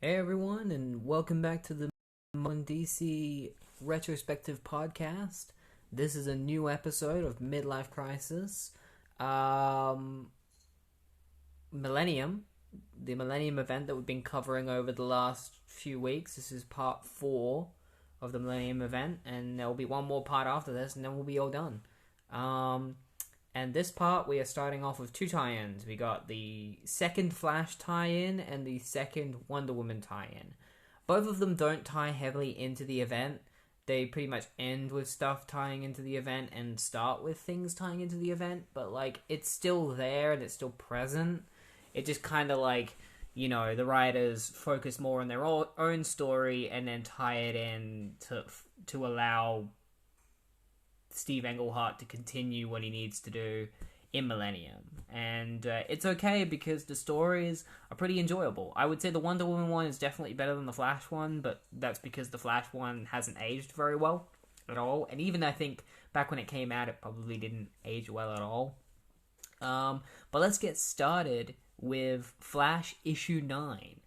Hey everyone, and welcome back to the DC retrospective podcast. This is a new episode of Midlife Crisis. Millennium, the Millennium event that we've been covering over the last few weeks. This is part 4 of the Millennium event, and there will be one more part after this, and then we'll be all done. And this part, we are starting off with 2 tie-ins. We got the second Flash tie-in and the second Wonder Woman tie-in. Both of them don't tie heavily into the event. They pretty much end with stuff tying into the event and start with things tying into the event. But, it's still there and it's still present. It just kind of, the writers focus more on their own story and then tie it in to allow Steve Englehart to continue what he needs to do in Millennium. And it's okay because the stories are pretty enjoyable. I would say the Wonder Woman one is definitely better than the Flash one, but that's because the Flash one hasn't aged very well at all. And even I think back when it came out, it probably didn't age well at all. But let's get started with Flash issue 9.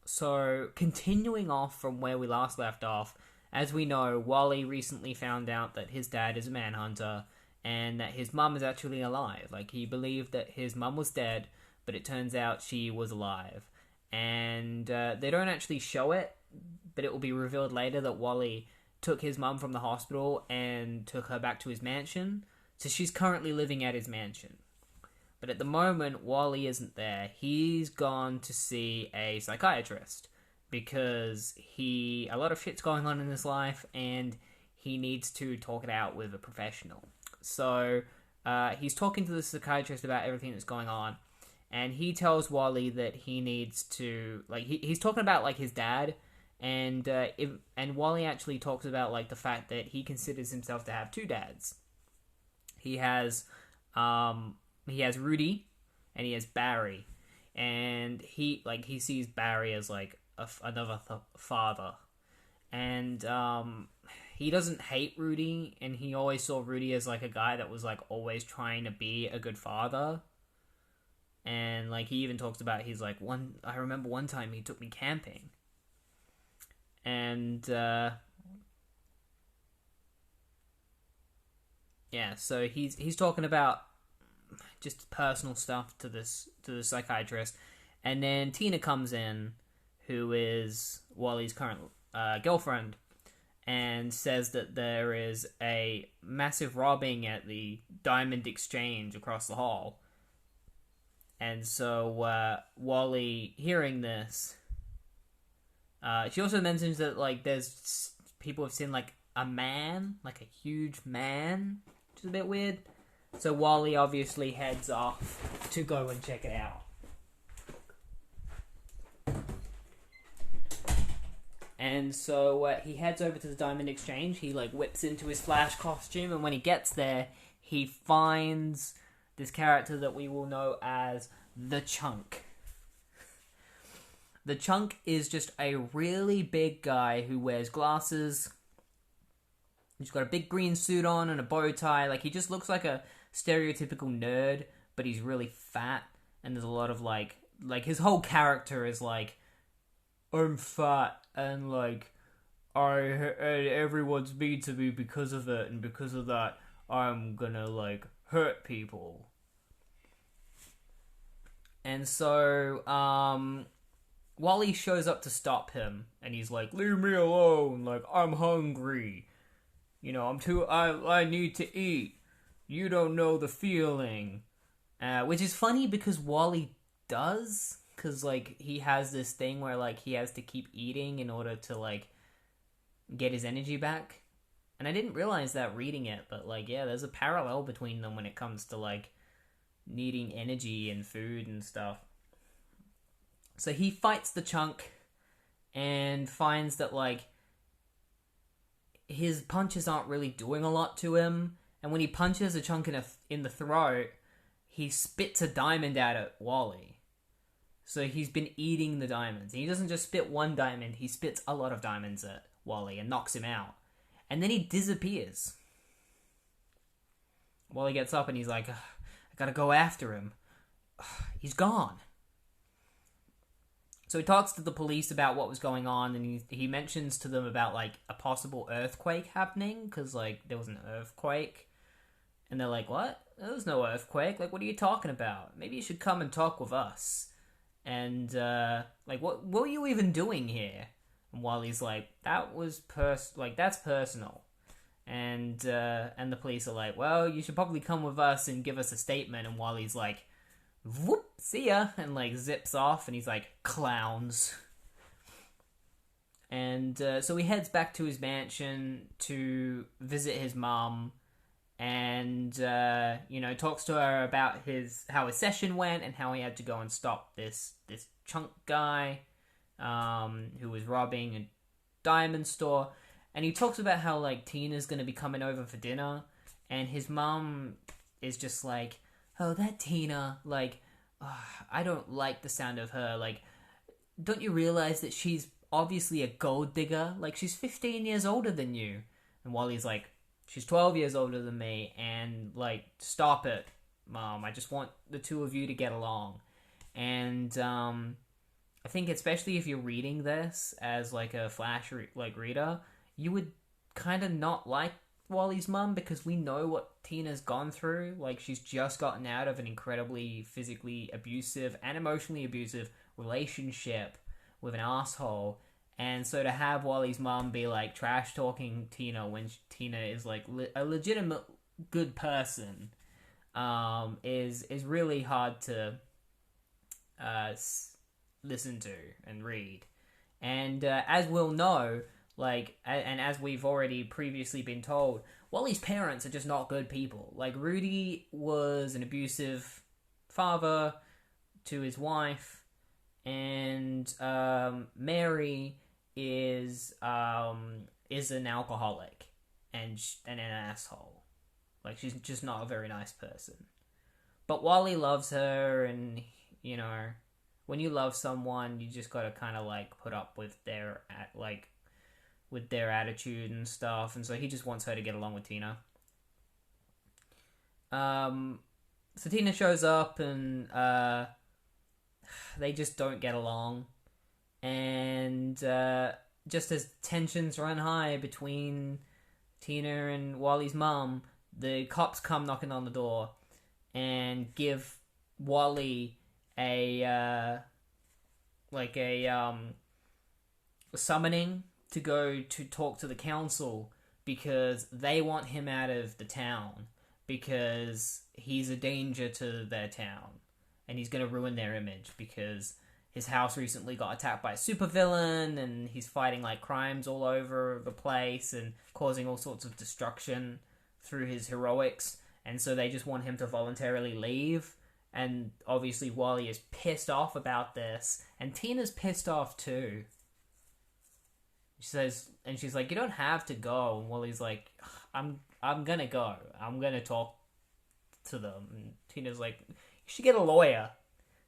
So continuing off from where we last left off, as we know, Wally recently found out that his dad is a Manhunter and that his mum is actually alive. He believed that his mum was dead, but it turns out she was alive. And they don't actually show it, but it will be revealed later that Wally took his mum from the hospital and took her back to his mansion. So she's currently living at his mansion. But at the moment, Wally isn't there. He's gone to see a psychiatrist, because a lot of shit's going on in his life and he needs to talk it out with a professional. So he's talking to the psychiatrist about everything that's going on, and he tells Wally that he needs to, he's talking about his dad, and Wally actually talks about the fact that he considers himself to have 2 dads. He has Rudy and he has Barry, and he sees Barry as another father, and he doesn't hate Rudy, and he always saw Rudy as a guy that was always trying to be a good father. And he even talks about I remember one time he took me camping, and so he's talking about just personal stuff to the psychiatrist, and then Tina comes in, who is Wally's current girlfriend, and says that there is a massive robbing at the Diamond Exchange across the hall. And so Wally, hearing this, she also mentions that there's people have seen a man, a huge man, which is a bit weird. So Wally obviously heads off to go and check it out. And so he heads over to the Diamond Exchange. He whips into his Flash costume, and when he gets there, he finds this character that we will know as the Chunk. The Chunk is just a really big guy who wears glasses. He's got a big green suit on and a bow tie. He just looks like a stereotypical nerd, but he's really fat, and there's a lot of his whole character is I'm fat, and everyone's mean to me because of it, and because of that I'm gonna hurt people. And so Wally shows up to stop him, and he's leave me alone, I'm hungry, I need to eat, you don't know the feeling. Which is funny because Wally does, because he has this thing where he has to keep eating in order to get his energy back. And I didn't realize that reading it, but there's a parallel between them when it comes to needing energy and food and stuff. So he fights the Chunk and finds that his punches aren't really doing a lot to him, and when he punches the Chunk in the throat, he spits a diamond out at Wally. So he's been eating the diamonds. And he doesn't just spit one diamond, he spits a lot of diamonds at Wally and knocks him out. And then he disappears. Wally gets up and he's like, I gotta go after him. He's gone. So he talks to the police about what was going on, and he mentions to them about, like, a possible earthquake happening, because, like, there was an earthquake. And they're like, what? There's no earthquake. Like, what are you talking about? Maybe you should come and talk with us. And, like, what were you even doing here? And Wally's like, that's personal. And the police are like, well, you should probably come with us and give us a statement. And Wally's like, whoop, see ya, and, like, zips off, and he's like, clowns. And so he heads back to his mansion to visit his mom, and talks to her about how his session went, and how he had to go and stop this chunk guy who was robbing a diamond store. And he talks about how, like, Tina's gonna be coming over for dinner, and his mom is just like, oh, that Tina, like, I don't like the sound of her. Like, don't you realize that she's obviously a gold digger? Like, she's 15 years older than you. And Wally's like, she's 12 years older than me, and, like, stop it, Mom. I just want the two of you to get along. And I think especially if you're reading this as, like, a Flash reader, you would kind of not like Wally's mum, because we know what Tina's gone through. Like, she's just gotten out of an incredibly physically abusive and emotionally abusive relationship with an asshole, and so to have Wally's mum be, like, trash talking Tina when Tina is, like, a legitimate good person is really hard to listen to and read. And as we'll know, like, and as we've already previously been told, Wally's parents are just not good people. Like, Rudy was an abusive father to his wife, and Mary is an alcoholic and an asshole. Like, she's just not a very nice person. But Wally loves her, and, you know, when you love someone, you just gotta kind of, like, put up with their attitude and stuff, and so he just wants her to get along with Tina. So Tina shows up, and they just don't get along, and just as tensions run high between Tina and Wally's mum, the cops come knocking on the door and give Wally a summoning to go to talk to the council, because they want him out of the town because he's a danger to their town, and he's going to ruin their image because his house recently got attacked by a supervillain, and he's fighting, like, crimes all over the place and causing all sorts of destruction through his heroics, and so they just want him to voluntarily leave. And obviously Wally is pissed off about this, and Tina's pissed off too. She says, and she's like, you don't have to go. And Wally's like, I'm gonna go. I'm gonna talk to them. And Tina's like, you should get a lawyer.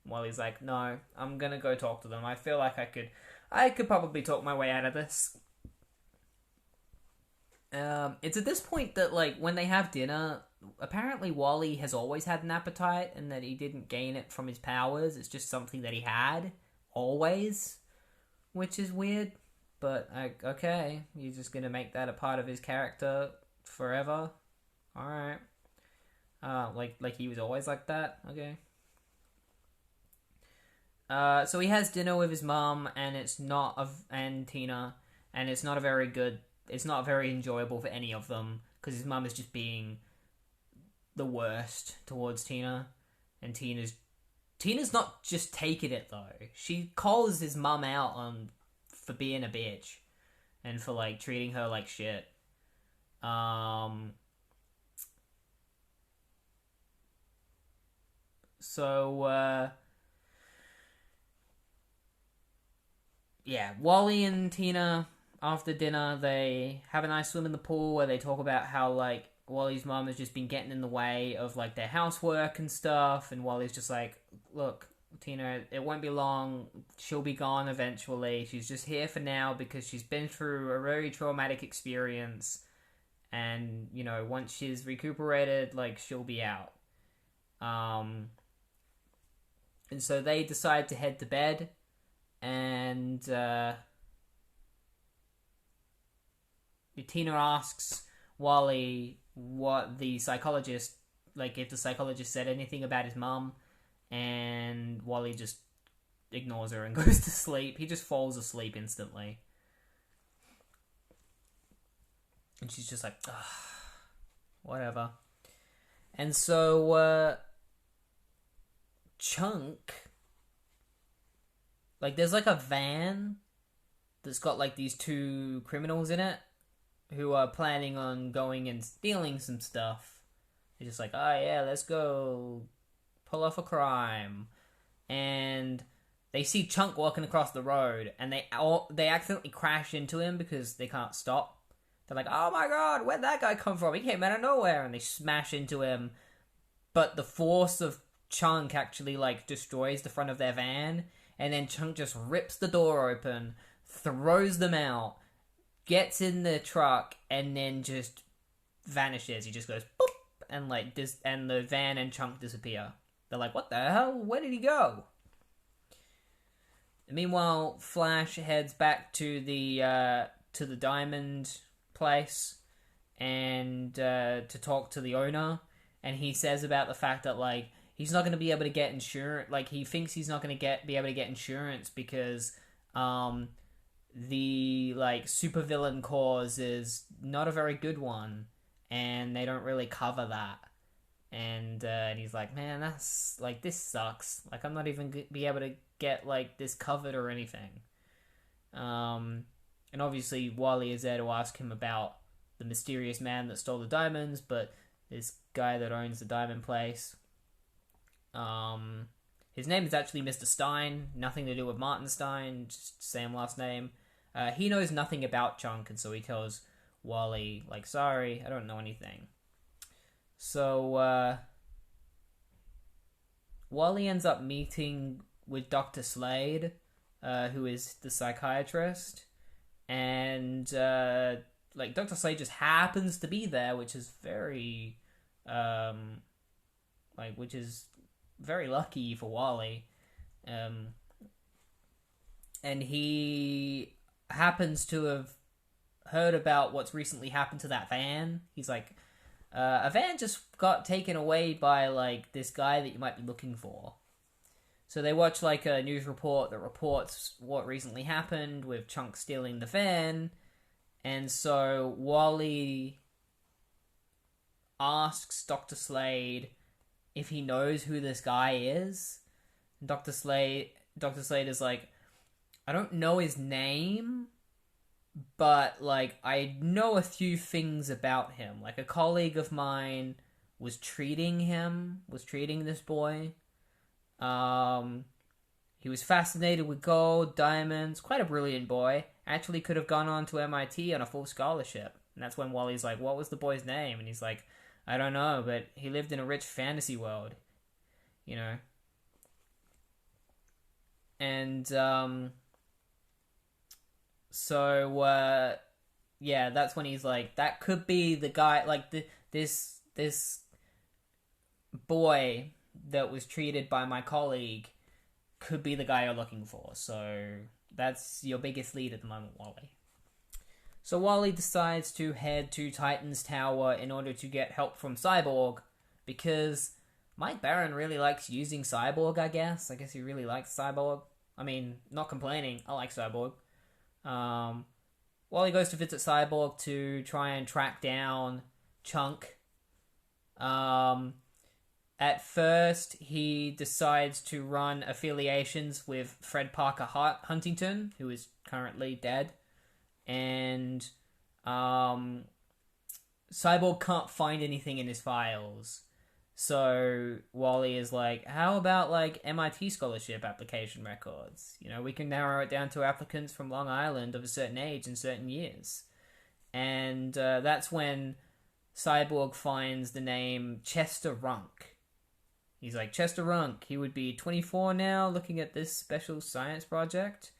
And Wally's like, no, I'm gonna go talk to them. I feel like I could probably talk my way out of this. It's at this point that, like, when they have dinner, apparently Wally has always had an appetite, and that he didn't gain it from his powers. It's just something that he had always, which is weird. But, okay, you're just gonna make that a part of his character forever? Alright. Like he was always like that? Okay. So he has dinner with his mom, and and Tina, and it's not very enjoyable for any of them, because his mom is just being the worst towards Tina, and Tina's not just taking it, though. She calls his mom out for being a bitch, and for, like, treating her like shit. Yeah, Wally and Tina, after dinner, they have a nice swim in the pool, where they talk about how, like, Wally's mom has just been getting in the way of, like, their housework and stuff, and Wally's just like, look, Tina, it won't be long, she'll be gone eventually, she's just here for now because she's been through a very traumatic experience, and, you know, once she's recuperated, like, she'll be out. And so they decide to head to bed, and Tina asks Wally what the psychologist, like if the psychologist said anything about his mum, and Wally just ignores her and goes to sleep. He just falls asleep instantly. And she's just like, ugh, whatever. And so, Chunk, like, there's like a van that's got like these two criminals in it who are planning on going and stealing some stuff. They're just like, oh yeah, let's go pull off a crime. And they see Chunk walking across the road, and they accidentally crash into him because they can't stop. They're like, oh my god, where'd that guy come from? He came out of nowhere. And they smash into him. But the force of Chunk actually, like, destroys the front of their van. And then Chunk just rips the door open, throws them out, gets in the truck, and then just vanishes. He just goes, boop, and, like, and the van and Chunk disappear. They're like, what the hell? Where did he go? Meanwhile, Flash heads back to the diamond place and to talk to the owner, and he says about the fact that like he's not going to be able to get insurance. Like he thinks he's not going to be able to get insurance because the like supervillain cause is not a very good one, and they don't really cover that. And he's like, man, that's like this sucks. Like I'm not even be able to get like this covered or anything. And obviously Wally is there to ask him about the mysterious man that stole the diamonds, but this guy that owns the diamond place, his name is actually Mr. Stein, nothing to do with Martin Stein, just same last name. He knows nothing about Chunk, and so he tells Wally, like, sorry, I don't know anything. So, Wally ends up meeting with Dr. Slade, who is the psychiatrist, and like Dr. Slade just happens to be there, which is very which is very lucky for Wally. And he happens to have heard about what's recently happened to that van. He's like, a van just got taken away by like this guy that you might be looking for. So they watch like a news report that reports what recently happened with Chunk stealing the van. And so Wally asks Dr. Slade if he knows who this guy is. And Dr. Slade is like, I don't know his name, but like I know a few things about him. Like a colleague of mine was treating this boy. He was fascinated with gold, diamonds, quite a brilliant boy. Actually could have gone on to MIT on a full scholarship. And that's when Wally's like, what was the boy's name? And he's like, I don't know, but he lived in a rich fantasy world, you know. And, yeah, that's when he's like, that could be the guy, like, this boy that was treated by my colleague could be the guy you're looking for. So that's your biggest lead at the moment, Wally. So Wally decides to head to Titan's Tower in order to get help from Cyborg, because Mike Baron really likes using Cyborg, I guess. I guess he really likes Cyborg. I mean, not complaining. I like Cyborg. Wally goes to visit Cyborg to try and track down Chunk. At first, he decides to run affiliations with Fred Parker Huntington, who is currently dead. And Cyborg can't find anything in his files. So Wally is like, how about like MIT scholarship application records? You know, we can narrow it down to applicants from Long Island of a certain age and certain years. And that's when Cyborg finds the name Chester Runk. He's like, Chester Runk, he would be 24 now, looking at this special science project.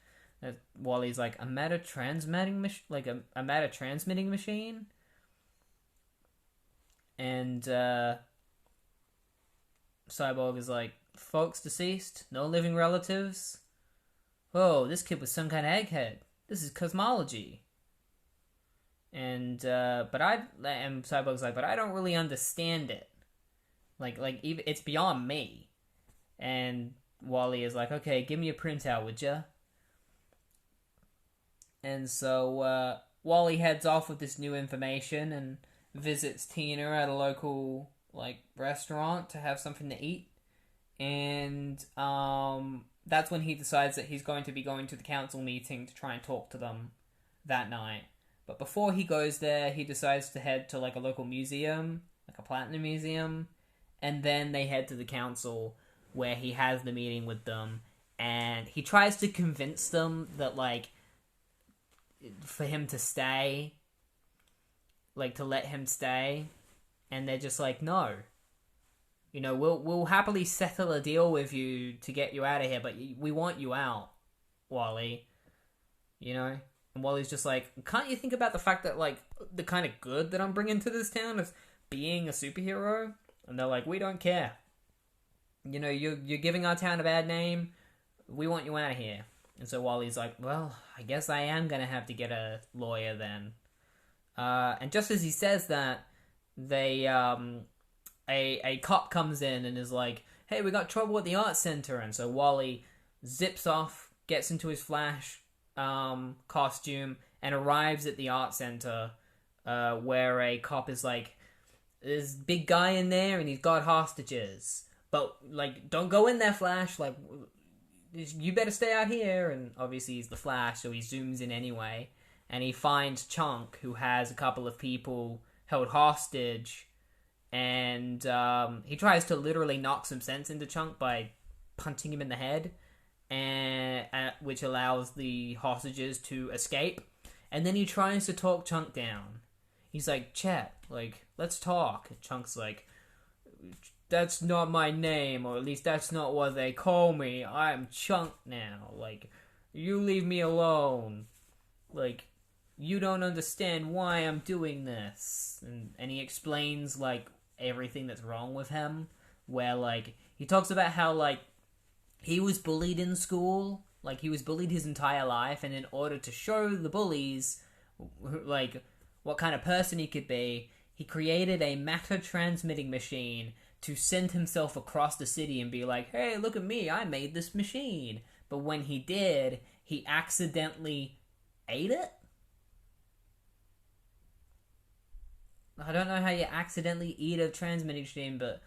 Wally's like, a matter transmitting machine? And Cyborg is like, folks deceased, no living relatives. oh, this kid was some kind of egghead. This is cosmology. And and Cyborg's like, but I don't really understand it. Like even it's beyond me. And Wally is like, okay, give me a printout, would ya? And so Wally heads off with this new information and visits Tina at a local like restaurant to have something to eat. And that's when he decides that he's going to be going to the council meeting to try and talk to them that night. But before he goes there, he decides to head to like a local museum, like a platinum museum, and then they head to the council where he has the meeting with them, and he tries to convince them that like for him to stay, like to let him stay, and they're just like, no. You know, we'll happily settle a deal with you to get you out of here, but we want you out, Wally. You know? And Wally's just like, can't you think about the fact that, like, the kind of good that I'm bringing to this town is being a superhero? And they're like, we don't care. You know, you're giving our town a bad name. We want you out of here. And so Wally's like, well, I guess I am going to have to get a lawyer then. And just as he says that, a cop comes in and is like, hey, we got trouble at the art center. And so Wally zips off, gets into his Flash costume, and arrives at the art center where a cop is like, there's a big guy in there and he's got hostages. But, like, don't go in there, Flash. Like, you better stay out here. And obviously he's the Flash, so he zooms in anyway. And he finds Chunk, who has a couple of people held hostage. And he tries to literally knock some sense into Chunk by punching him in the head, and which allows the hostages to escape. And then he tries to talk Chunk down. He's like, Chet, like, let's talk. And Chunk's like, that's not my name, or at least that's not what they call me. I'm Chunk now. Like, you leave me alone. Like, you don't understand why I'm doing this. And he explains, like, everything that's wrong with him, where, like, he talks about how, like, he was bullied in school, like, he was bullied his entire life, and in order to show the bullies, like, what kind of person he could be, he created a matter-transmitting machine to send himself across the city and be like, hey, look at me, I made this machine. But when he did, he accidentally ate it? I don't know how you accidentally eat a transmitting machine, but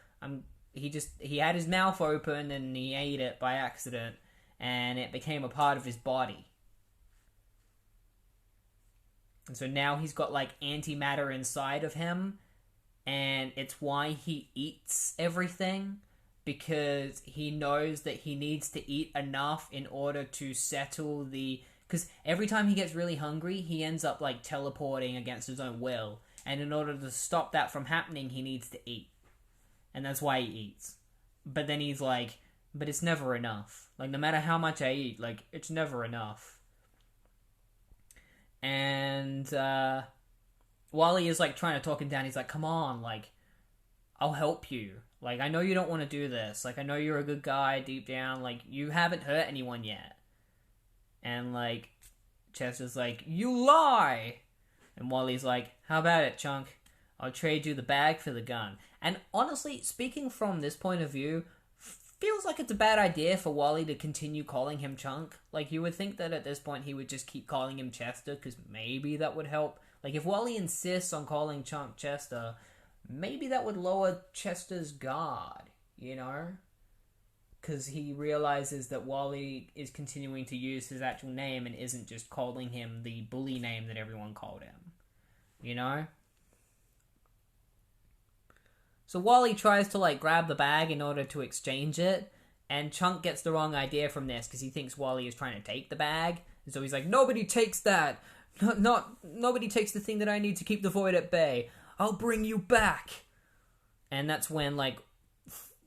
he had his mouth open and he ate it by accident, and it became a part of his body. And so now he's got, like, antimatter inside of him, and it's why he eats everything, because he knows that he needs to eat enough in order to settle the... Because every time he gets really hungry, he ends up, like, teleporting against his own will. And in order to stop that from happening, he needs to eat. And that's why he eats. But then he's like, but it's never enough. Like, no matter how much I eat, like, it's never enough. And Wally is, like, trying to talk him down. He's like, come on, like, I'll help you. Like, I know you don't want to do this. Like, I know you're a good guy deep down. Like, you haven't hurt anyone yet. And, like, Chester's like, you lie! And Wally's like, how about it, Chunk? I'll trade you the bag for the gun. And honestly, speaking from this point of view, feels like it's a bad idea for Wally to continue calling him Chunk. Like, you would think that at this point he would just keep calling him Chester, because maybe that would help. Like, if Wally insists on calling Chunk Chester, maybe that would lower Chester's guard, you know? Because he realizes that Wally is continuing to use his actual name and isn't just calling him the bully name that everyone called him. You know? So Wally tries to, like, grab the bag in order to exchange it, and Chunk gets the wrong idea from this, because he thinks Wally is trying to take the bag, and so he's like, nobody takes that! Nobody takes the thing that I need to keep the void at bay. I'll bring you back! And that's when, like,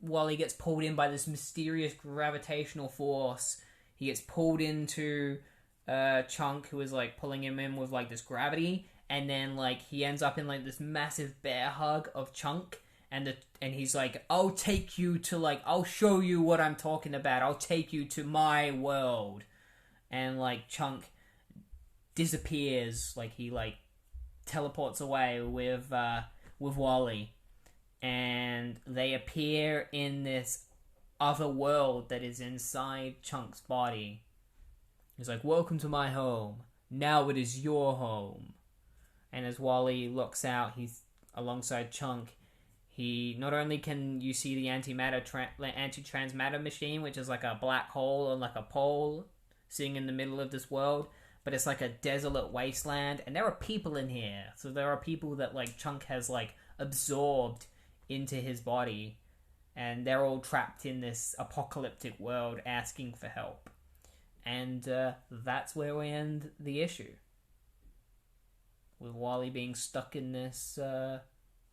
Wally gets pulled in by this mysterious gravitational force. He gets pulled into Chunk, who is, like, pulling him in with, like, this gravity, and then, like, he ends up in, like, this massive bear hug of Chunk, and he's like, I'll take you to, like, I'll show you what I'm talking about. I'll take you to my world. and like Chunk disappears, like he like teleports away with Wally, and they appear in this other world that is inside Chunk's body. He's like, "Welcome to my home. Now it is your home." And as Wally looks out, he's alongside Chunk. He not only can you see the anti-transmatter machine, which is like a black hole on like a pole sitting in the middle of this world, but it's like a desolate wasteland, and there are people in here. So there are people that like Chunk has like absorbed into his body, and they're all trapped in this apocalyptic world asking for help. And that's where we end the issue, with Wally being stuck in this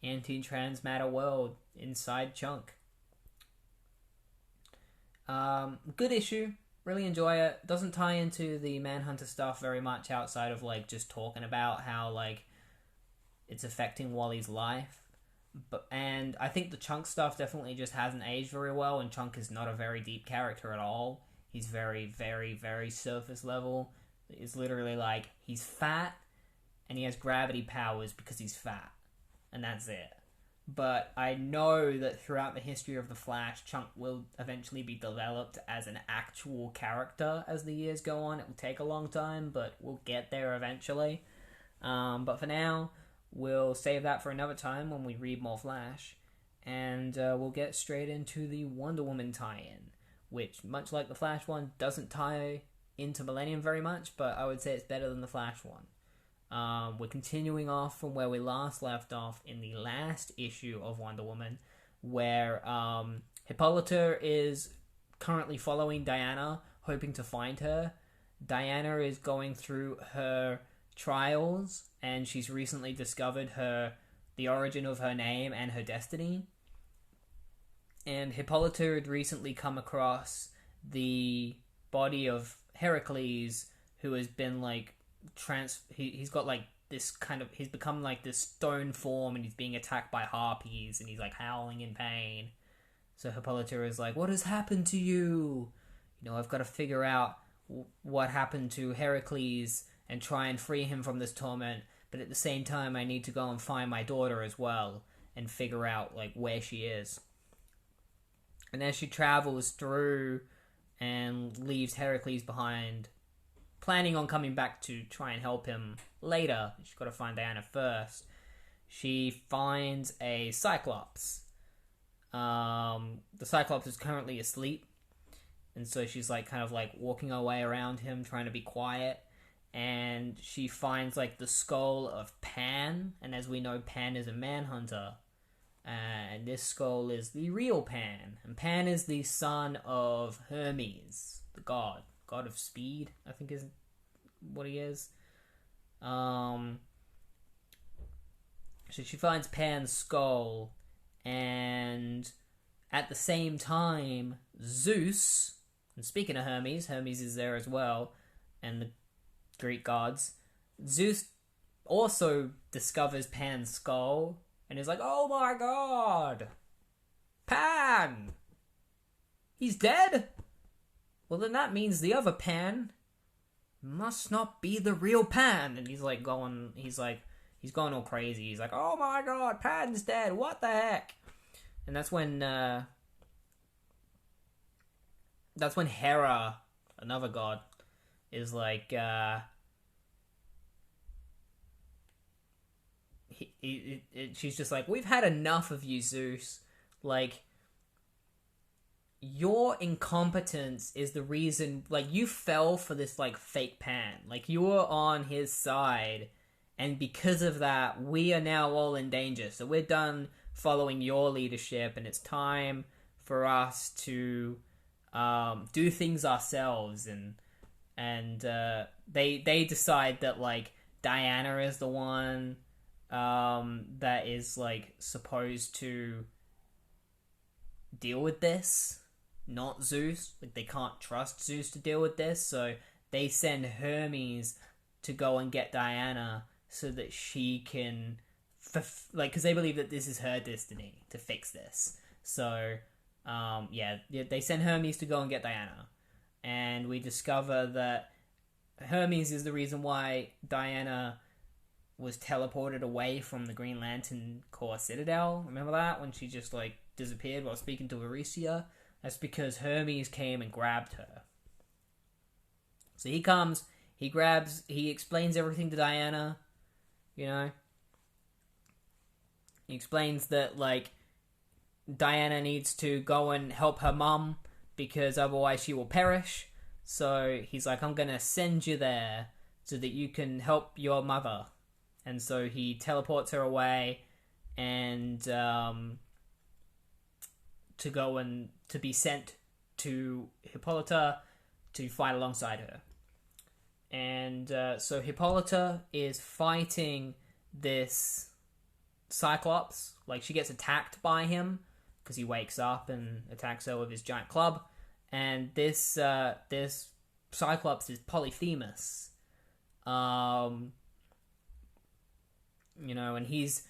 anti-transmatter world inside Chunk. Good issue. Really enjoy it. Doesn't tie into the Manhunter stuff very much outside of like just talking about how like it's affecting Wally's life. And I think the Chunk stuff definitely just hasn't aged very well, and Chunk is not a very deep character at all. He's very, very, very surface level. It's literally like he's fat and he has gravity powers because he's fat. And that's it. But I know that throughout the history of the Flash, Chunk will eventually be developed as an actual character as the years go on. It will take a long time, but we'll get there eventually. But for now, we'll save that for another time when we read more Flash. And we'll get straight into the Wonder Woman tie-in, which, much like the Flash one, doesn't tie into Millennium very much, but I would say it's better than the Flash one. We're continuing off from where we last left off in the last issue of Wonder Woman, where Hippolyta is currently following Diana, hoping to find her. Diana is going through her trials, and she's recently discovered the origin of her name and her destiny. And Hippolyta had recently come across the body of Heracles, who has been like he's got like this kind of, he's become like this stone form, and he's being attacked by harpies, and he's like howling in pain. So Hippolyta is like, "What has happened to you? You know, I've got to figure out what happened to Heracles and try and free him from this torment, but at the same time I need to go and find my daughter as well and figure out like where she is." And as she travels through and leaves Heracles behind, planning on coming back to try and help him later, she's got to find Diana first, she finds a Cyclops. The Cyclops is currently asleep, and so she's like kind of like walking her way around him, trying to be quiet, and she finds like the skull of Pan, and as we know, Pan is a Manhunter, and this skull is the real Pan, and Pan is the son of Hermes, the god of speed, I think is what he is. So she finds Pan's skull, and at the same time, Zeus, and speaking of Hermes is there as well, and the Greek gods, Zeus also discovers Pan's skull, and is like, "Oh my god! Pan! He's dead? Well, then that means the other Pan must not be the real Pan." And he's going all crazy. He's like, "Oh my god, Pan's dead, what the heck?" And that's when Hera, another god, is like, she's just like, "We've had enough of you, Zeus. Like, your incompetence is the reason, like, you fell for this, like, fake Pan. Like, you were on his side, and because of that, we are now all in danger. So we're done following your leadership, and it's time for us to do things ourselves." And they decide that, like, Diana is the one that is, like, supposed to deal with this, not Zeus. Like, they can't trust Zeus to deal with this, so they send Hermes to go and get Diana so that she can, because they believe that this is her destiny to fix this. So, they send Hermes to go and get Diana, and we discover that Hermes is the reason why Diana was teleported away from the Green Lantern Corps Citadel. Remember that? When she just, like, disappeared while speaking to Aricia? That's because Hermes came and grabbed her. So he comes, he explains everything to Diana, you know? He explains that, like, Diana needs to go and help her mum because otherwise she will perish. So he's like, I'm gonna send you there so that you can help your mother. And so he teleports her away and to go and to be sent to Hippolyta to fight alongside her. And so Hippolyta is fighting this Cyclops. Like, she gets attacked by him because he wakes up and attacks her with his giant club. And this Cyclops is Polyphemus. You know, and he's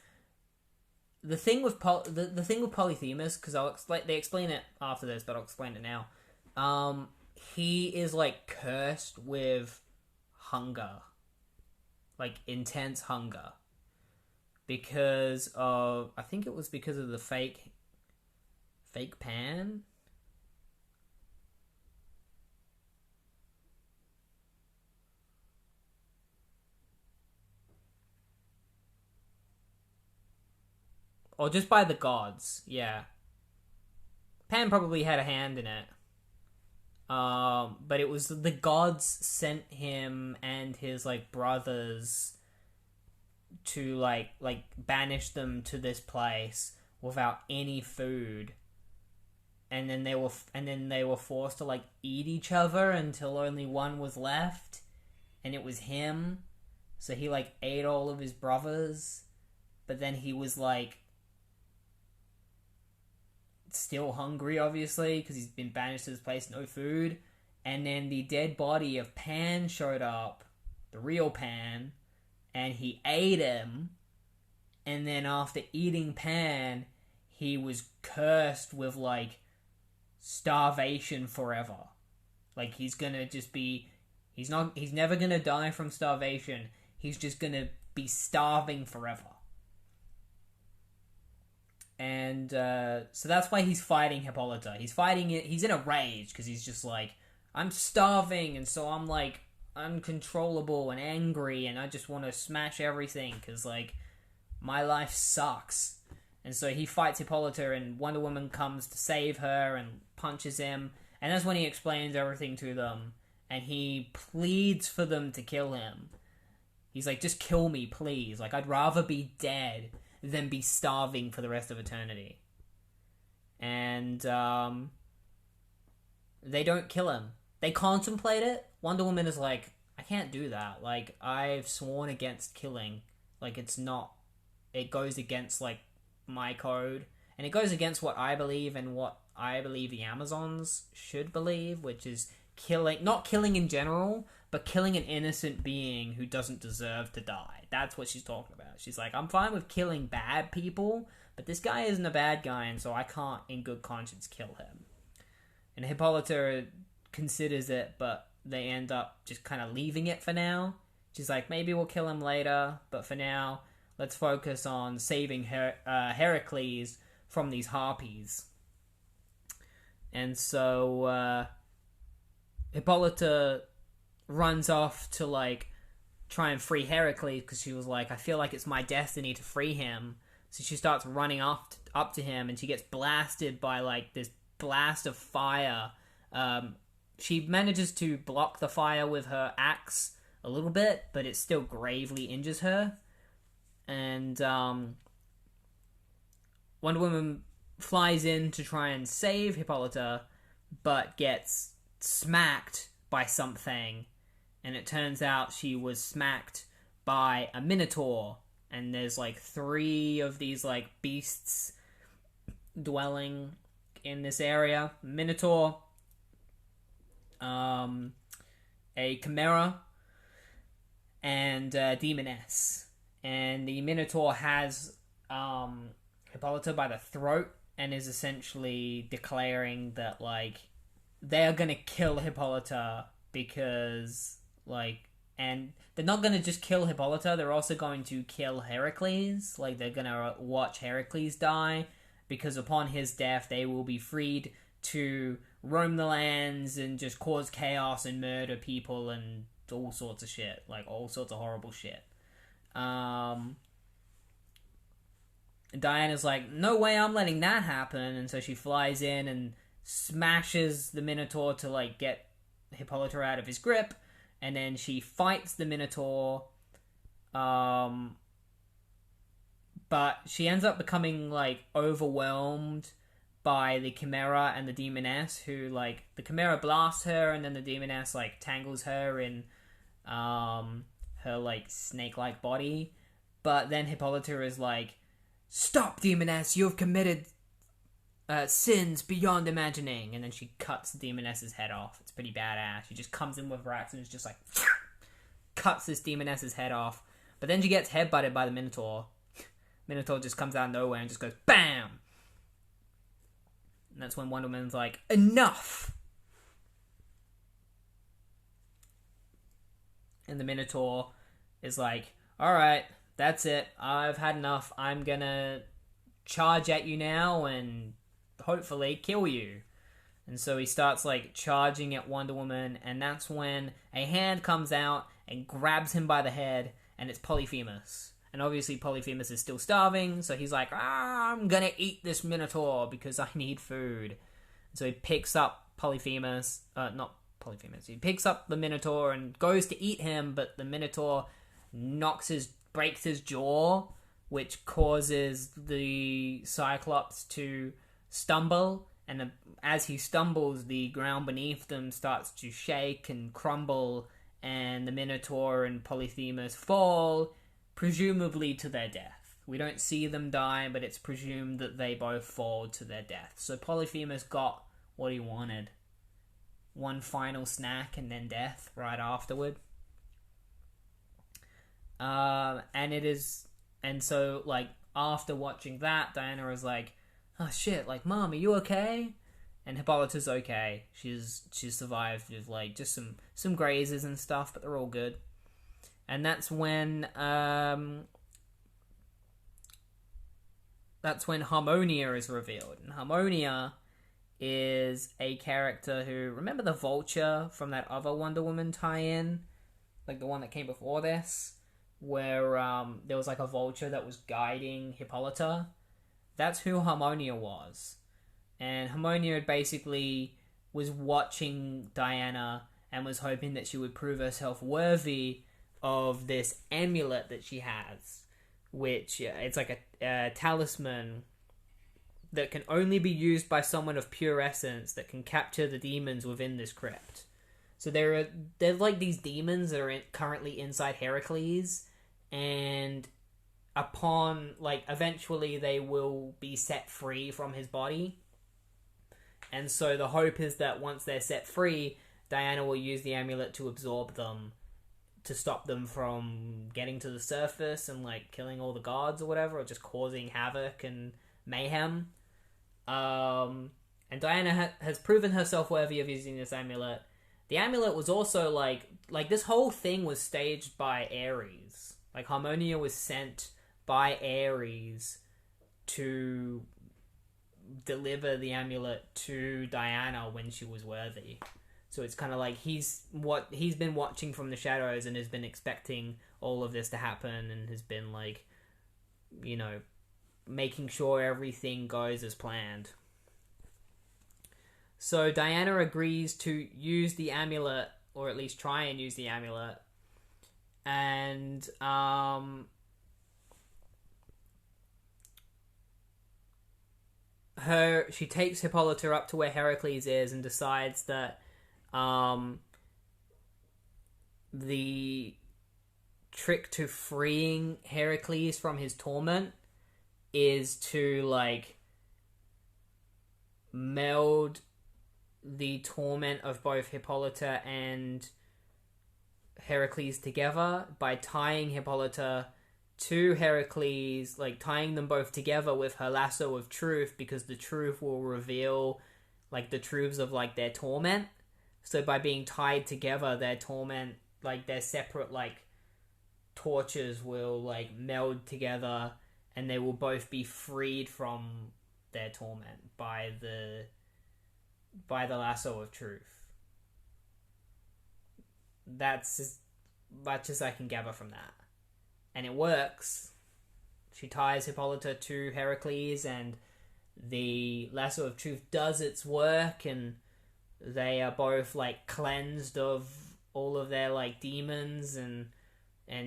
the thing with the thing with Polyphemus, because they explain it after this, but I'll explain it now. He is, like, cursed with hunger, like intense hunger, because of, I think it was because of the fake Pan. Or just by the gods, yeah. Pan probably had a hand in it. But it was the gods sent him and his, like, brothers to, like banish them to this place without any food. And then they were forced to, like, eat each other until only one was left. And it was him. So he, like, ate all of his brothers. But then he was, like, still hungry, obviously, because he's been banished to this place, no food. And then the dead body of Pan showed up, the real Pan, and he ate him. And then after eating Pan, he was cursed with, like, starvation forever. Like, he's gonna just be, he's never gonna die from starvation. He's just gonna be starving forever. And so that's why he's fighting Hippolyta. He's fighting it. He's in a rage because he's just like, I'm starving, and so I'm, like, uncontrollable and angry, and I just want to smash everything because, like, my life sucks. And so he fights Hippolyta, and Wonder Woman comes to save her and punches him. And that's when he explains everything to them, and he pleads for them to kill him. He's like, just kill me, please. Like, I'd rather be dead than be starving for the rest of eternity. And they don't kill him. They contemplate it. Wonder Woman is like, I can't do that. Like, I've sworn against killing. Like, it goes against, like, my code. And it goes against what I believe and what I believe the Amazons should believe, which is not killing in general, but killing an innocent being who doesn't deserve to die. That's what she's talking about. She's like, I'm fine with killing bad people, but this guy isn't a bad guy, and so I can't, in good conscience, kill him. And Hippolyta considers it, but they end up just kind of leaving it for now. She's like, maybe we'll kill him later, but for now, let's focus on saving Heracles from these harpies. And so Hippolyta runs off to, like, try and free Heracles because she was like, I feel like it's my destiny to free him. So she starts running up to him, and she gets blasted by, like, this blast of fire. She manages to block the fire with her axe a little bit, but it still gravely injures her. And Wonder Woman flies in to try and save Hippolyta, but gets smacked by something. And it turns out she was smacked by a Minotaur. And there's, like, 3 of these, like, beasts dwelling in this area. Minotaur, a Chimera, and a Demoness. And the Minotaur has Hippolyta by the throat and is essentially declaring that, like, they are gonna kill Hippolyta because, like, and they're not going to just kill Hippolyta, they're also going to kill Heracles. Like, they're going to watch Heracles die, because upon his death, they will be freed to roam the lands and just cause chaos and murder people and all sorts of shit. Like, all sorts of horrible shit. Diana's like, no way I'm letting that happen, and so she flies in and smashes the Minotaur to, like, get Hippolyta out of his grip, and then she fights the Minotaur, but she ends up becoming, like, overwhelmed by the Chimera and the Demoness, who, like, the Chimera blasts her, and then the Demoness, like, tangles her in, her, like, snake-like body, but then Hippolyta is like, stop, Demoness, you have committed sins beyond imagining, and then she cuts the Demoness's head off. It's pretty badass. She just comes in with her axe and is just like, cuts this Demoness's head off, but then she gets headbutted by the Minotaur. Minotaur just comes out of nowhere and just goes, BAM! And that's when Wonder Woman's like, enough! And the Minotaur is like, alright, that's it. I've had enough. I'm gonna charge at you now and hopefully kill you. And so he starts, like, charging at Wonder Woman, and that's when a hand comes out and grabs him by the head, and it's Polyphemus. And obviously Polyphemus is still starving, so he's like, I'm gonna eat this Minotaur because I need food. And so he picks up Polyphemus, not Polyphemus, he picks up the Minotaur and goes to eat him, but the Minotaur breaks his jaw, which causes the Cyclops to stumble, and as he stumbles, the ground beneath them starts to shake and crumble, and the Minotaur and Polyphemus fall, presumably to their death. We don't see them die, but it's presumed that they both fall to their death. So Polyphemus got what he wanted. One final snack and then death right afterward. And so, like, after watching that, Diana is like, oh shit, like, Mom, are you okay? And Hippolyta's okay. She's survived with, like, just some grazes and stuff, but they're all good. And that's when Harmonia is revealed. And Harmonia is a character who, remember the Vulture from that other Wonder Woman tie-in? Like the one that came before this? Where there was, like, a vulture that was guiding Hippolyta. That's who Harmonia was. And Harmonia basically was watching Diana and was hoping that she would prove herself worthy of this amulet that she has, which it's like a talisman that can only be used by someone of pure essence that can capture the demons within this crypt. So there's like these demons that are currently inside Heracles, and upon, like, eventually they will be set free from his body. And so the hope is that once they're set free, Diana will use the amulet to absorb them, to stop them from getting to the surface and, like, killing all the gods or whatever, or just causing havoc and mayhem. And Diana has proven herself worthy of using this amulet. The amulet was also, like this whole thing was staged by Ares. Like, Harmonia was sent by Ares to deliver the amulet to Diana when she was worthy. So it's kind of like he's been watching from the shadows and has been expecting all of this to happen and has been, like, you know, making sure everything goes as planned. So Diana agrees to use the amulet, or at least try and use the amulet, and she takes Hippolyta up to where Heracles is and decides that the trick to freeing Heracles from his torment is to, like, meld the torment of both Hippolyta and Heracles together by tying Hippolyta to Heracles, like, tying them both together with her lasso of truth, because the truth will reveal, like, the truths of, like, their torment. So by being tied together, their torment like their separate like torches will like meld together, and they will both be freed from their torment by the lasso of truth. That's as much as I can gather from that. And it works. She ties Hippolyta to Heracles, and the lasso of truth does its work, and they are both like cleansed of all of their like demons and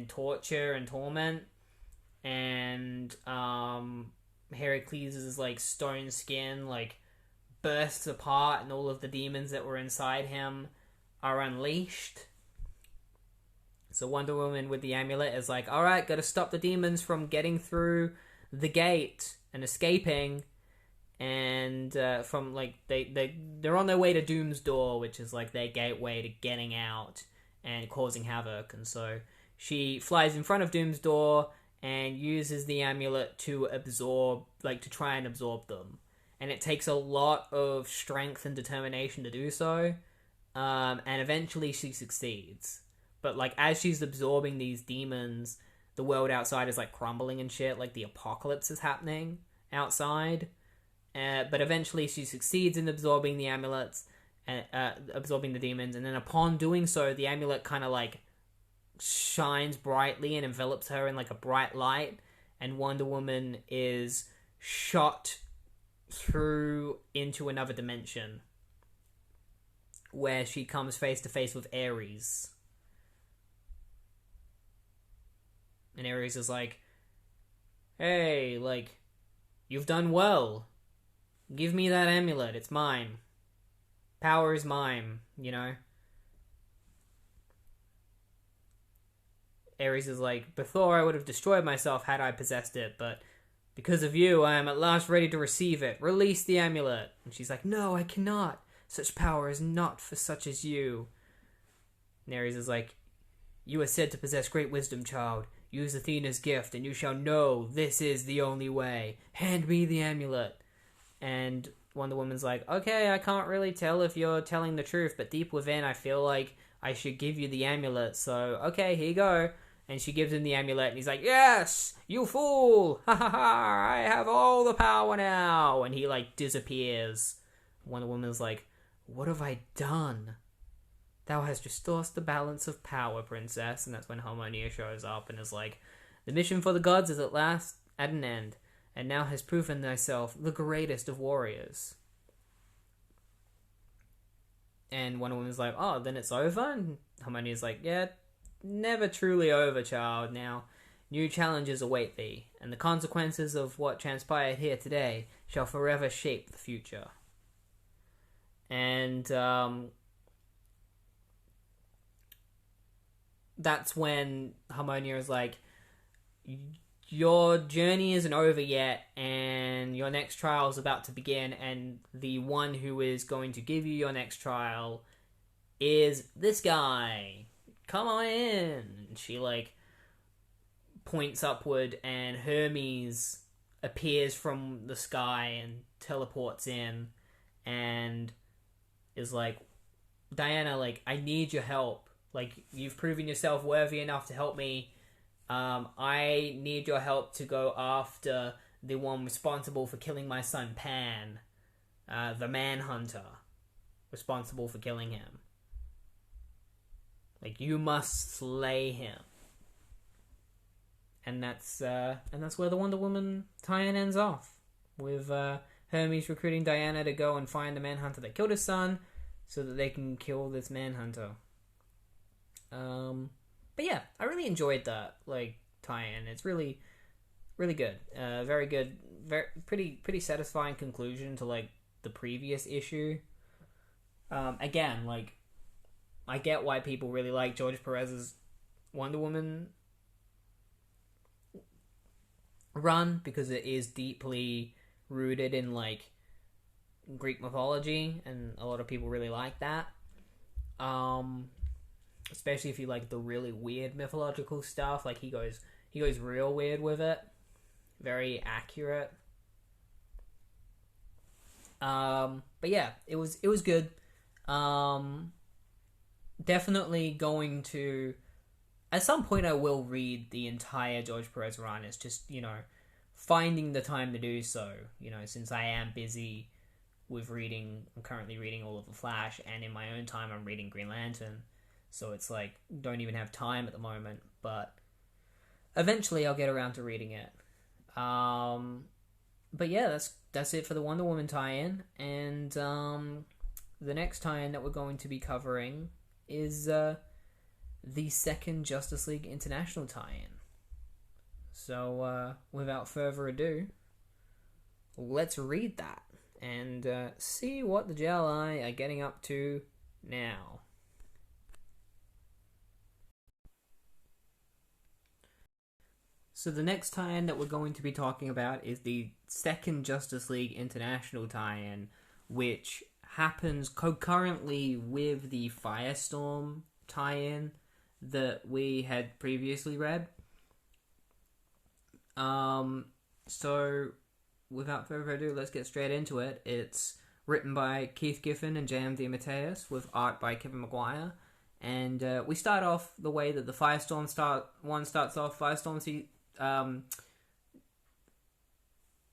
torture and torment. And Heracles' like stone skin like bursts apart, and all of the demons that were inside him are unleashed. So Wonder Woman with the amulet is like, alright, gotta stop the demons from getting through the gate and escaping. And from like they're on their way to Doom's Door, which is like their gateway to getting out and causing havoc. And so she flies in front of Doom's Door and uses the amulet to try and absorb them. And it takes a lot of strength and determination to do so. And eventually she succeeds. But like as she's absorbing these demons, the world outside is like crumbling and shit. Like the apocalypse is happening outside. But eventually she succeeds in absorbing the amulets, absorbing the demons, and then upon doing so, the amulet kind of like shines brightly and envelops her in like a bright light, and Wonder Woman is shot through into another dimension where she comes face to face with Ares. And Ares is like, hey, like, you've done well. Give me that amulet, it's mine. Power is mine, you know? Ares is like, before I would have destroyed myself had I possessed it, but because of you, I am at last ready to receive it. Release the amulet. And she's like, no, I cannot. Such power is not for such as you. And Ares is like, you are said to possess great wisdom, child. Use Athena's gift, and you shall know this is the only way. Hand me the amulet. And Wonder Woman's like, okay, I can't really tell if you're telling the truth, but deep within I feel like I should give you the amulet, so okay, here you go. And she gives him the amulet, and he's like, yes, you fool! Ha ha ha, I have all the power now! And he like disappears. Wonder Woman's like, what have I done? Thou hast restored the balance of power, princess. And that's when Harmonia shows up and is like, the mission for the gods is at last at an end, and now has proven thyself the greatest of warriors. And Wonder Woman's like, oh, then it's over? And Harmonia's like, yeah, never truly over, child. Now, new challenges await thee, and the consequences of what transpired here today shall forever shape the future. And, that's when Harmonia is like, your journey isn't over yet, and your next trial is about to begin, and the one who is going to give you your next trial is this guy. Come on in. And she, like, points upward, and Hermes appears from the sky and teleports in, and is like, Diana, like, I need your help. Like, you've proven yourself worthy enough to help me. I need your help to go after the one responsible for killing my son Pan. The Manhunter. Responsible for killing him. Like, you must slay him. And that's where the Wonder Woman tie-in ends off. With Hermes recruiting Diana to go and find the Manhunter that killed his son, so that they can kill this Manhunter. But yeah, I really enjoyed that, like, tie-in. It's really, really good. Very good. Pretty satisfying conclusion to, like, the previous issue. Again, like, I get why people really like George Perez's Wonder Woman run, because it is deeply rooted in, like, Greek mythology, and a lot of people really like that. Especially if you like the really weird mythological stuff. Like, he goes real weird with it. Very accurate. But yeah, it was good. definitely going to... At some point, I will read the entire George Perez run. It's just, finding the time to do so. Since I am busy with reading, I'm currently reading all of The Flash, and in my own time, I'm reading Green Lantern. So it's like, don't even have time at the moment, but eventually I'll get around to reading it. But yeah, that's it for the Wonder Woman tie-in, and the next tie-in that we're going to be covering is the second Justice League International tie-in. So without further ado, let's read that and see what the JLI are getting up to now. So the next tie-in that we're going to be talking about is the second Justice League International tie-in, which happens concurrently with the Firestorm tie-in that we had previously read. So without further ado, let's get straight into it. It's written by Keith Giffen and J.M. DeMatteis with art by Kevin Maguire. And we start off the way that the Firestorm starts off. Firestorm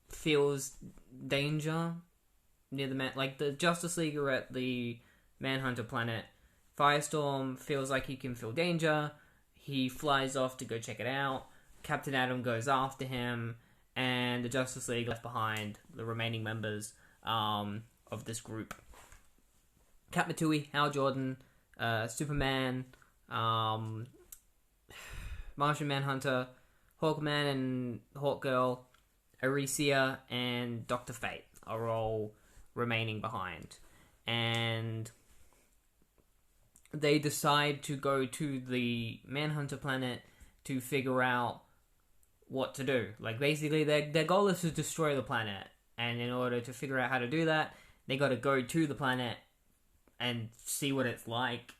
feels danger near the Justice League are at the Manhunter planet. Firestorm feels like he can feel danger. He flies off to go check it out. Captain Atom goes after him, and the Justice League left behind the remaining members of this group. Kat Matui, Hal Jordan, Superman, Martian Manhunter, Hawkman and Hawkgirl, Arisia, and Dr. Fate are all remaining behind. And they decide to go to the Manhunter planet to figure out what to do. Like, basically, their goal is to destroy the planet. And in order to figure out how to do that, they got to go to the planet and see what it's like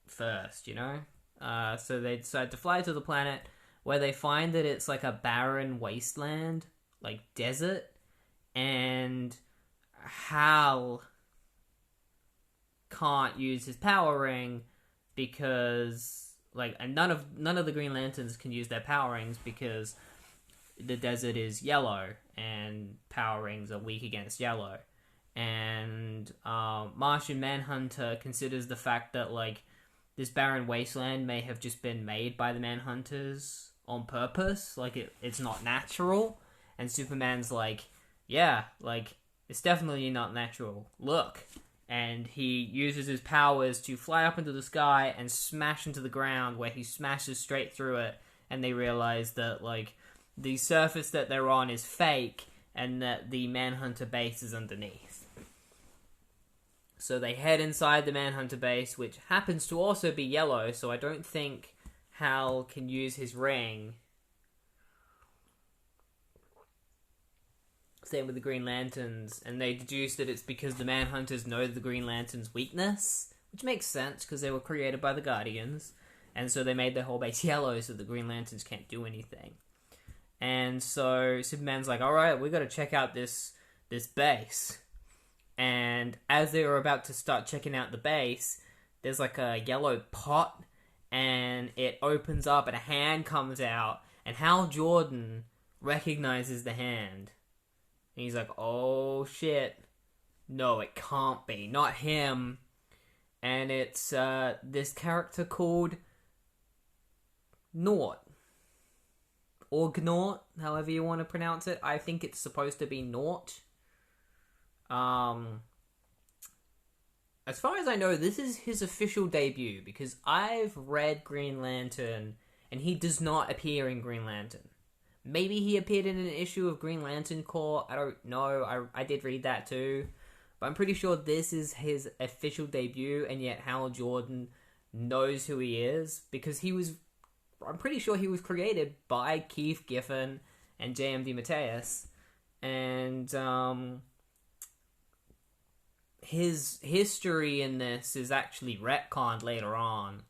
first, So they decide to fly to the planet, where they find that it's like a barren wasteland, like desert, and Hal can't use his power ring because, and none of the Green Lanterns can use their power rings because the desert is yellow and power rings are weak against yellow. And Martian Manhunter considers the fact that this barren wasteland may have just been made by the Manhunters on purpose, it's not natural. And Superman's it's definitely not natural. Look. And he uses his powers to fly up into the sky and smash into the ground, where he smashes straight through it, and they realize that the surface that they're on is fake and that the Manhunter base is underneath. So they head inside the Manhunter base, which happens to also be yellow, so I don't think Hal can use his ring. Same with the Green Lanterns, and they deduce that it's because the Manhunters know the Green Lantern's weakness, which makes sense because they were created by the Guardians, and so they made their whole base yellow so the Green Lanterns can't do anything. And so Superman's like, alright, we gotta check out this base. And as they were about to start checking out the base, there's a yellow pot, and it opens up and a hand comes out, and Hal Jordan recognizes the hand. And he's like, oh shit, no, it can't be, not him. And it's this character called Nort. Or Gnort, however you want to pronounce it. I think it's supposed to be Nort. As far as I know, this is his official debut, because I've read Green Lantern, and he does not appear in Green Lantern. Maybe he appeared in an issue of Green Lantern Corps, I don't know, I did read that too. But I'm pretty sure this is his official debut, and yet Hal Jordan knows who he is, because I'm pretty sure he was created by Keith Giffen and J.M. DeMatteis. And, his history in this is actually retconned later on.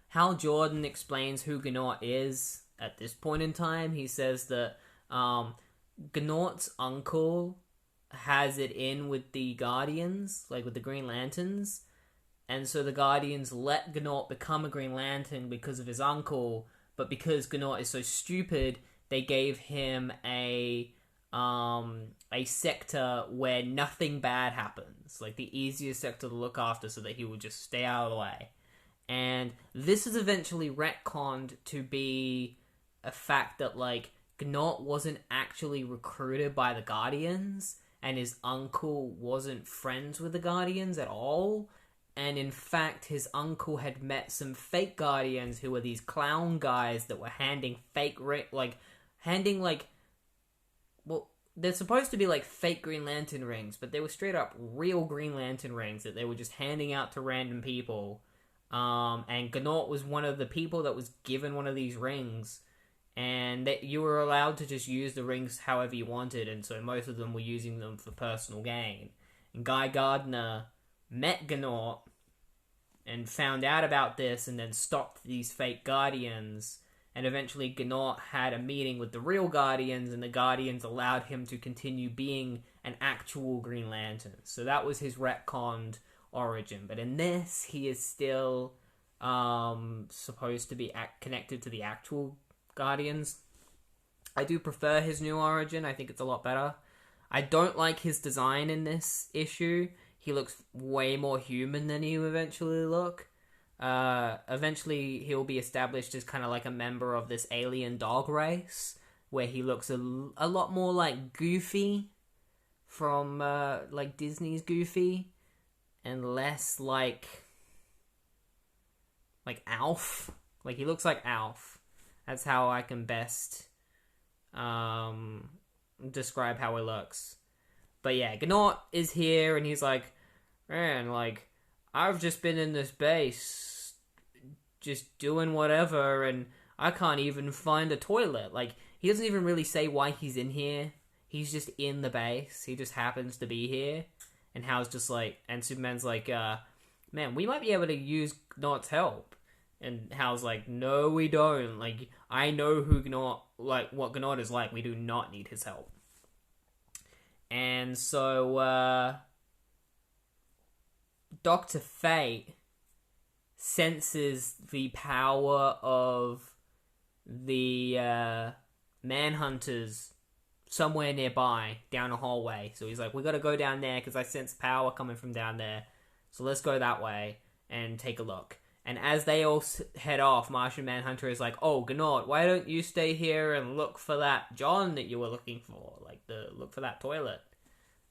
Hal Jordan explains who Gnort is at this point in time. He says that Gnort's uncle has it in with the Guardians, with the Green Lanterns, And so the Guardians let Gnaut become a Green Lantern because of his uncle, but because Gnaut is so stupid, they gave him a sector where nothing bad happens, like the easiest sector to look after, so that he will just stay out of the way. And this is eventually retconned to be a fact that, like, Gnaut wasn't actually recruited by the Guardians, and his uncle wasn't friends with the Guardians at all. And in fact, his uncle had met some fake Guardians who were these clown guys that were handing they're supposed to be like fake Green Lantern rings, but they were straight up real Green Lantern rings that they were just handing out to random people. And Gnaut was one of the people that was given one of these rings, and that you were allowed to just use the rings however you wanted, and so most of them were using them for personal gain. And Guy Gardner met Gnaut and found out about this, and then stopped these fake Guardians. And eventually Gnaut had a meeting with the real Guardians, and the Guardians allowed him to continue being an actual Green Lantern. So that was his retconned origin. But in this, he is still supposed to be connected to the actual Guardians. I do prefer his new origin. I think it's a lot better. I don't like his design in this issue. He looks way more human than he will eventually look. Eventually he'll be established as kind of like a member of this alien dog race, where he looks a lot more like Goofy from like Disney's Goofy, and less like Alf. Like, he looks like Alf. That's how I can best describe how he looks. But yeah, Gnaut is here, and he's like, man, like, I've just been in this base just doing whatever, and I can't even find a toilet. Like, he doesn't even really say why he's in here. He's just in the base. He just happens to be here. And Hal's just like, and Superman's like, man, we might be able to use Gnaut's help. And Hal's like, no, we don't. Like, I know who Gnaut, like, what Gnaut is like. We do not need his help. And so, Dr. Fate senses the power of the Manhunters somewhere nearby, down a hallway. So he's like, we gotta go down there because I sense power coming from down there. So let's go that way and take a look. And as they all head off, Martian Manhunter is like, oh, Gnaut, why don't you stay here and look for that John that you were looking for? Like, look for that toilet.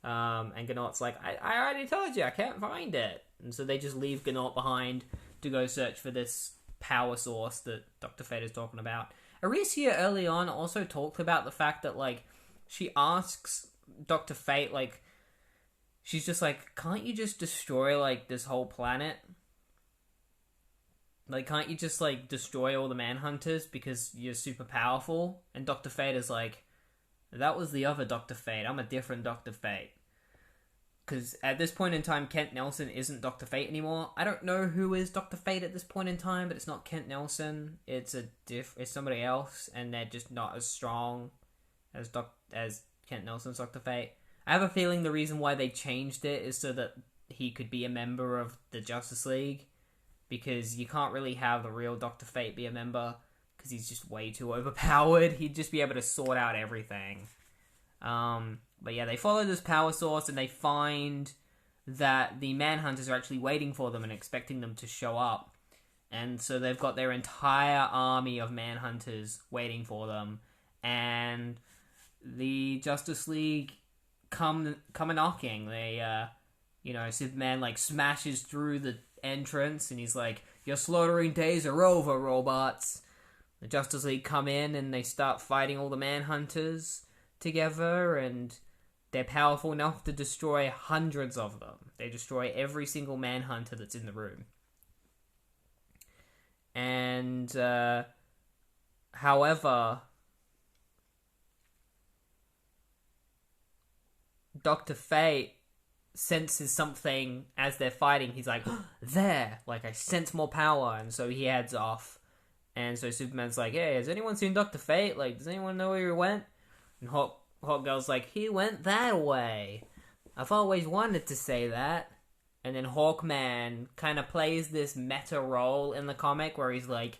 And Gnaut's like, I already told you, I can't find it. And so they just leave Gnaut behind to go search for this power source that Dr. Fate is talking about. Arisia early on also talked about the fact that, like, she asks Dr. Fate, like, she's just like, can't you just destroy, like, this whole planet? Like, can't you just, like, destroy all the Manhunters because you're super powerful? And Dr. Fate is like, that was the other Dr. Fate. I'm a different Dr. Fate. Because at this point in time, Kent Nelson isn't Dr. Fate anymore. I don't know who is Dr. Fate at this point in time, but it's not Kent Nelson. It's somebody else, and they're just not as strong as Kent Nelson's Dr. Fate. I have a feeling the reason why they changed it is so that he could be a member of the Justice League. Because you can't really have the real Dr. Fate be a member, because he's just way too overpowered. He'd just be able to sort out everything. But yeah, they follow this power source, and they find that the Manhunters are actually waiting for them and expecting them to show up. And so they've got their entire army of Manhunters waiting for them. And the Justice League come knocking. They, Superman, like, smashes through the entrance, and he's like, your slaughtering days are over, robots. The Justice League come in, and they start fighting all the Manhunters together, and they're powerful enough to destroy hundreds of them. They destroy every single Manhunter that's in the room. And, however, Dr. Fate senses something as they're fighting. He's like, there! Like, I sense more power. And so he heads off. And so Superman's like, hey, has anyone seen Dr. Fate? Like, does anyone know where he went? And Hawkgirl's like, he went that way. I've always wanted to say that. And then Hawkman kind of plays this meta role in the comic where he's like,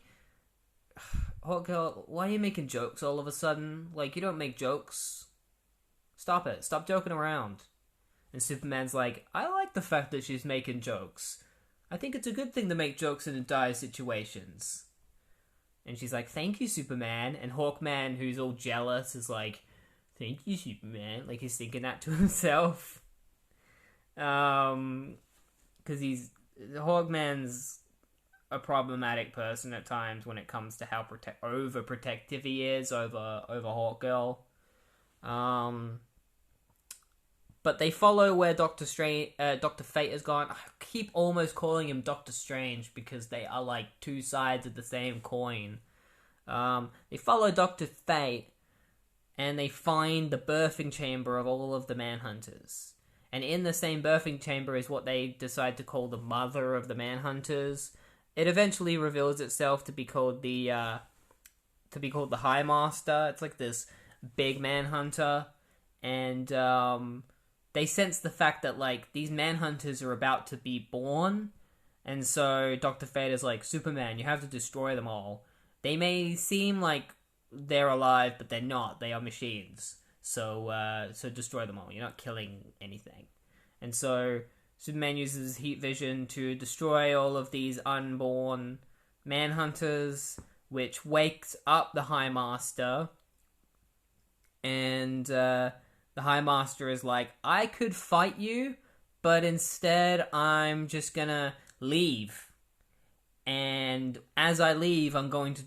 Hawkgirl, why are you making jokes all of a sudden? Like, you don't make jokes. Stop it. Stop joking around. And Superman's like, I like the fact that she's making jokes. I think it's a good thing to make jokes in dire situations. And she's like, thank you, Superman. And Hawkman, who's all jealous, is like, thank you, Superman. Like, he's thinking that to himself. Because Hawkman's a problematic person at times when it comes to how overprotective he is over Hawkgirl. But they follow where Dr. Fate has gone. I keep almost calling him Doctor Strange because they are like two sides of the same coin. They follow Dr. Fate and they find the birthing chamber of all of the Manhunters. And in the same birthing chamber is what they decide to call the mother of the Manhunters. It eventually reveals itself to be called the High Master. It's like this big Manhunter, and they sense the fact that like these Manhunters are about to be born, and so Dr. Fate is like, Superman, you have to destroy them all. They may seem like they're alive, but they're not. They are machines. So destroy them all. You're not killing anything. And so Superman uses heat vision to destroy all of these unborn Manhunters, which wakes up the High Master. And the High Master is like, I could fight you, but instead I'm just gonna leave. And as I leave, I'm going to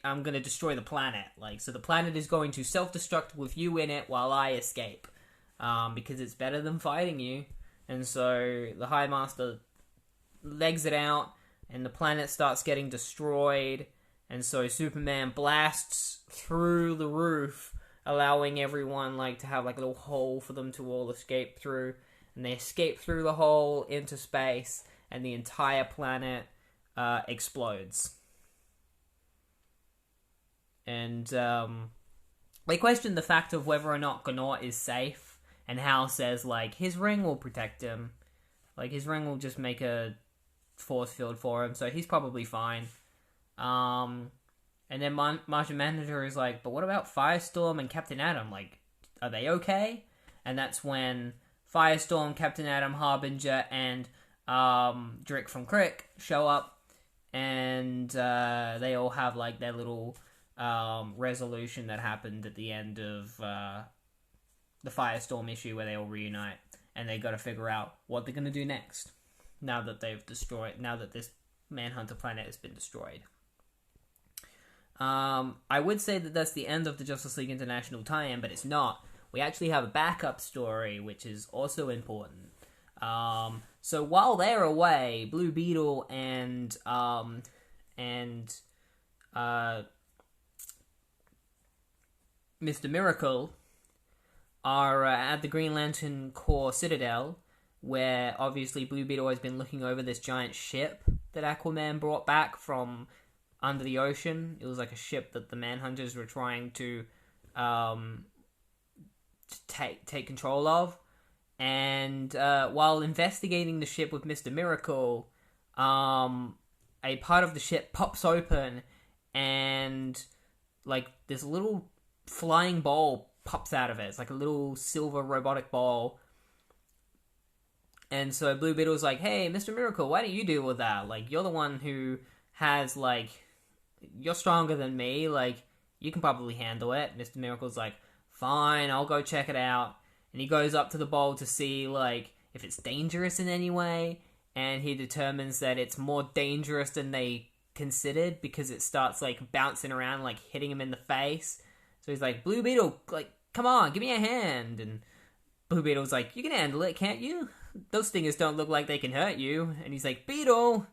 I'm going to destroy the planet. Like, so the planet is going to self-destruct with you in it while I escape. Because it's better than fighting you. And so the High Master legs it out, and the planet starts getting destroyed. And so Superman blasts through the roof, allowing everyone, like, to have, like, a little hole for them to all escape through. And they escape through the hole into space, and the entire planet explodes. And they question the fact of whether or not Gannort is safe, and Hal says, like, his ring will protect him. Like, his ring will just make a force field for him, so he's probably fine. And then Martian Manhunter is like, but what about Firestorm and Captain Atom? Like, are they okay? And that's when Firestorm, Captain Atom, Harbinger, and Drake from Crick show up, and they all have, like, their little resolution that happened at the end of the Firestorm issue where they all reunite, and they got to figure out what they're going to do next now that this Manhunter planet has been destroyed. I would say that that's the end of the Justice League International tie-in, but it's not. We actually have a backup story, which is also important. So while they're away, Blue Beetle and Mr. Miracle are at the Green Lantern Corps Citadel, where obviously Blue Beetle has been looking over this giant ship that Aquaman brought back from under the ocean. It was like a ship that the Manhunters were trying to take control of. And while investigating the ship with Mr. Miracle, a part of the ship pops open, and like this little flying ball pops out of it. It's like a little silver robotic ball. And so Blue Beetle's like, hey, Mr. Miracle, why don't you deal with that? Like, you're the one who has, like, you're stronger than me. Like, you can probably handle it. Mr. Miracle's like, fine, I'll go check it out. And he goes up to the ball to see, like, if it's dangerous in any way. And he determines that it's more dangerous than they considered, because it starts, like, bouncing around, like, hitting him in the face. So he's like, Blue Beetle, like, come on, give me a hand. And Blue Beetle's like, you can handle it, can't you? Those stingers don't look like they can hurt you. And he's like, Beetle!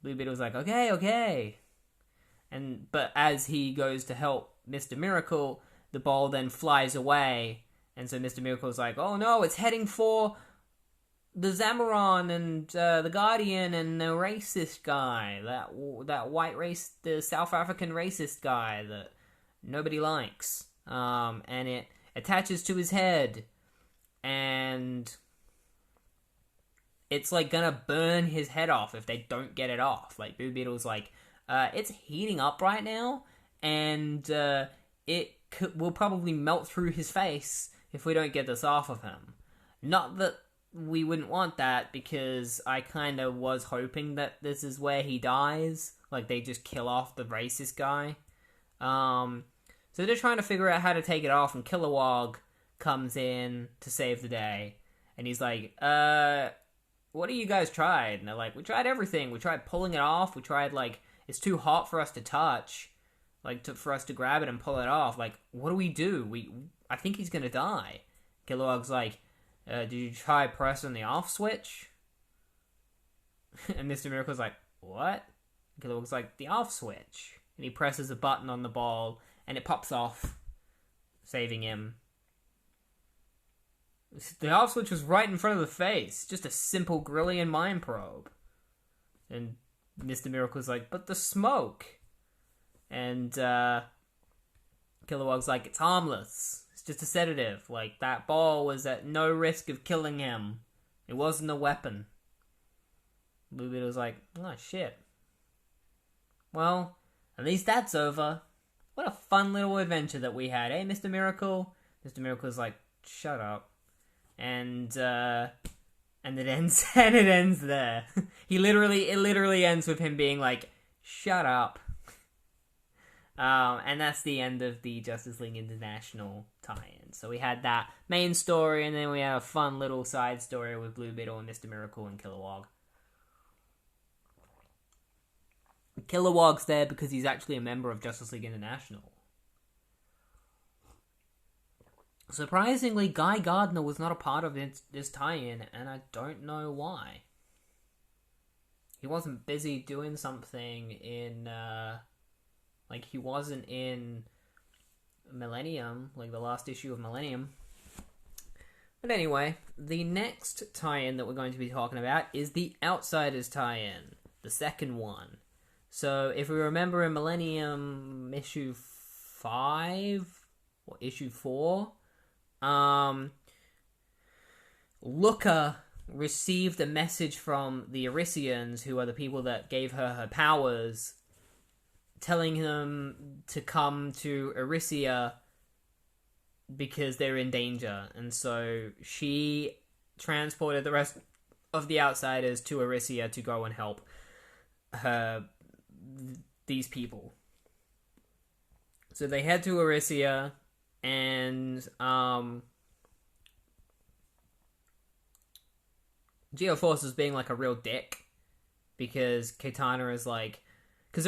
Blue Beetle's like, okay. But as he goes to help Mr. Miracle, the ball then flies away. And so Mr. Miracle's like, oh no, it's heading for the Zamaron and the Guardian and the racist guy. That white race, the South African racist guy that nobody likes. And it attaches to his head. And it's like gonna burn his head off if they don't get it off. Like Blue Beetle's like, it's heating up right now, and will probably melt through his face if we don't get this off of him. Not that we wouldn't want that, because I kind of was hoping that this is where he dies. Like, they just kill off the racist guy. So they're trying to figure out how to take it off, and Kilowog comes in to save the day. And he's like, what do you guys tried? And they're like, we tried everything. We tried pulling it off. We tried, like, it's too hot for us to touch. Like, for us to grab it and pull it off. Like, what do we do? I think he's gonna die. Kilowog's like, did you try pressing the off switch? And Mr. Miracle's like, what? Kilowog's like, the off switch. And he presses a button on the ball, and it pops off, saving him. The off switch was right in front of the face. Just a simple Grillian mind probe. And Mr. Miracle's like, but the smoke. And Kilowog's like, it's harmless. It's just a sedative. Like, that ball was at no risk of killing him. It wasn't a weapon. Blue Beetle's like, oh shit. Well, at least that's over. What a fun little adventure that we had, eh, Mr. Miracle? Mr. Miracle's like, shut up. And it ends and it ends there. It literally ends with him being like, shut up. And that's the end of the Justice League International tie-in. So we had that main story, and then we had a fun little side story with Blue Beetle and Mr. Miracle and Kilowog. Kilowog's there because he's actually a member of Justice League International. Surprisingly, Guy Gardner was not a part of this tie-in, and I don't know why. He wasn't busy doing something in, like, he wasn't in Millennium, like the last issue of Millennium. But anyway, the next tie-in that we're going to be talking about is the Outsiders tie-in, the second one. So, if we remember in Millennium issue 5, or issue 4, Looker received a message from the Arisians, who are the people that gave her powers, telling them to come to Arisia because they're in danger. And so she transported the rest of the Outsiders to Arisia to go and help these people. So they head to Arisia, and Geoforce is being like a real dick, because Katana is like, because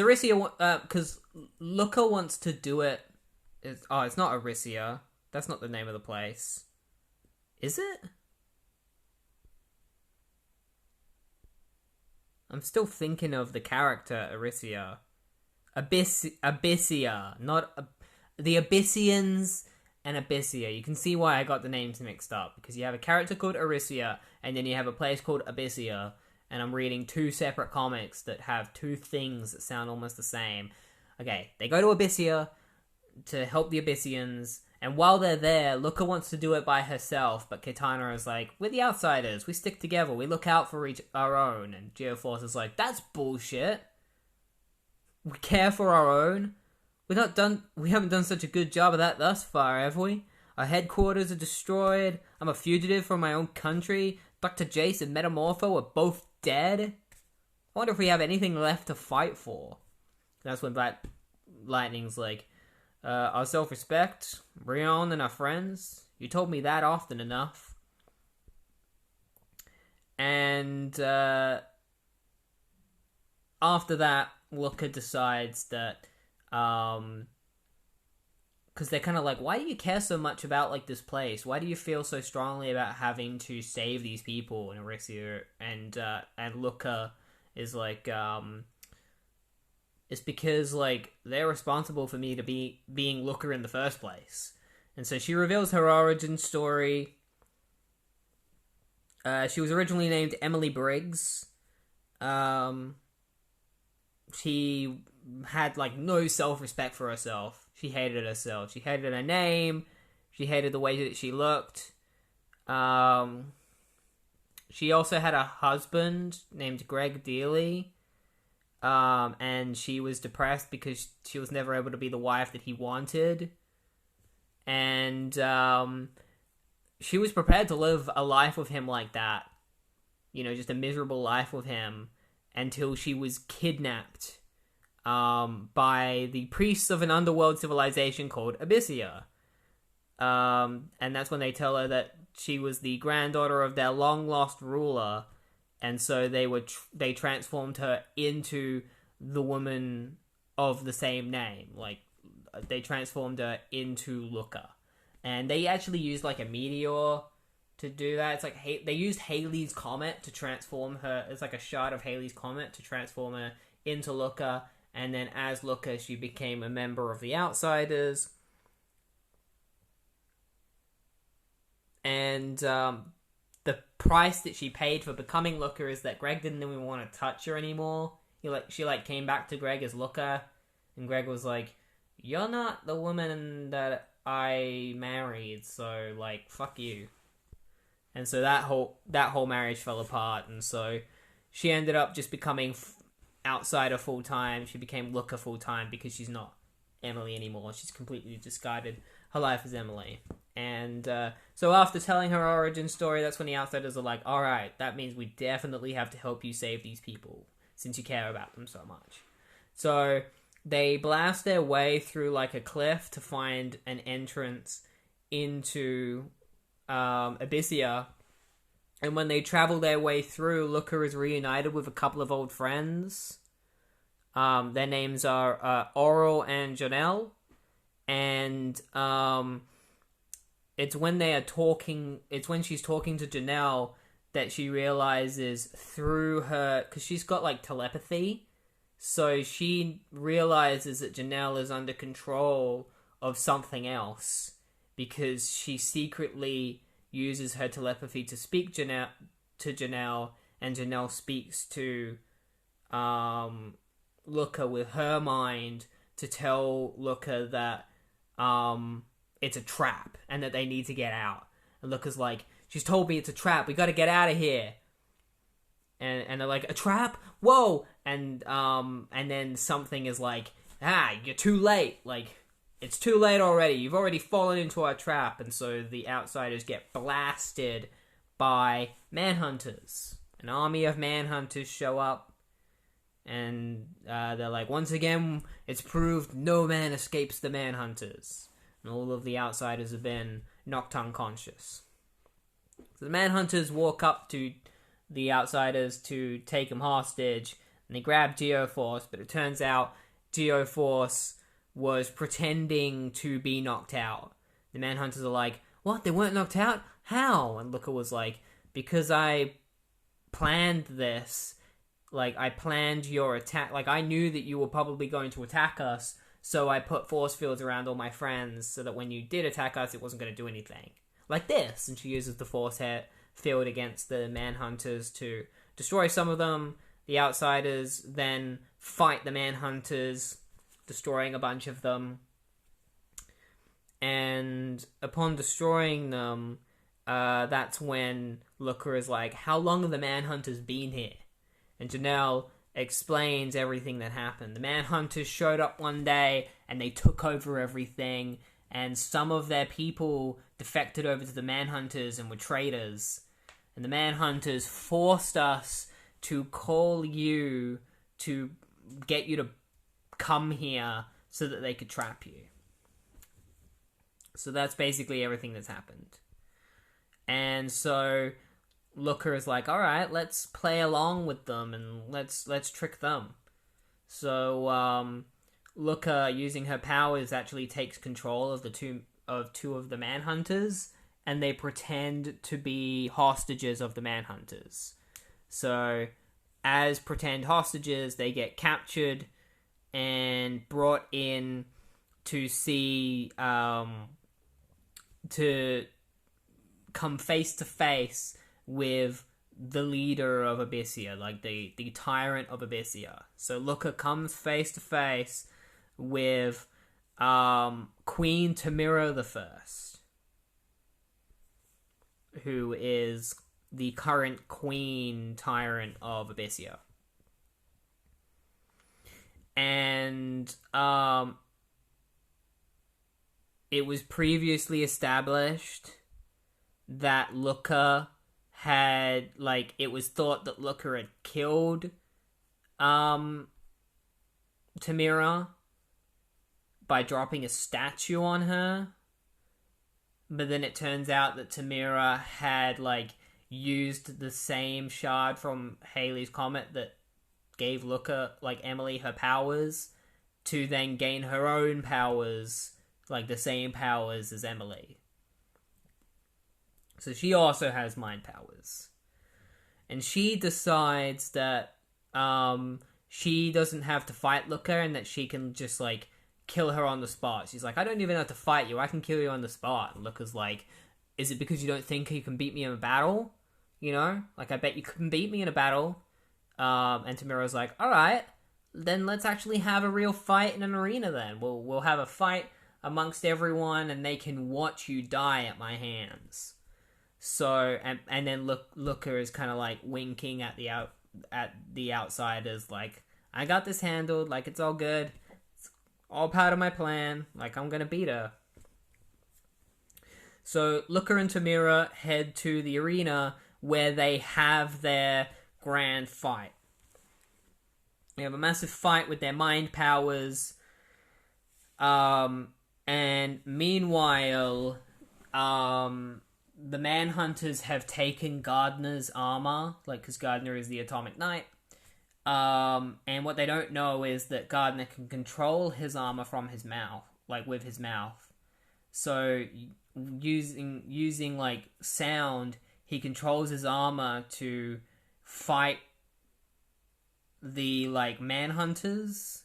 Looker wants to do it. It's not Arisia. That's not the name of the place. Is it? I'm still thinking of the character Arisia. Abyssia, not the Abyssians and Abyssia. You can see why I got the names mixed up, because you have a character called Arisia, and then you have a place called Abyssia, and I'm reading two separate comics that have two things that sound almost the same. Okay, they go to Abyssia to help the Abyssians, and while they're there, Looker wants to do it by herself, but Katana is like, we're the Outsiders, we stick together, we look out for our own, and Geoforce is like, that's bullshit. We care for our own. We haven't done such a good job of that thus far, have we? Our headquarters are destroyed. I'm a fugitive from my own country. Dr. Jace and Metamorpho are both dead. I wonder if we have anything left to fight for. That's when Black Lightning's like, our self-respect, Rion and our friends. You told me that often enough. And after that, Looker decides that, because they're kind of like, why do you care so much about, like, this place? Why do you feel so strongly about having to save these people in Arisia? And Looker is like, it's because, like, they're responsible for me to be being Looker in the first place. And so she reveals her origin story. She was originally named Emily Briggs. She had, like, no self-respect for herself. She hated herself. She hated her name. She hated the way that she looked. And She also had a husband named Greg Dealey. And she was depressed because she was never able to be the wife that he wanted. And she was prepared to live a life with him like that. You know, just a miserable life with him until she was kidnapped by the priests of an underworld civilization called Abyssia. And that's when they tell her that she was the granddaughter of their long-lost ruler, and so they transformed her into the woman of the same name. Like, they transformed her into Looker. And they actually used, like, a meteor to do that. It's like, they used Halley's Comet to transform her. It's like a shot of Halley's Comet to transform her into Looker. And then as Looker, she became a member of the Outsiders. And the price that she paid for becoming Looker is that Greg didn't even want to touch her anymore. She came back to Greg as Looker, and Greg was like, "You're not the woman that I married, so like, fuck you." And so that whole marriage fell apart, and so she ended up just becoming Outsider full time. She became Looker full time because she's not Emily anymore. She's completely discarded her life as Emily. And so after telling her origin story, that's when the Outsiders are like, alright, that means we definitely have to help you save these people, since you care about them so much. So they blast their way through like a cliff to find an entrance into Abyssia. And when they travel their way through, Looker is reunited with a couple of old friends. Their names are Oral and Janelle. And it's when she's talking to Janelle that she realizes through her, because she's got like telepathy, so she realizes that Janelle is under control of something else, because she secretly uses her telepathy to speak to Janelle, and Janelle speaks to Looker with her mind to tell Looker that it's a trap and that they need to get out. And Looker's like, she's told me it's a trap, we gotta get out of here. And they're like, a trap? Whoa! And then something is like, you're too late. Like, it's too late already. You've already fallen into our trap. And so the Outsiders get blasted by Manhunters. An army of Manhunters show up. And they're like, once again, it's proved no man escapes the Manhunters. And all of the Outsiders have been knocked unconscious. So the Manhunters walk up to the Outsiders to take them hostage, and they grab Geoforce, but it turns out Geoforce was pretending to be knocked out. The Manhunters are like, what, they weren't knocked out? How? And Looker was like, because I planned this. Like, I planned your attack. Like, I knew that you were probably going to attack us, so I put force fields around all my friends so that when you did attack us, it wasn't going to do anything. Like this. And she uses the force field against the Manhunters to destroy some of them. The Outsiders then fight the Manhunters, destroying a bunch of them. And upon destroying them, that's when Looker is like, how long have the Manhunters been here? And Janelle explains everything that happened. The Manhunters showed up one day, and they took over everything, and some of their people defected over to the Manhunters and were traitors. And the Manhunters forced us to call you to get you to come here so that they could trap you. So that's basically everything that's happened. And so Looker is like, alright, let's play along with them and let's trick them. So Looker, using her powers, actually takes control of two of the Manhunters, and they pretend to be hostages of the Manhunters. So as pretend hostages, they get captured and brought in to see to come face to face with the leader of Abyssia, like the tyrant of Abyssia. So Looker comes face to face with Queen Tamira the First, who is the current queen tyrant of Abyssia. And it was previously established that Looker had, like, it was thought that Looker had killed Tamira by dropping a statue on her. But then it turns out that Tamira had, like, used the same shard from Halley's Comet that gave Looker, like, Emily her powers to then gain her own powers, like the same powers as Emily. So she also has mind powers. And she decides that she doesn't have to fight Looker and that she can just, like, kill her on the spot. She's like, I don't even have to fight you. I can kill you on the spot. And Looker's like, is it because you don't think you can beat me in a battle? You know? Like, I bet you couldn't beat me in a battle. And Tamira's like, alright, then let's actually have a real fight in an arena then. We'll have a fight amongst everyone and they can watch you die at my hands. So, and then Looker is kind of like winking at the outsiders, like, I got this handled, like, it's all good. It's all part of my plan. Like, I'm gonna beat her. So, Looker and Tamira head to the arena where they have their grand fight. They have a massive fight with their mind powers. And meanwhile, the Manhunters have taken Gardner's armor, like, because Gardner is the Atomic Knight. And what they don't know is that Gardner can control his armor from his mouth, like, with his mouth. So, using like, sound, he controls his armor to fight the, like, Manhunters.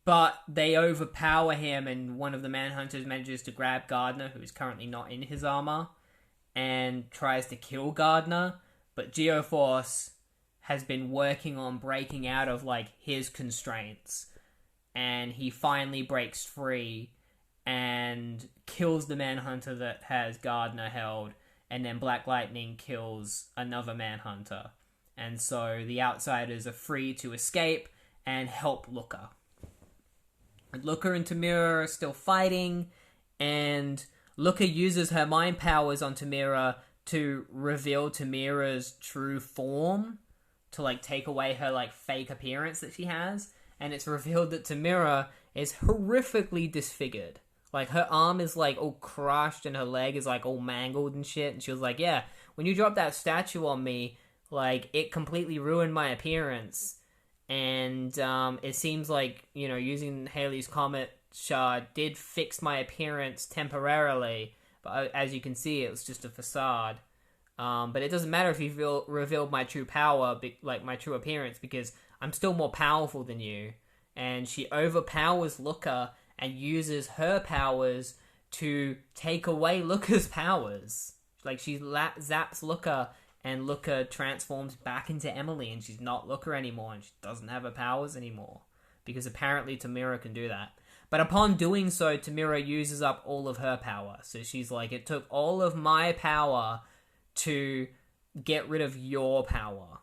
But they overpower him, and one of the Manhunters manages to grab Gardner, who is currently not in his armor, and tries to kill Gardner. But Geoforce has been working on breaking out of, like, his constraints. And he finally breaks free and kills the Manhunter that has Gardner held. And then Black Lightning kills another Manhunter. And so the outsiders are free to escape and help Looker. Looker and Tamira are still fighting, and Looker uses her mind powers on Tamira to reveal Tamira's true form, to, like, take away her, like, fake appearance that she has, and it's revealed that Tamira is horrifically disfigured. Like, her arm is, like, all crushed, and her leg is, like, all mangled and shit, and she was like, yeah, when you dropped that statue on me, like, it completely ruined my appearance. And it seems like, you know, using Halley's Comet shard did fix my appearance temporarily. But as you can see, it was just a facade. But it doesn't matter if you revealed my true power, like my true appearance, because I'm still more powerful than you. And she overpowers Looker and uses her powers to take away Looker's powers. Like, she zaps Looker, and Looker transforms back into Emily, and she's not Looker anymore, and she doesn't have her powers anymore. Because apparently Tamira can do that. But upon doing so, Tamira uses up all of her power. So she's like, it took all of my power to get rid of your power.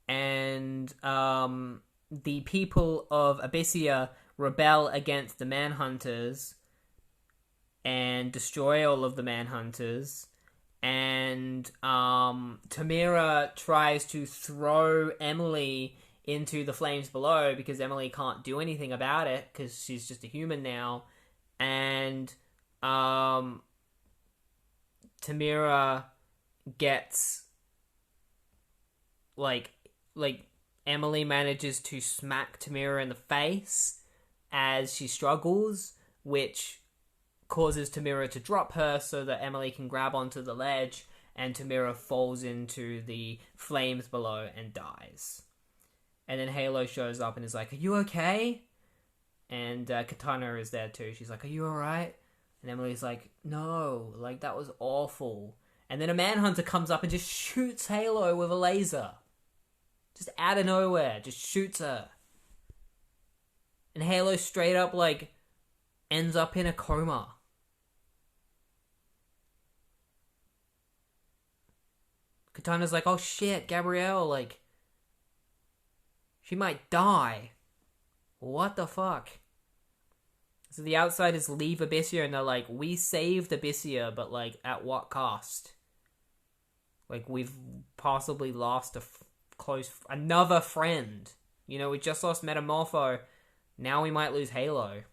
And the people of Abyssia rebel against the Manhunters and destroy all of the Manhunters. And Tamira tries to throw Emily into the flames below because Emily can't do anything about it because she's just a human now. And Tamira gets like Emily manages to smack Tamira in the face as she struggles, which causes Tamira to drop her so that Emily can grab onto the ledge, and Tamira falls into the flames below and dies. And then Halo shows up and is like, are you okay? And Katana is there too. She's like, are you alright? And Emily's like, no, like, that was awful. And then a Manhunter comes up and just shoots Halo with a laser. Just out of nowhere, just shoots her. And Halo straight up, like, ends up in a coma. Katana's like, oh shit, Gabrielle, like, she might die. What the fuck? So the Outsiders leave Abyssia and they're like, we saved Abyssia, but like, at what cost? Like, we've possibly lost another friend. You know, we just lost Metamorpho. Now we might lose Halo.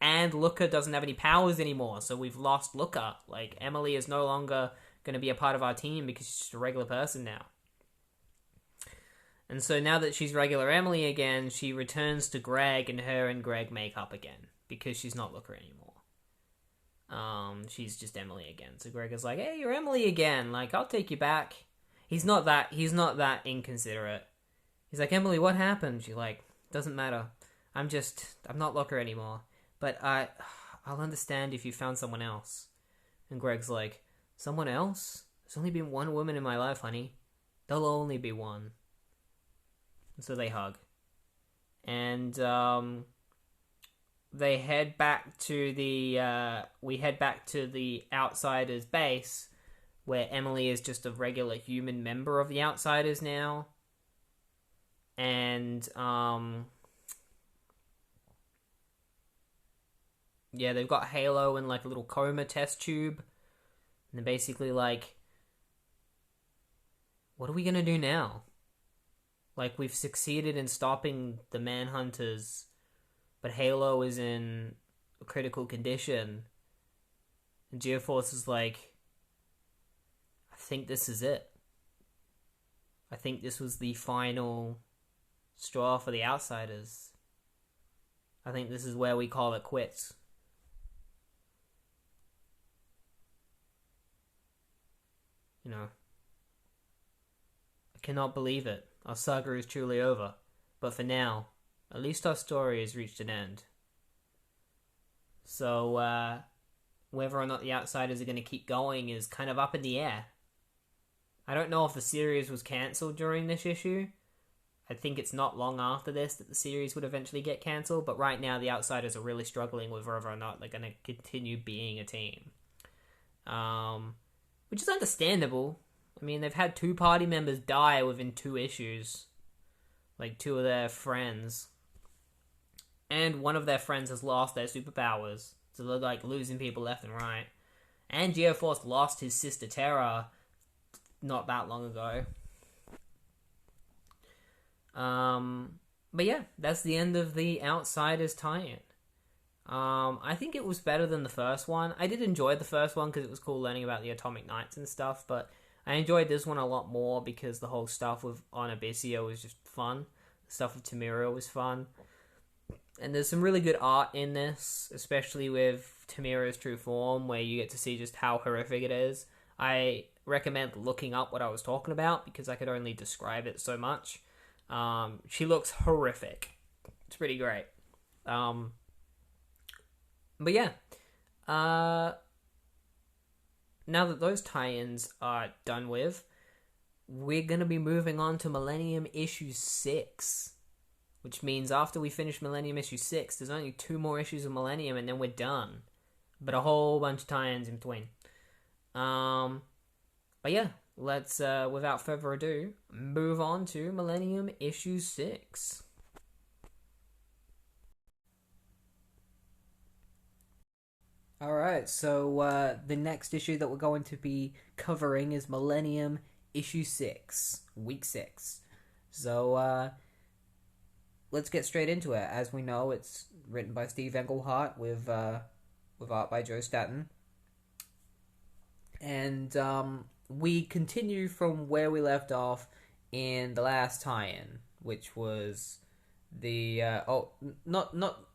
And Looker doesn't have any powers anymore, so we've lost Looker. Like, Emily is no longer going to be a part of our team because she's just a regular person now. And so now that she's regular Emily again, she returns to Greg, and her and Greg make up again because she's not Looker anymore. She's just Emily again. So Greg is like, hey, you're Emily again. Like, I'll take you back. He's not that inconsiderate. He's like, Emily, what happened? She's like, doesn't matter. I'm not Looker anymore. But I'll understand if you found someone else. And Greg's like, someone else? There's only been one woman in my life, honey. There'll only be one. And so they hug. And they head back to we head back to the Outsiders base, where Emily is just a regular human member of the Outsiders now. And yeah, they've got Halo in like a little coma test tube. And they're basically like, what are we gonna do now? Like, we've succeeded in stopping the Manhunters, but Halo is in a critical condition. And Geoforce is like, I think this is it. I think this was the final straw for the Outsiders. I think this is where we call it quits. You know, I cannot believe it. Our saga is truly over. But for now, at least our story has reached an end. So, whether or not the Outsiders are going to keep going is kind of up in the air. I don't know if the series was cancelled during this issue. I think it's not long after this that the series would eventually get cancelled, but right now the Outsiders are really struggling with whether or not they're going to continue being a team. Which is understandable. I mean, they've had 2 party members die within 2 issues. Like, 2 of their friends. And one of their friends has lost their superpowers. So they're, like, losing people left and right. And Geoforce lost his sister Terra not that long ago. But yeah, that's the end of the Outsiders tie-in. I think it was better than the first one. I did enjoy the first one because it was cool learning about the Atomic Knights and stuff, but I enjoyed this one a lot more because the whole stuff with on Abyssia was just fun. The stuff with Tamira was fun. And there's some really good art in this, especially with Tamira's true form, where you get to see just how horrific it is. I recommend looking up what I was talking about because I could only describe it so much. She looks horrific. It's pretty great. But yeah, now that those tie-ins are done with, we're going to be moving on to Millennium issue 6. Which means after we finish Millennium issue 6, there's only 2 more issues of Millennium and then we're done. But a whole bunch of tie-ins in between. But yeah, let's, without further ado, move on to Millennium issue 6. Alright, so the next issue that we're going to be covering is Millennium issue 6, week 6. So, let's get straight into it. As we know, it's written by Steve Englehart with art by Joe Staton. And we continue from where we left off in the last tie-in, which was the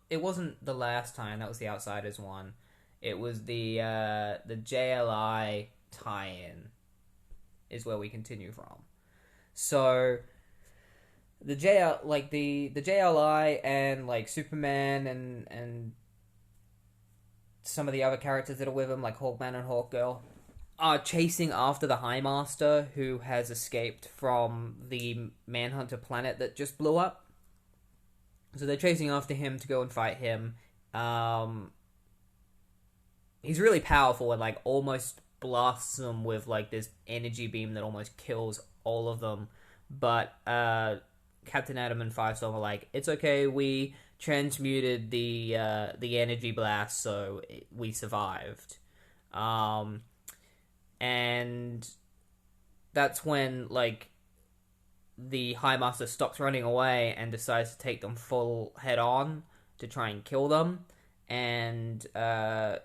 it wasn't the last tie-in, that was the Outsiders one. It was the JLI tie-in is where we continue from. So the JLI and like Superman and some of the other characters that are with him, like Hawkman and Hawkgirl, are chasing after the High Master, who has escaped from the Manhunter planet that just blew up. So they're chasing after him to go and fight him Um, he's really powerful and like almost blasts them with like this energy beam that almost kills all of them. But Captain Atom and Firestorm are like, it's okay, we transmuted the energy blast, so we survived. And that's when like the High Master stops running away and decides to take them full head on to try and kill them. And the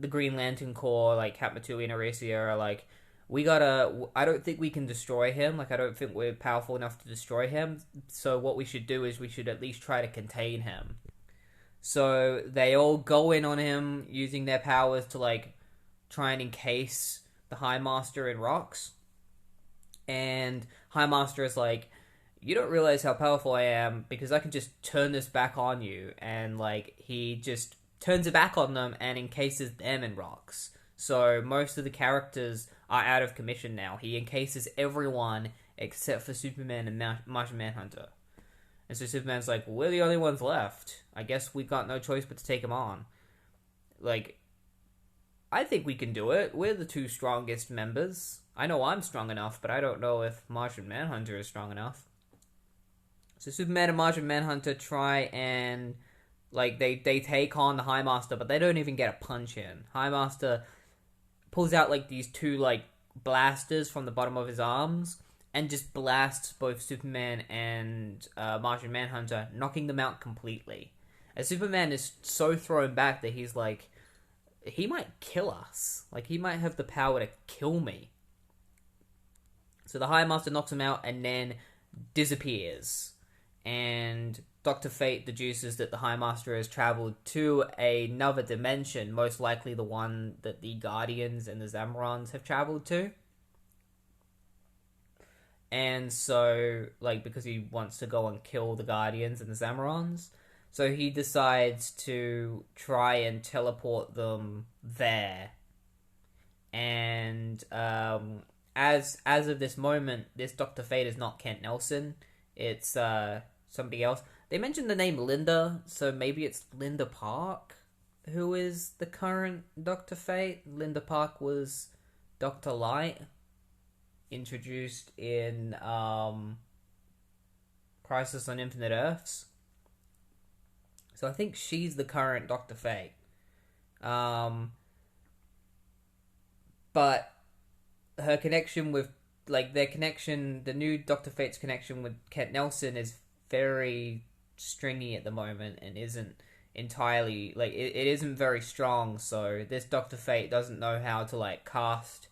Green Lantern Corps, like Kat Matui and Aracia, are like, I don't think we can destroy him. Like, I don't think we're powerful enough to destroy him. So what we should do is we should at least try to contain him. So they all go in on him using their powers to, like, try and encase the High Master in rocks. And High Master is like, you don't realize how powerful I am because I can just turn this back on you. And, like, he just turns it back on them and encases them in rocks. So most of the characters are out of commission now. He encases everyone except for Superman and Martian Manhunter. And so Superman's like, well, we're the only ones left. I guess we got no choice but to take him on. Like, I think we can do it. We're the two strongest members. I know I'm strong enough, but I don't know if Martian Manhunter is strong enough. So Superman and Martian Manhunter try and, like, they take on the High Master, but they don't even get a punch in. High Master pulls out, like, these two, like, blasters from the bottom of his arms and just blasts both Superman and Martian Manhunter, knocking them out completely. And Superman is so thrown back that he's like, he might kill us. Like, he might have the power to kill me. So the High Master knocks him out and then disappears. And Dr. Fate deduces that the High Master has traveled to another dimension, most likely the one that the Guardians and the Zamorans have traveled to. And so, like, because he wants to go and kill the Guardians and the Zamorans, so he decides to try and teleport them there. And as of this moment, this Dr. Fate is not Kent Nelson. It's somebody else. They mentioned the name Linda, so maybe it's Linda Park, who is the current Dr. Fate. Linda Park was Dr. Light, introduced in Crisis on Infinite Earths. So I think she's the current Dr. Fate. But her connection with, like, their connection, the new Dr. Fate's connection with Kent Nelson is very stringy at the moment and isn't entirely, like, it isn't very strong. So this Dr. Fate doesn't know how to, like, cast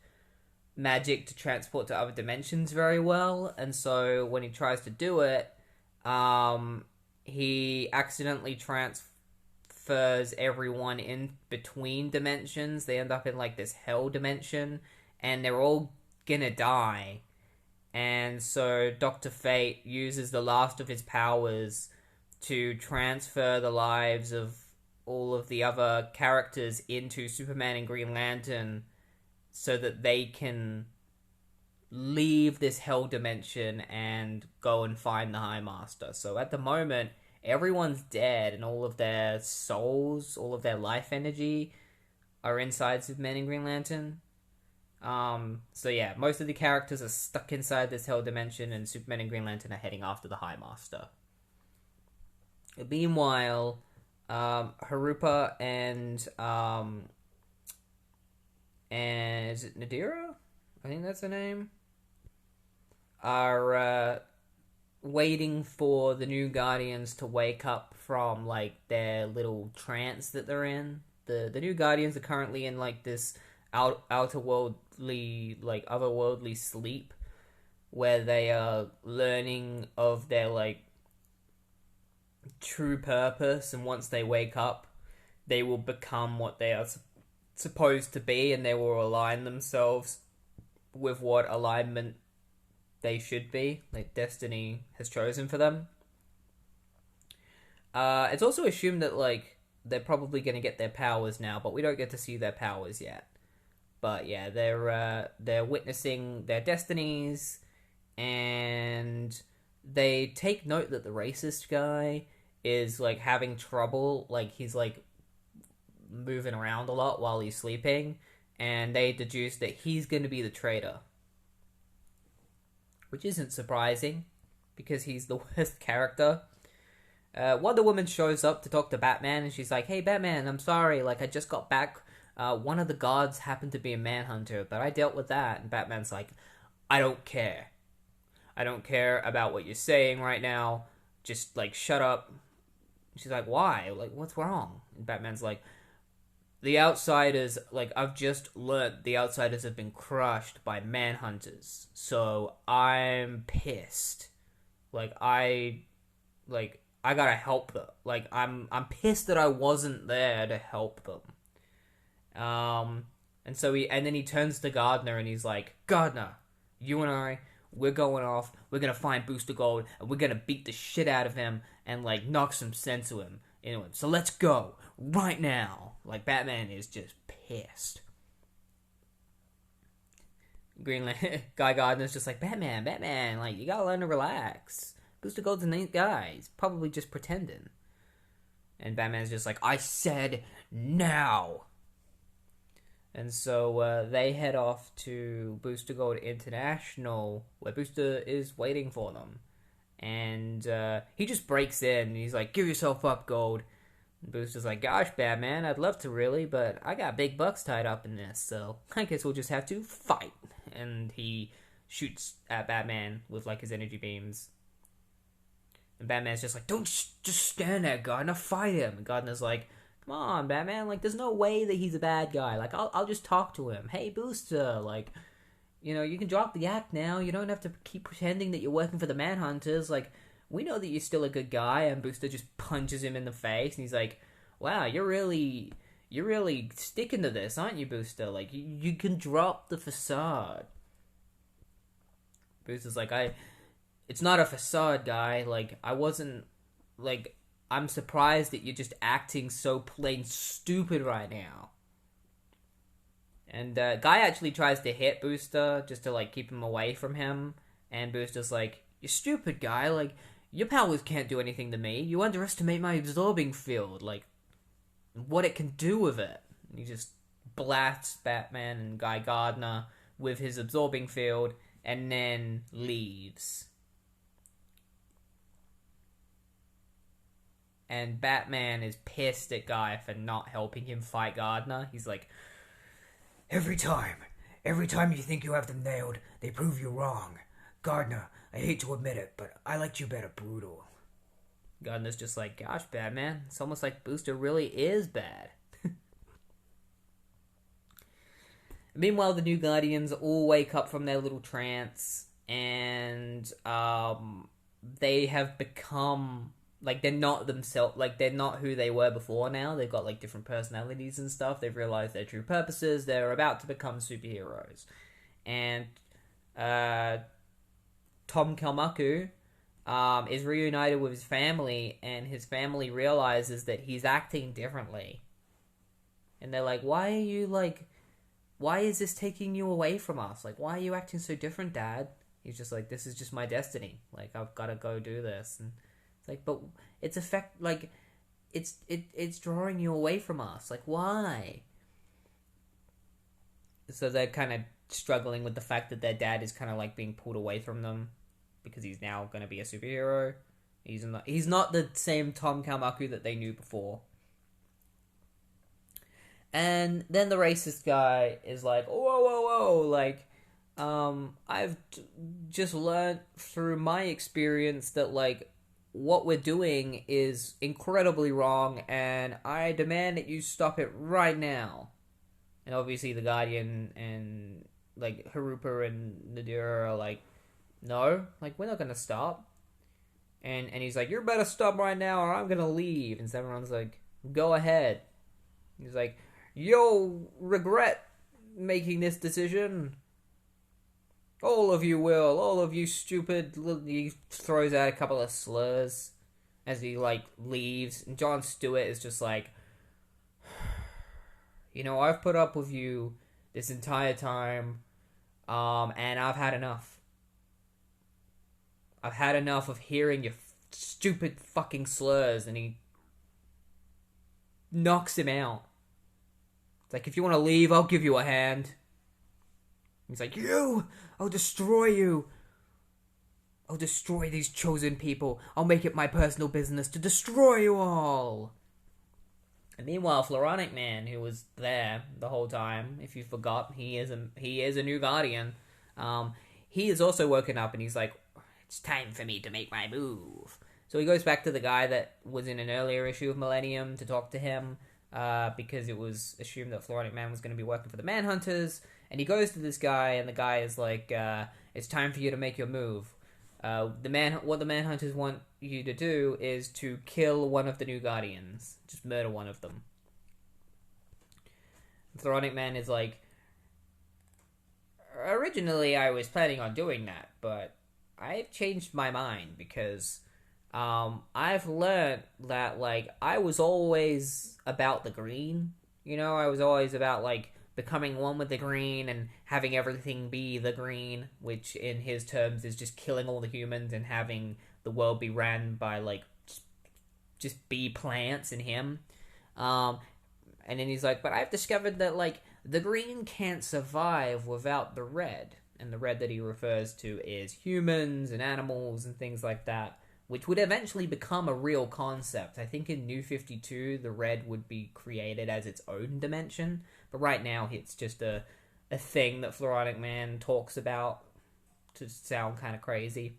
magic to transport to other dimensions very well. And so when he tries to do it, he accidentally transfers everyone in between dimensions. They end up in, like, this hell dimension, and they're all gonna die. And so Dr. Fate uses the last of his powers to transfer the lives of all of the other characters into Superman and Green Lantern so that they can leave this hell dimension and go and find the High Master. So at the moment, everyone's dead, and all of their souls, all of their life energy are inside Superman and Green Lantern. So yeah, most of the characters are stuck inside this hell dimension, and Superman and Green Lantern are heading after the High Master. Meanwhile, Harupa and is it Nadira? I think that's her name. Are waiting for the new Guardians to wake up from, like, their little trance that they're in. The new Guardians are currently in, like, this outerworldly, like, otherworldly sleep, where they are learning of their, like, true purpose, and once they wake up, they will become what they are supposed to be, and they will align themselves with what alignment they should be, like destiny has chosen for them. It's also assumed that, like, they're probably going to get their powers now, but we don't get to see their powers yet. But yeah, they're witnessing their destinies, and they take note that the racist guy is like having trouble, like he's like moving around a lot while he's sleeping, and they deduce that he's going to be the traitor, which isn't surprising because he's the worst character. Wonder Woman shows up to talk to Batman, and she's like, "Hey, Batman, I'm sorry. Like, I just got back. One of the guards happened to be a Manhunter, but I dealt with that." And Batman's like, "I don't care. I don't care about what you're saying right now. Just, like, shut up." She's like, "Why? Like, what's wrong?" And Batman's like, "The outsiders, like, I've just learned the outsiders have been crushed by Manhunters. So I'm pissed. Like, I gotta help them. Like, I'm pissed that I wasn't there to help them." And then he turns to Gardner and he's like, "Gardner, you and I, we're going off. We're gonna find Booster Gold and we're gonna beat the shit out of him and like knock some sense into him. So let's go right now." Like, Batman is just pissed. Guy Gardner's just like, Batman, like, you gotta learn to relax. Booster Gold's a nice guy. He's probably just pretending. And Batman's just like, "I said now." And so they head off to Booster Gold International, where Booster is waiting for them. And he just breaks in, and he's like, "Give yourself up, Gold." And Booster's like, "Gosh, Batman, I'd love to really, but I got big bucks tied up in this, so I guess we'll just have to fight." And he shoots at Batman with, like, his energy beams. And Batman's just like, "Don't just stand there, Gardner, fight him." And Gardner's like, "Come on, Batman, like, there's no way that he's a bad guy. Like, I'll just talk to him. Hey, Booster, like, you know, you can drop the act now. You don't have to keep pretending that you're working for the Manhunters. Like, we know that you're still a good guy." And Booster just punches him in the face, and he's like, "Wow, you're really sticking to this, aren't you, Booster? Like, you can drop the facade." Booster's like, "It's not a facade, guy. Like, I wasn't, like, I'm surprised that you're just acting so plain stupid right now." And Guy actually tries to hit Booster just to, like, keep him away from him. And Booster's like, "You're stupid, Guy. Like, your powers can't do anything to me. You underestimate my absorbing field. Like, what it can do with it." And he just blasts Batman and Guy Gardner with his absorbing field and then leaves. And Batman is pissed at Guy for not helping him fight Gardner. He's like, every time you think you have them nailed, they prove you wrong. Gardner, I hate to admit it, but I liked you better brutal." Gardner's just like, "Gosh, Batman, it's almost like Booster really is bad." Meanwhile, the New Guardians all wake up from their little trance, and they have become, like, they're not themselves, like, they're not who they were before now. They've got, like, different personalities and stuff. They've realized their true purposes. They're about to become superheroes. And Tom Kalmaku is reunited with his family, and his family realizes that he's acting differently. And they're like, why is this taking you away from us? Like, why are you acting so different, Dad? He's just like, "This is just my destiny. Like, I've got to go do this." And it's like, "But it's drawing you away from us. Like, why?" So they're kind of struggling with the fact that their dad is kind of like being pulled away from them because he's now going to be a superhero. He's not the same Tom Kalmaku that they knew before. And then the racist guy is like, whoa, like, I've just learned through my experience that, like, what we're doing is incredibly wrong, and I demand that you stop it right now. And obviously the Guardian and, like, Harupa and Nadira are like, "No, like, we're not gonna stop." And he's like, "You better stop right now or I'm gonna leave." And so everyone's like, "Go ahead." He's like, "You'll regret making this decision. All of you will. All of you stupid." He throws out a couple of slurs as he, like, leaves. And Jon Stewart is just like, "You know, I've put up with you this entire time, and I've had enough. I've had enough of hearing your stupid fucking slurs, and he knocks him out. It's like, if you want to leave, I'll give you a hand. He's like, I'll destroy you. I'll destroy these chosen people. I'll make it my personal business to destroy you all. And meanwhile, Floronic Man, who was there the whole time, if you forgot, he is a new Guardian. He is also woken up, and he's like, it's time for me to make my move. So he goes back to the guy that was in an earlier issue of Millennium to talk to him, because it was assumed that Floronic Man was going to be working for the Manhunters. And he goes to this guy, and the guy is like, it's time for you to make your move. What the Manhunters want you to do is to kill one of the new Guardians. Just murder one of them. Floronic Man is like, originally I was planning on doing that, but I've changed my mind because I've learned that, like, I was always about the green. You know, I was always about, like, becoming one with the green and having everything be the green, which in his terms is just killing all the humans and having the world be ran by, like, just be plants and him. And then he's like, but I've discovered that, like, the green can't survive without the red. And the red that he refers to is humans and animals and things like that, which would eventually become a real concept. I think in New 52, the red would be created as its own dimension. But right now, it's just a thing that Floronic Man talks about to sound kind of crazy.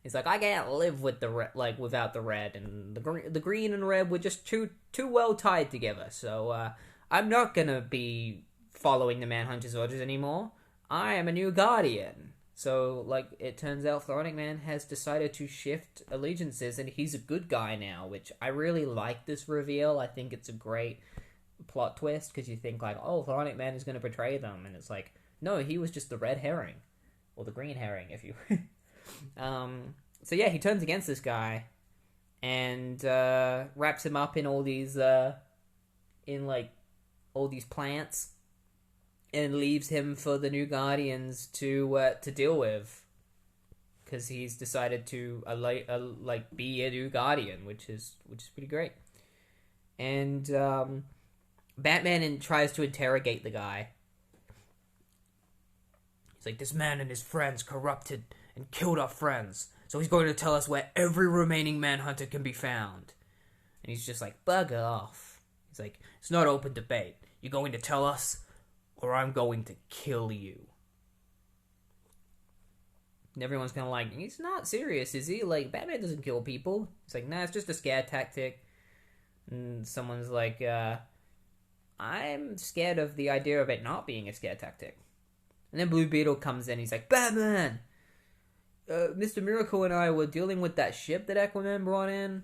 He's like, I can't live with the without the red, and the green and red were just too well tied together. So I'm not gonna be following the Manhunter's orders anymore. I am a new Guardian. So, like, it turns out Floronic Man has decided to shift allegiances, and he's a good guy now, which I really like this reveal. I think it's a great plot twist, because you think, like, oh, Floronic Man is going to betray them, and it's like, no, he was just the red herring, or the green herring, if you... So yeah, he turns against this guy, and wraps him up in all these, all these plants, and leaves him for the new Guardians to deal with, because he's decided to be a new Guardian, which is pretty great. And Batman tries to interrogate the guy. He's like, this man and his friends corrupted and killed our friends, so he's going to tell us where every remaining Manhunter can be found. And he's just like, bugger off. He's like, it's not open debate. You're going to tell us, or I'm going to kill you. And everyone's kind of like, he's not serious, is he? Like, Batman doesn't kill people. It's like, nah, it's just a scare tactic. And someone's like, I'm scared of the idea of it not being a scare tactic. And then Blue Beetle comes in, he's like, Batman! Mr. Miracle and I were dealing with that ship that Aquaman brought in,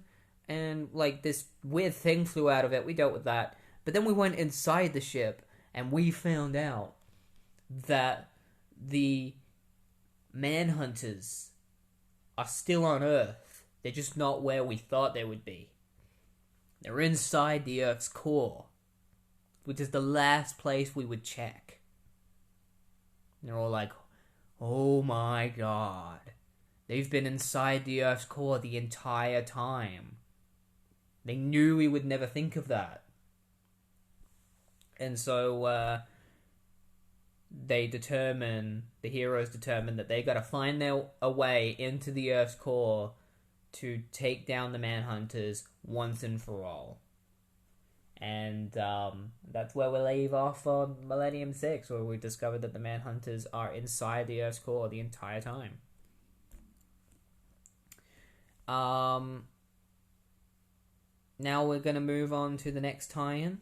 and, like, this weird thing flew out of it. We dealt with that. But then we went inside the ship, and we found out that the Manhunters are still on Earth. They're just not where we thought they would be. They're inside the Earth's core, which is the last place we would check. And they're all like, oh my god. They've been inside the Earth's core the entire time. They knew we would never think of that. And so, the heroes determine that they gotta find a way into the Earth's core to take down the Manhunters once and for all. And that's where we leave off on Millennium 6, where we discovered that the Manhunters are inside the Earth's core the entire time. Now we're going to move on to the next tie-in.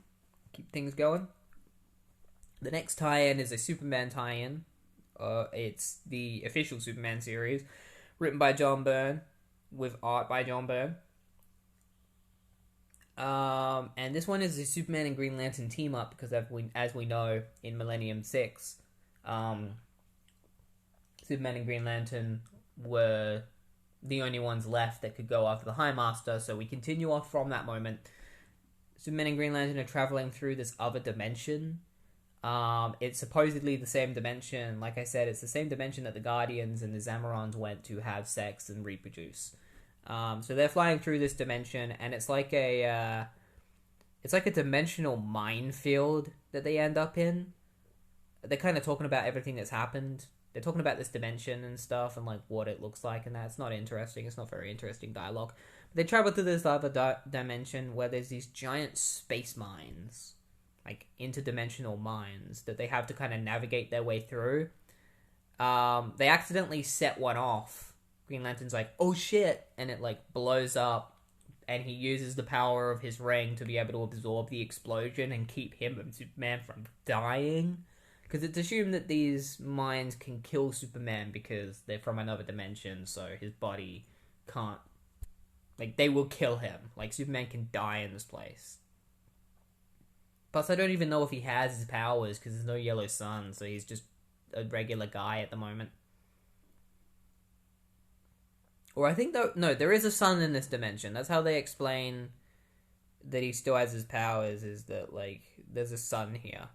Keep things going. The next tie-in is a Superman tie-in. It's the official Superman series, written by John Byrne, with art by John Byrne. And this one is a Superman and Green Lantern team-up, because as we know, in Millennium 6, Superman and Green Lantern were the only ones left that could go after the High Master, so we continue off from that moment. Superman and Green Lantern are traveling through this other dimension, It's supposedly the same dimension. Like I said, it's the same dimension that the Guardians and the Zamarons went to have sex and reproduce. So they're flying through this dimension, and it's like a dimensional minefield that they end up in. They're kind of talking about everything that's happened. They're talking about this dimension and stuff, and like what it looks like, and that's not interesting. It's not very interesting dialogue. But they travel to this other dimension where there's these giant space mines, like interdimensional mines that they have to kind of navigate their way through. They accidentally set one off. Green Lantern's like, oh shit, and it like blows up, and he uses the power of his ring to be able to absorb the explosion and keep him and Superman from dying. Because it's assumed that these mines can kill Superman because they're from another dimension, so his body can't... Like, they will kill him. Like, Superman can die in this place. Plus, I don't even know if he has his powers, because there's no yellow sun, so he's just a regular guy at the moment. Or I think, no, there is a sun in this dimension. That's how they explain that he still has his powers, is that, like, there's a sun here.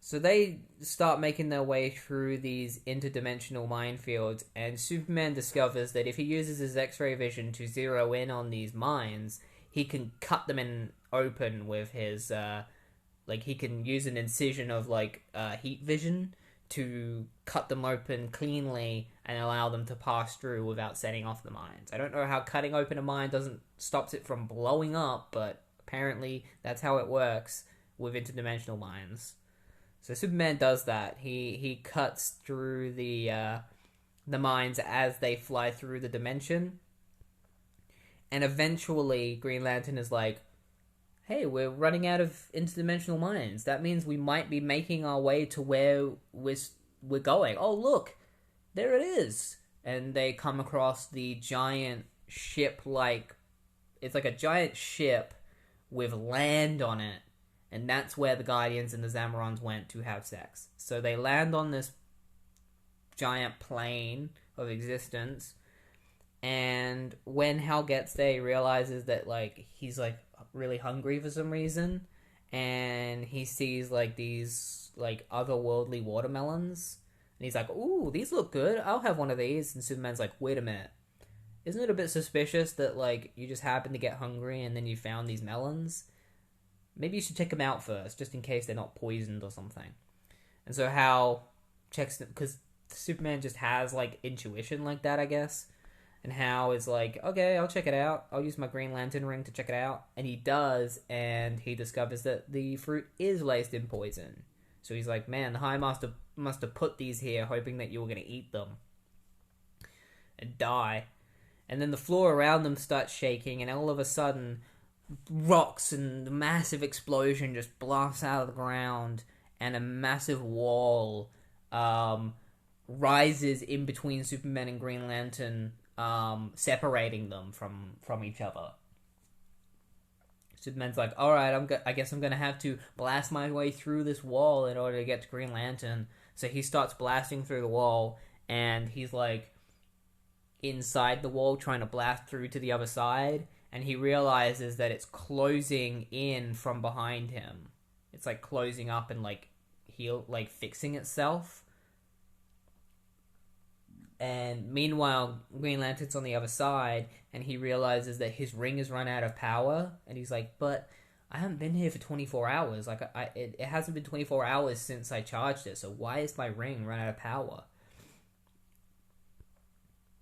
So they start making their way through these interdimensional minefields, and Superman discovers that if he uses his X-ray vision to zero in on these mines, he can cut them in open with his, he can use an incision of, heat vision to cut them open cleanly and allow them to pass through without setting off the mines. I don't know how cutting open a mine stops it from blowing up, but apparently that's how it works with interdimensional mines. So Superman does that. He cuts through the mines as they fly through the dimension. And eventually Green Lantern is like, hey, we're running out of interdimensional mines. That means we might be making our way to where we're going. Oh, look, there it is. And they come across the giant ship, it's like a giant ship with land on it. And that's where the Guardians and the Zamarons went to have sex. So they land on this giant plane of existence. And when Hal gets there, he realizes that, he's, really hungry for some reason. And he sees, these, otherworldly watermelons. And he's like, ooh, these look good. I'll have one of these. And Superman's like, wait a minute. Isn't it a bit suspicious that, you just happened to get hungry and then you found these melons? Maybe you should check them out first, just in case they're not poisoned or something. And so Hal checks them, because Superman just has, intuition like that, I guess. And Hal is like, okay, I'll check it out. I'll use my Green Lantern ring to check it out. And he does, and he discovers that the fruit is laced in poison. So he's like, man, the High Master must have put these here, hoping that you were going to eat them and die. And then the floor around them starts shaking, and all of a sudden, rocks and a massive explosion just blasts out of the ground, and a massive wall rises in between Superman and Green Lantern, separating them from each other. Superman's like, alright, I guess I'm gonna have to blast my way through this wall in order to get to Green Lantern. So he starts blasting through the wall, and he's inside the wall trying to blast through to the other side. And he realizes that it's closing in from behind him. It's closing up and fixing itself. And meanwhile, Green Lantern's on the other side, and he realizes that his ring has run out of power. And he's like, but I haven't been here for 24 hours. It hasn't been 24 hours since I charged it. So why is my ring run out of power?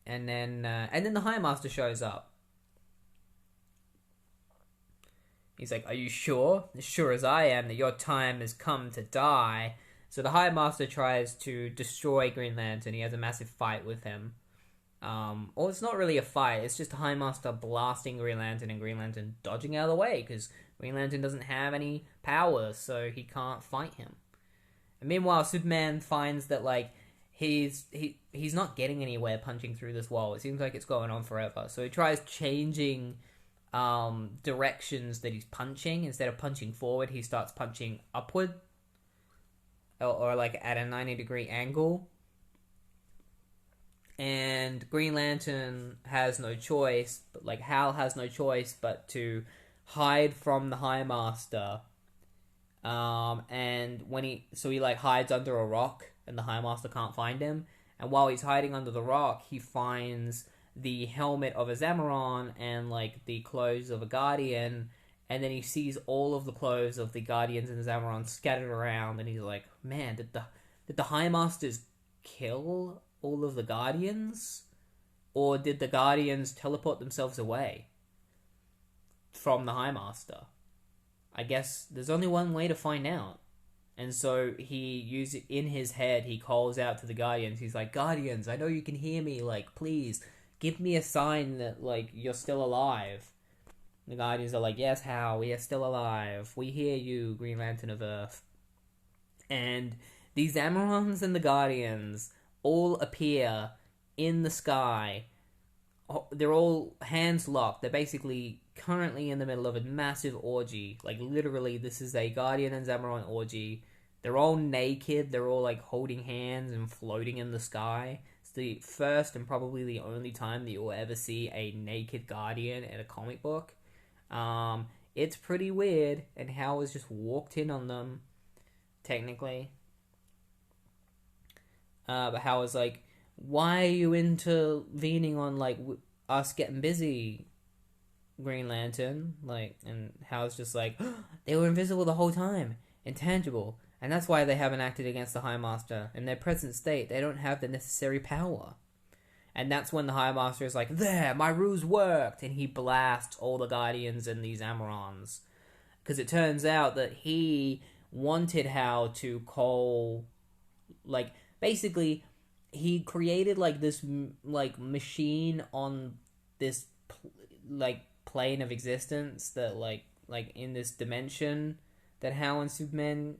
And then the High Master shows up. He's like, are you sure? As sure as I am that your time has come to die. So the High Master tries to destroy Green Lantern. He has a massive fight with him. Or it's not really a fight. It's just the High Master blasting Green Lantern and Green Lantern dodging out of the way. Because Green Lantern doesn't have any power, so he can't fight him. And meanwhile, Superman finds that, he's not getting anywhere punching through this wall. It seems like it's going on forever. So he tries changing directions that he's punching. Instead of punching forward, he starts punching upward, or at a 90-degree angle. And Green Lantern has no choice, but Hal has no choice but to hide from the High Master And he like hides under a rock, and the High Master can't find him. And while he's hiding under the rock, he finds the helmet of a Zamoron and like the clothes of a Guardian, and then he sees all of the clothes of the Guardians and the Zamoron scattered around, and he's like, "Man, did the High Masters kill all of the Guardians, or did the Guardians teleport themselves away from the High Master?" I guess there's only one way to find out. And so in his head, he calls out to the Guardians. He's like, "Guardians, I know you can hear me. Like, please, give me a sign that, like, you're still alive." The Guardians are like, "Yes, Hal, we are still alive. We hear you, Green Lantern of Earth." And these Zamorons and the Guardians all appear in the sky. They're all hands locked. They're basically currently in the middle of a massive orgy. Like, literally, this is a Guardian and Zamoron orgy. They're all naked. They're all, like, holding hands and floating in the sky. It's the first and probably the only time that you'll ever see a naked Guardian in a comic book. It's pretty weird, and Hal has just walked in on them, technically. But Hal was like, "Why are you intervening on, like, us getting busy, Green Lantern?" Like, and Hal's just like, "They were invisible the whole time, intangible, and that's why they haven't acted against the High Master. In their present state, they don't have the necessary power." And that's when the High Master is like, "There, my ruse worked!" And he blasts all the Guardians and these Zamorons. Because it turns out that he wanted Hal to call, like, basically, he created, like, this, like, machine on this, like, plane of existence that, like, in this dimension that Hal and Superman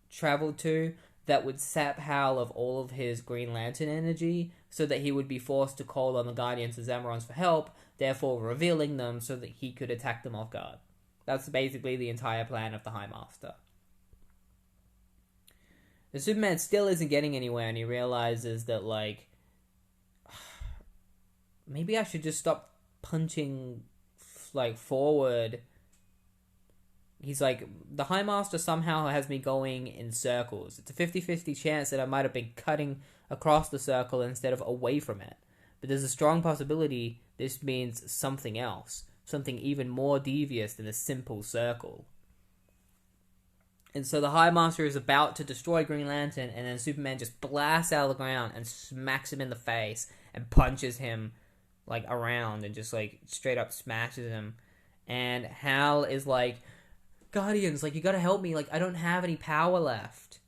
traveled to, that would sap Hal of all of his Green Lantern energy, so that he would be forced to call on the Guardians and Zamorons for help, therefore revealing them so that he could attack them off guard. That's basically the entire plan of the High Master. The Superman still isn't getting anywhere, and he realizes that, like, maybe I should just stop punching, like, forward. He's like, the High Master somehow has me going in circles. It's a 50-50 chance that I might have been cutting across the circle instead of away from it. But there's a strong possibility this means something else. Something even more devious than a simple circle. And so the High Master is about to destroy Green Lantern, and then Superman just blasts out of the ground and smacks him in the face and punches him, like, around and just, like, straight up smashes him. And Hal is like, "Guardians, like, you gotta help me. Like, I don't have any power left."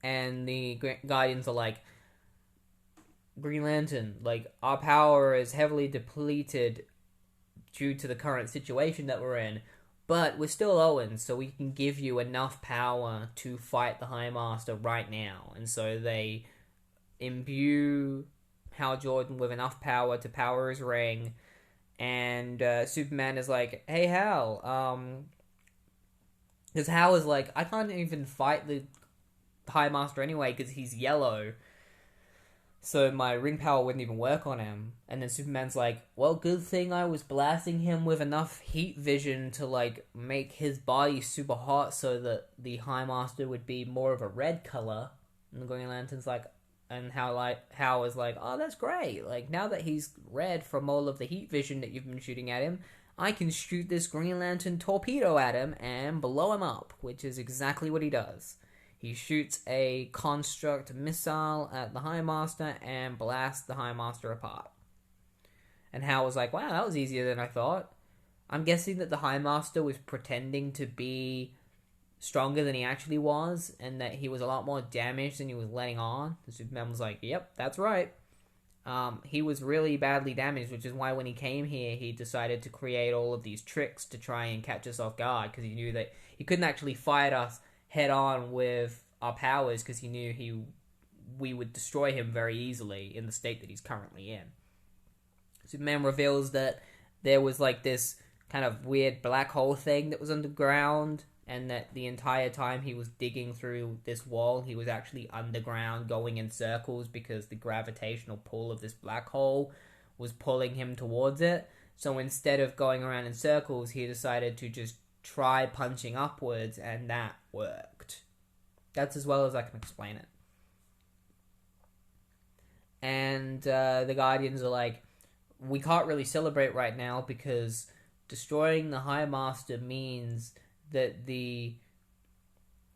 And the Guardians are like, "Green Lantern, like, our power is heavily depleted due to the current situation that we're in. But we're still Owens, so we can give you enough power to fight the High Master right now." And so they imbue Hal Jordan with enough power to power his ring. And Superman is like, "Hey, Hal, because Hal is like, I can't even fight the High Master anyway because he's yellow. So my ring power wouldn't even work on him." And then Superman's like, "Well, good thing I was blasting him with enough heat vision to, like, make his body super hot so that the High Master would be more of a red color." And the Green Lantern's like, and Hal is like, "Oh, that's great. Like, now that he's red from all of the heat vision that you've been shooting at him, I can shoot this Green Lantern torpedo at him and blow him up," which is exactly what he does. He shoots a construct missile at the High Master and blasts the High Master apart. And Hal was like, "Wow, that was easier than I thought." I'm guessing that the High Master was pretending to be stronger than he actually was, and that he was a lot more damaged than he was letting on. And Superman was like, "Yep, that's right." He was really badly damaged, which is why when he came here, he decided to create all of these tricks to try and catch us off guard, because he knew that he couldn't actually fight us head on with our powers, because he knew we would destroy him very easily in the state that he's currently in. Superman reveals that there was, like, this kind of weird black hole thing that was underground, and that the entire time he was digging through this wall, he was actually underground going in circles because the gravitational pull of this black hole was pulling him towards it. So instead of going around in circles, he decided to just try punching upwards, and that worked. That's as well as I can explain it. And the Guardians are like, we can't really celebrate right now because destroying the High Master means that the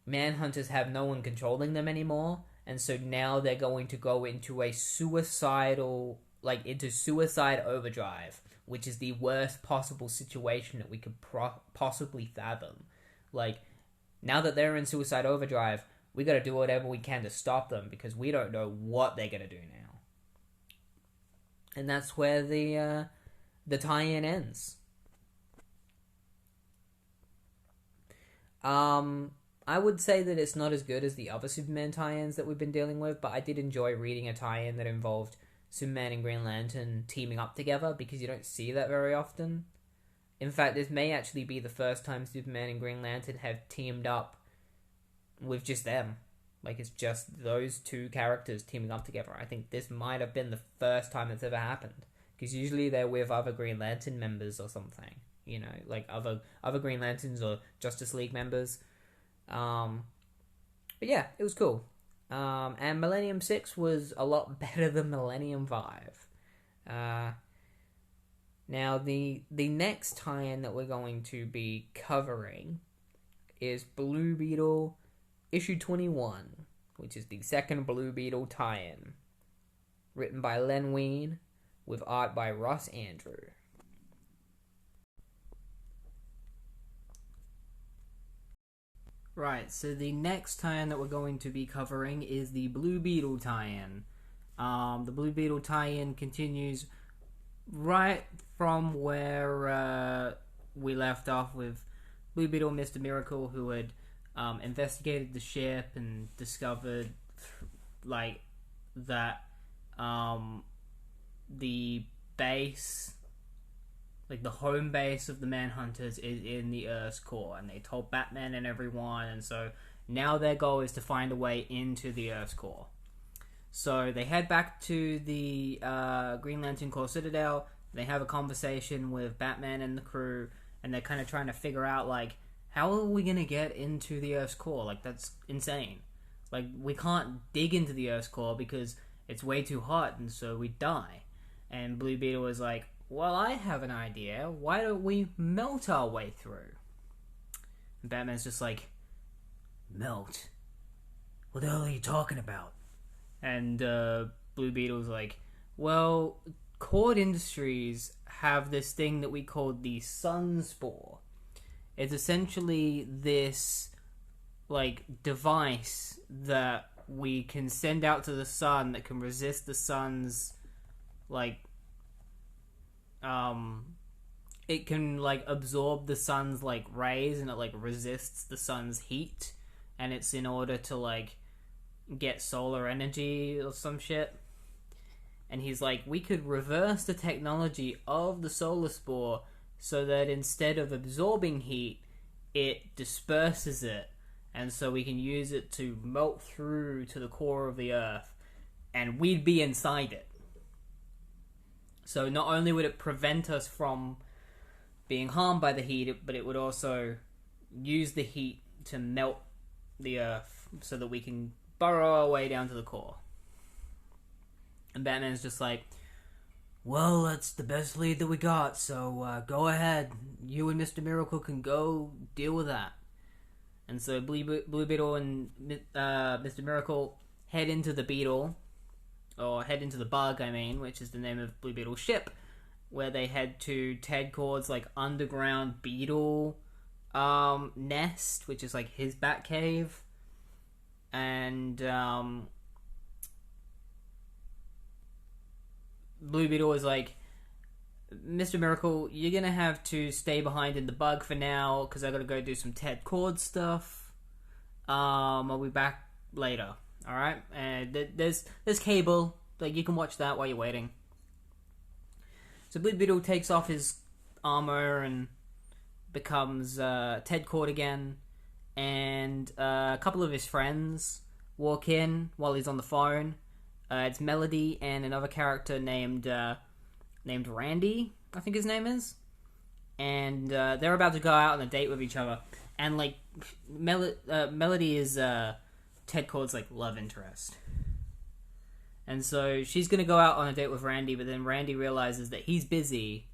Manhunters have no one controlling them anymore, and so now they're going to go into a suicide overdrive, which is the worst possible situation that we could possibly fathom. Like, now that they're in suicide overdrive, we gotta do whatever we can to stop them because we don't know what they're gonna do now. And that's where the tie-in ends. I would say that it's not as good as the other Superman tie-ins that we've been dealing with, but I did enjoy reading a tie-in that involved Superman and Green Lantern teaming up together, because you don't see that very often. In fact, this may actually be the first time Superman and Green Lantern have teamed up with just them. Like, it's just those two characters teaming up together. I think this might have been the first time it's ever happened, because usually they're with other Green Lantern members or something. You know, like other Green Lanterns or Justice League members. But yeah, it was cool. And Millennium 6 was a lot better than Millennium 5. Now, the next tie-in that we're going to be covering is Blue Beetle issue 21, which is the second Blue Beetle tie-in. Written by Len Wein, with art by Ross Andrew. Right, so the next tie-in that we're going to be covering is the Blue Beetle tie-in. The Blue Beetle tie-in continues right from where we left off with Blue Beetle and Mr. Miracle, who had investigated the ship and discovered, like, that the base, like the home base of the Manhunters, is in the Earth's core, and they told Batman and everyone, and so now their goal is to find a way into the Earth's core. So they head back to the Green Lantern Corps Citadel. They have a conversation with Batman and the crew, and they're kind of trying to figure out, like, how are we gonna get into the Earth's core? Like, that's insane. Like, we can't dig into the Earth's core because it's way too hot, and so we die. And Blue Beetle is like, well, I have an idea. Why don't we melt our way through? And Batman's just like, melt? What the hell are you talking about? And Blue Beetle's like, well, Cord Industries have this thing that we call the Sun Spore. It's essentially this, like, device that we can send out to the sun that can resist the sun's, like, it can, like, absorb the sun's, like, rays, and it, like, resists the sun's heat, and it's in order to, like, get solar energy or some shit. And he's like, we could reverse the technology of the solar spore so that instead of absorbing heat, it disperses it, and so we can use it to melt through to the core of the Earth, and we'd be inside it. So not only would it prevent us from being harmed by the heat, but it would also use the heat to melt the Earth so that we can burrow our way down to the core. And Batman's just like, well, that's the best lead that we got, so go ahead. You and Mr. Miracle can go deal with that. And so Blue Beetle and Mr. Miracle head into the Beetle, or head into the Bug, I mean, which is the name of Blue Beetle's ship, where they head to Ted Kord's, like, underground Beetle nest, which is, like, his Batcave. And Blue Beetle is like, Mr. Miracle, you're gonna have to stay behind in the Bug for now, because I gotta go do some Ted Kord stuff. I'll be back later. Alright? And there's Cable. Like, you can watch that while you're waiting. So Blue Beetle takes off his armor and becomes Ted Kord again. And a couple of his friends walk in while he's on the phone. It's Melody and another character named Randy. I think his name is. And they're about to go out on a date with each other. And, like, Melody is Ted Cord's, like, love interest. And so she's going to go out on a date with Randy, but then Randy realizes that he's busy.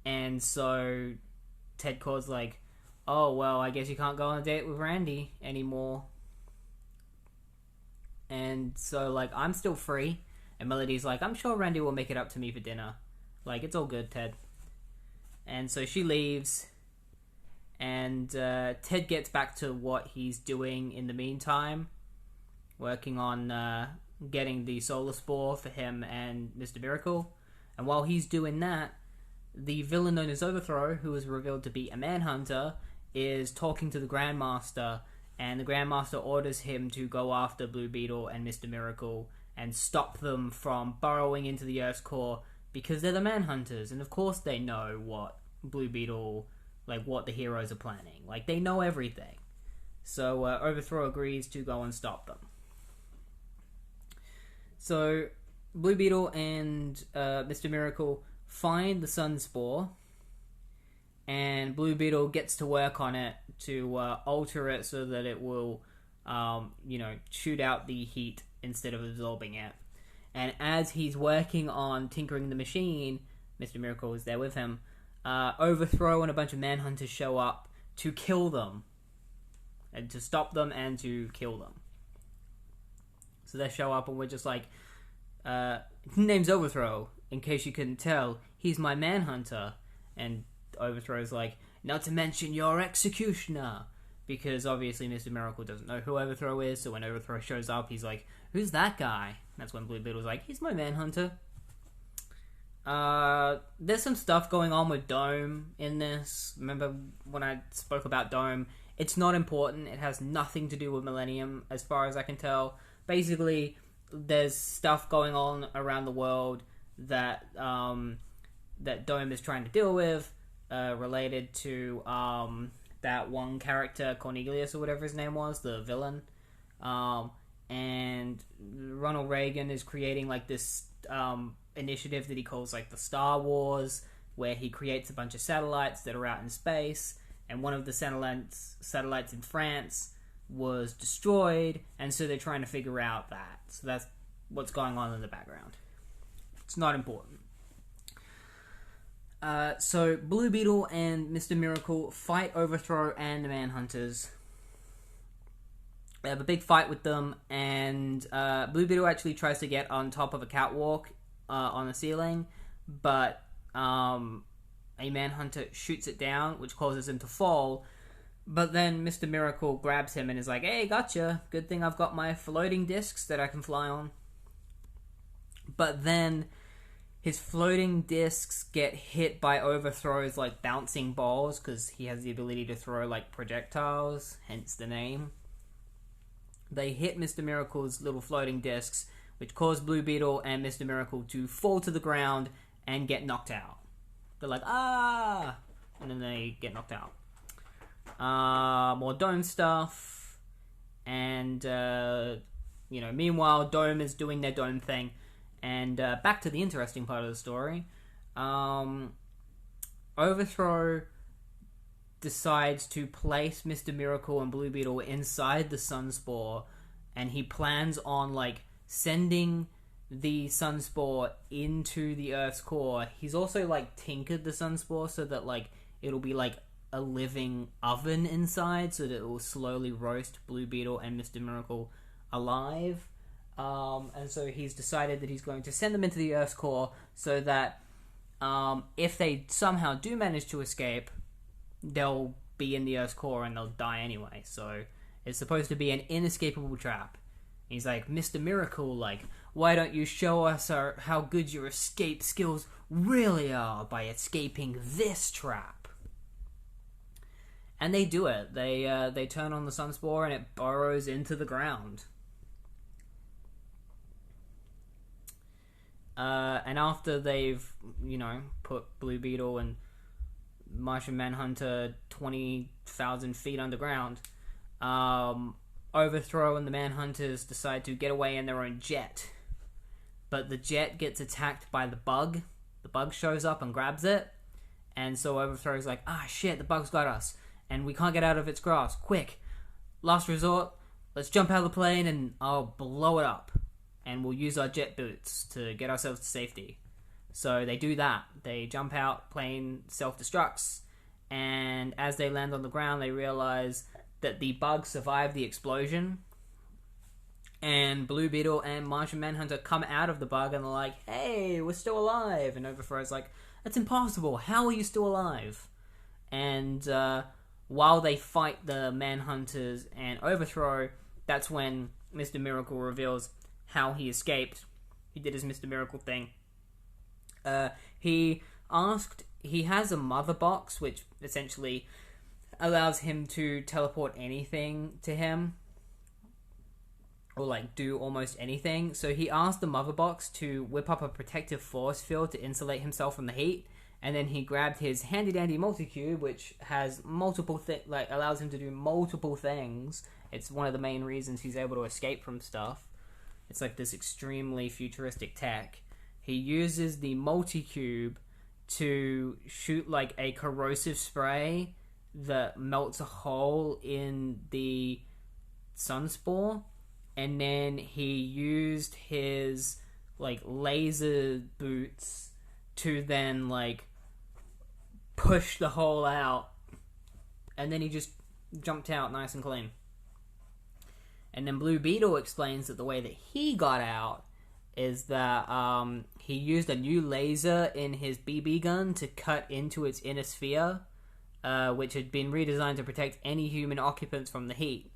And so Ted Cord's like, oh, well, I guess you can't go on a date with Randy anymore. And so, like, I'm still free. And Melody's like, I'm sure Randy will make it up to me for dinner. Like, it's all good, Ted. And so she leaves. And Ted gets back to what he's doing in the meantime. Working on getting the Solar Spore for him and Mr. Miracle. And while he's doing that, the villain known as Overthrow, who is revealed to be a Manhunter, is talking to the Grandmaster, and the Grandmaster orders him to go after Blue Beetle and Mr. Miracle and stop them from burrowing into the Earth's core, because they're the Manhunters, and of course they know what Blue Beetle, like, what the heroes are planning. Like, they know everything. So Overthrow agrees to go and stop them. So Blue Beetle and Mr. Miracle find the Sun Spore, and Blue Beetle gets to work on it to alter it so that it will, shoot out the heat instead of absorbing it. And as he's working on tinkering the machine, Mr. Miracle is there with him, Overthrow and a bunch of Manhunters show up to kill them. And to stop them and to kill them. So they show up and we're just like, his name's Overthrow. In case you couldn't tell, he's my Manhunter. And Overthrow's like, not to mention your executioner. Because obviously Mr. Miracle doesn't know who Overthrow is, so when Overthrow shows up, he's like, who's that guy? That's when Blue Beetle's like, he's my Manhunter. There's some stuff going on with Dome in this. Remember when I spoke about Dome? It's not important. It has nothing to do with Millennium, as far as I can tell. Basically, there's stuff going on around the world that that Dome is trying to deal with, related to that one character, Cornelius or whatever his name was, the villain. And Ronald Reagan is creating like this initiative that he calls like the Star Wars, where he creates a bunch of satellites that are out in space, and one of the satellites in France was destroyed, and so they're trying to figure out that. So that's what's going on in the background. It's not important. So Blue Beetle and Mr. Miracle fight Overthrow and the Manhunters. They have a big fight with them, and Blue Beetle actually tries to get on top of a catwalk on the ceiling, but a Manhunter shoots it down, which causes him to fall. But then Mr. Miracle grabs him and is like, hey, gotcha. Good thing I've got my floating discs that I can fly on. But then his floating discs get hit by Overthrow's like bouncing balls, because he has the ability to throw like projectiles, hence the name. They hit Mr. Miracle's little floating discs, which cause Blue Beetle and Mr. Miracle to fall to the ground and get knocked out. They're like, ah! And then they get knocked out. More Dome stuff. And, meanwhile, Dome is doing their Dome thing. And back to the interesting part of the story. Overthrow decides to place Mr. Miracle and Blue Beetle inside the Sunspore, and he plans on like sending the Sunspore into the Earth's core. He's also like tinkered the Sunspore so that like it'll be like a living oven inside, so that it will slowly roast Blue Beetle and Mr. Miracle alive. And so he's decided that he's going to send them into the Earth's core so that if they somehow do manage to escape, they'll be in the Earth's core and they'll die anyway. So it's supposed to be an inescapable trap. He's like, Mr. Miracle, like, why don't you show us how good your escape skills really are by escaping this trap? And they do it. They turn on the Sunspore and it burrows into the ground. And after they've, put Blue Beetle and Martian Manhunter 20,000 feet underground, Overthrow and the Manhunters decide to get away in their own jet. But the jet gets attacked by the bug, the bug shows up and grabs it. And so Overthrow's like, ah, shit, the bug's got us. And we can't get out of its grasp. Quick. Last resort. Let's jump out of the plane and I'll blow it up. And we'll use our jet boots to get ourselves to safety. So they do that. They jump out, plane self-destructs. And as they land on the ground, they realize that the bug survived the explosion. And Blue Beetle and Martian Manhunter come out of the bug and they're like, hey, we're still alive. And Overthrow's like, that's impossible. How are you still alive? And while they fight the Manhunters and Overthrow, that's when Mr. Miracle reveals how he escaped. He did his Mr. Miracle thing. He has a mother box, which essentially allows him to teleport anything to him. Or, like, do almost anything. So he asked the mother box to whip up a protective force field to insulate himself from the heat. And then he grabbed his handy-dandy multi-cube, which has multiple allows him to do multiple things. It's one of the main reasons he's able to escape from stuff. It's like this extremely futuristic tech. He uses the multi-cube to shoot, like, a corrosive spray that melts a hole in the sunspore. And then he used his, like, laser boots to then, like, push the hole out. And then he just jumped out nice and clean. And then Blue Beetle explains that the way that he got out is that he used a new laser in his BB gun to cut into its inner sphere, which had been redesigned to protect any human occupants from the heat.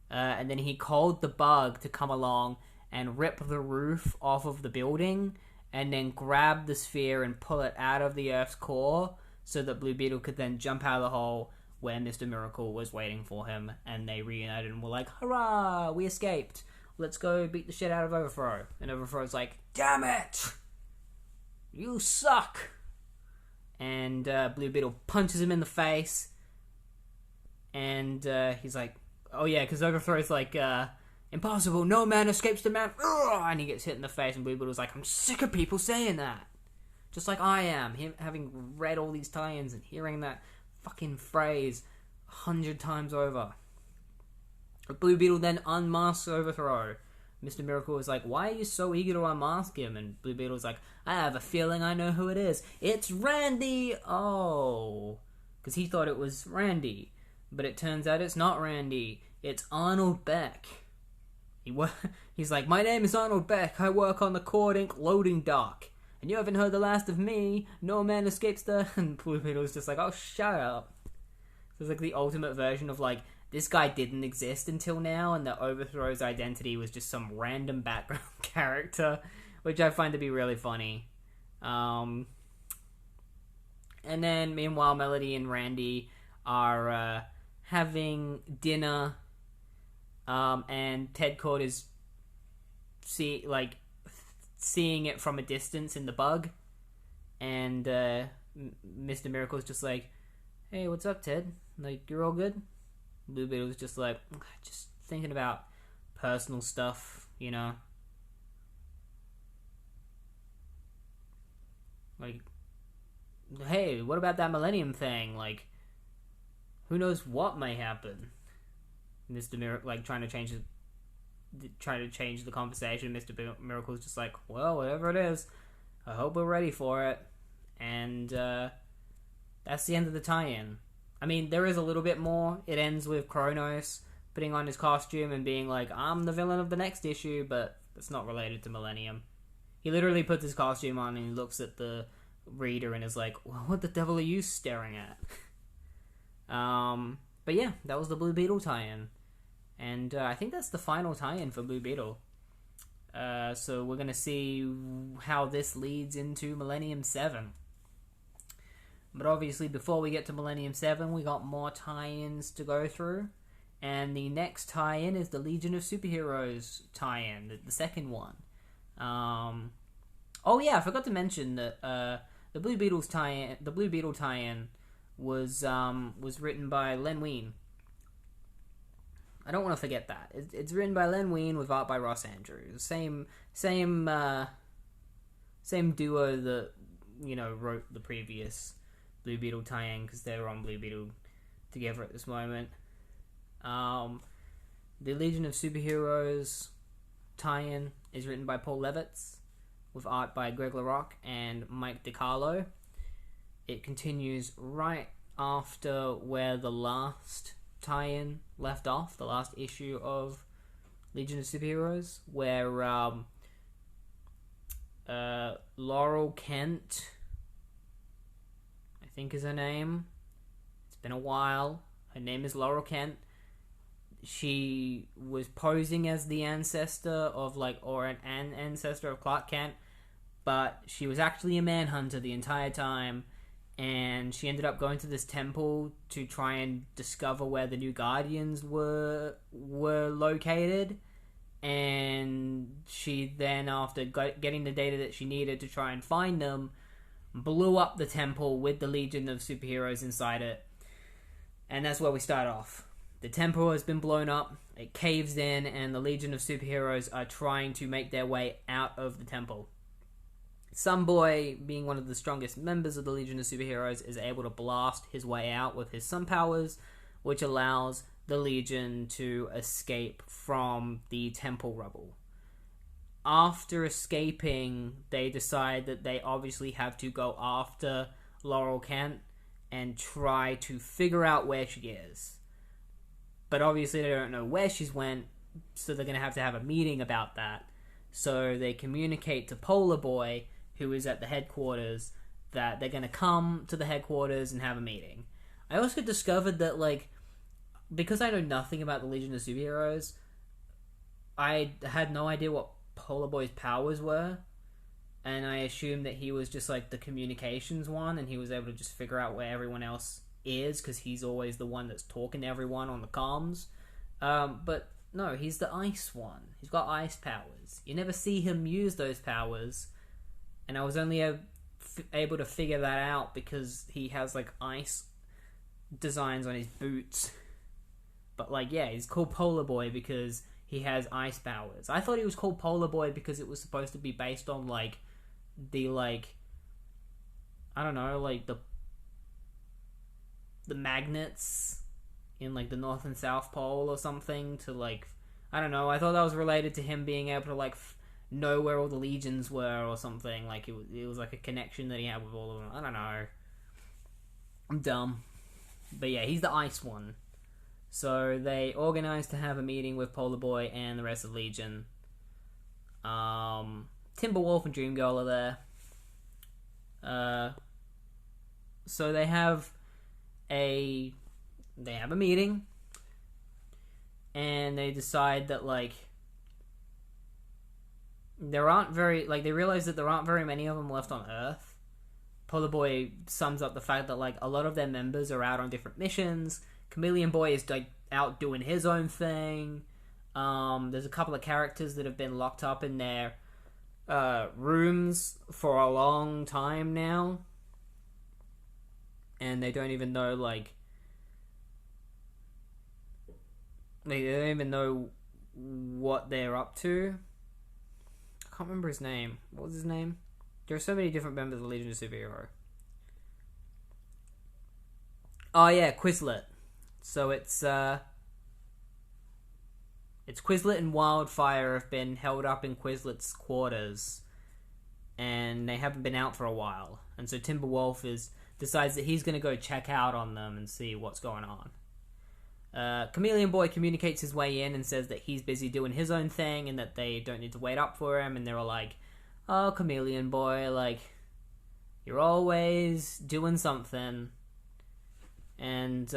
And then he called the bug to come along and rip the roof off of the building and then grab the sphere and pull it out of the Earth's core so that Blue Beetle could then jump out of the hole where Mr. Miracle was waiting for him, and they reunited and were like, hurrah, we escaped. Let's go beat the shit out of Overthrow. And Overthrow's like, damn it! You suck! And Blue Beetle punches him in the face, and he's like, oh yeah, because Overthrow's like, impossible, no man escapes the man, and he gets hit in the face, and Blue Beetle's like, I'm sick of people saying that. Just like I am, him having read all these tie-ins and hearing that fucking phrase 100 times over. Blue Beetle then unmasks Overthrow. Mr. Miracle is like, why are you so eager to unmask him? And Blue Beetle's like, I have a feeling I know who it is. It's Randy! Oh. Because he thought it was Randy. But it turns out it's not Randy. It's Arnold Beck. He's like, my name is Arnold Beck. I work on the Cord Inc. loading dock. And you haven't heard the last of me. No man escapes the... And Blue Beetle's just like, oh, shut up. So it's like the ultimate version of, like, this guy didn't exist until now, and the Overthrow's identity was just some random background character, which I find to be really funny. And then, meanwhile, Melody and Randy are having dinner, and Ted Cord is seeing it from a distance in the bug, and Mr. Miracle's just like, hey, what's up, Ted? Like, you're all good? Blue Beetle's just like, just thinking about personal stuff, you know? Like, hey, what about that Millennium thing? Like, who knows what may happen? Mr. Miracle, like, trying to change the conversation. Mr. Miracle's just like, well, whatever it is, I hope we're ready for it. And that's the end of the tie-in. I mean, there is a little bit more. It ends with Kronos putting on his costume and being like, I'm the villain of the next issue, but it's not related to Millennium. He literally puts his costume on and he looks at the reader and is like, well, what the devil are you staring at? But yeah, that was the Blue Beetle tie-in. And I think that's the final tie-in for Blue Beetle. So we're going to see how this leads into Millennium 7. But obviously, before we get to Millennium 7, we got more tie-ins to go through. And the next tie-in is the Legion of Superheroes tie-in, the second one. Oh yeah, I forgot to mention that the Blue Beetle tie-in was written by Len Wein. I don't want to forget that. It's written by Len Wein with art by Ross Andrews. Same duo that wrote the previous Blue Beetle tie-in, because they were on Blue Beetle together at this moment. The Legion of Superheroes tie-in is written by Paul Levitz, with art by Greg LaRocque and Mike DiCarlo. It continues right after where the last tie-in left off, the last issue of Legion of Superheroes, where Laurel Kent, I think is her name. It's been a while. Her name is Laurel Kent. She was posing as the ancestor of, or an ancestor of Clark Kent, but she was actually a Manhunter the entire time, and she ended up going to this temple to try and discover where the New Guardians were located. And she then, after getting the data that she needed to try and find them, blew up the temple with the Legion of Superheroes inside it. And that's where we start off. The temple has been blown up, it caves in, and the Legion of Superheroes are trying to make their way out of the temple. Sunboy, being one of the strongest members of the Legion of Superheroes, is able to blast his way out with his sun powers, which allows the Legion to escape from the temple rubble. After escaping, they decide that they obviously have to go after Laurel Kent and try to figure out where she is. But obviously they don't know where she's went, so they're going to have a meeting about that. So they communicate to Polar Boy, who is at the headquarters, that they're going to come to the headquarters and have a meeting. I also discovered that, because I know nothing about the Legion of Superheroes, I had no idea what Polar Boy's powers were, and I assumed that he was just, the communications one, and he was able to just figure out where everyone else is, because he's always the one that's talking to everyone on the comms. But no, he's the ice one. He's got ice powers. You never see him use those powers, and I was only able to figure that out because he has ice designs on his boots. But he's called Polar Boy because he has ice powers. I thought he was called Polar Boy because it was supposed to be based on I don't know, the magnets in the North and South Pole or something to I don't know. I thought that was related to him being able to know where all the legions were or something. It was a connection that he had with all of them. I don't know. I'm dumb. But yeah, he's the ice one. So they organize to have a meeting with Polar Boy and the rest of Legion. Timberwolf and Dreamgirl are there. So they have a meeting, and they decide that there aren't very they realize that there aren't very many of them left on Earth. Polar Boy sums up the fact that a lot of their members are out on different missions. Chameleon Boy is out doing his own thing. There's a couple of characters that have been locked up in their rooms for a long time now, and they don't even know they don't even know what they're up to. I can't remember his name. What was his name? There are so many different members of the Legion of Superhero. Oh yeah, Quizlet. So it's Quizlet and Wildfire have been held up in Quizlet's quarters, and they haven't been out for a while. And so Timberwolf decides that he's going to go check out on them and see what's going on. Chameleon Boy communicates his way in and says that he's busy doing his own thing and that they don't need to wait up for him. And they're all like, "Oh, Chameleon Boy, you're always doing something." And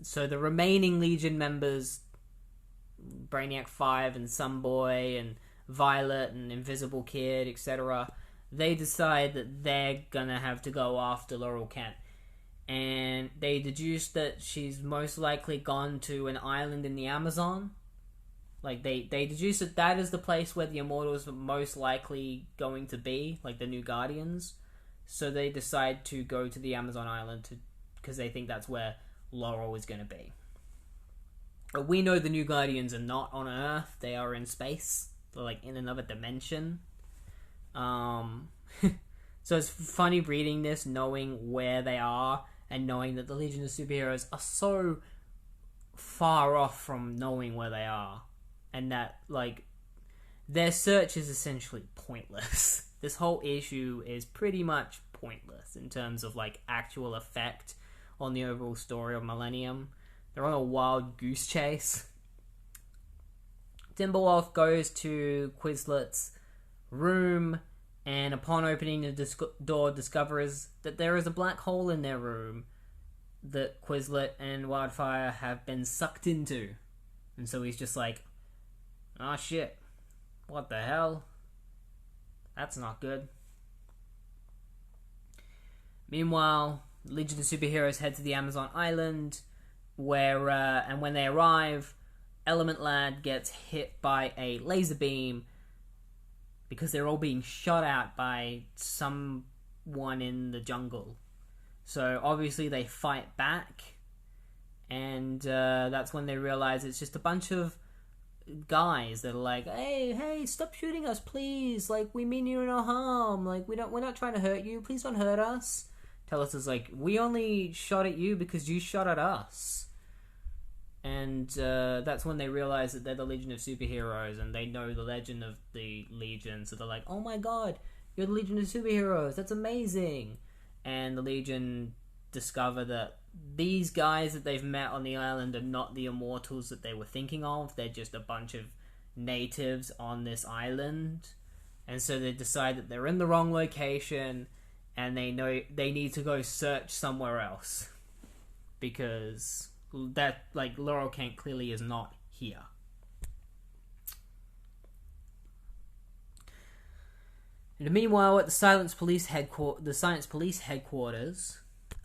so the remaining Legion members, Brainiac 5 and Sunboy and Violet and Invisible Kid, etc., they decide that they're gonna have to go after Laurel Kent. And they deduce that she's most likely gone to an island in the Amazon. They deduce that is the place where the Immortals are most likely going to be, the New Guardians. So they decide to go to the Amazon island because they think that's where Laurel is going to be. But we know the New Guardians are not on Earth. They are in space. They're in another dimension. So it's funny reading this, knowing where they are, and knowing that the Legion of Superheroes are so far off from knowing where they are. And that, like, their search is essentially pointless. This whole issue is pretty much pointless in terms of, like, actual effect on the overall story of Millennium. They're on a wild goose chase. Timberwolf goes to Quizlet's room, and upon opening the door, discovers that there is a black hole in their room that Quizlet and Wildfire have been sucked into. And so he's just like, oh shit, what the hell? That's not good. Meanwhile, Legion of Superheroes head to the Amazon island, where and when they arrive, Element Lad gets hit by a laser beam because they're all being shot at by someone in the jungle. So obviously they fight back, and that's when they realize it's just a bunch of guys that are like, hey, stop shooting us, please. Like, we mean you no harm. Like, we're not trying to hurt you. Please don't hurt us. Tellus is like, we only shot at you because you shot at us. And that's when they realize that they're the Legion of Superheroes, and they know the legend of the Legion. So they're like, oh my god, you're the Legion of Superheroes. That's amazing. And the Legion discover that these guys that they've met on the island are not the Immortals that they were thinking of. They're just a bunch of natives on this island. And so they decide that they're in the wrong location, and they know they need to go search somewhere else. Because that, like, Laurel Kent clearly is not here. And meanwhile, at the Science Police headquarters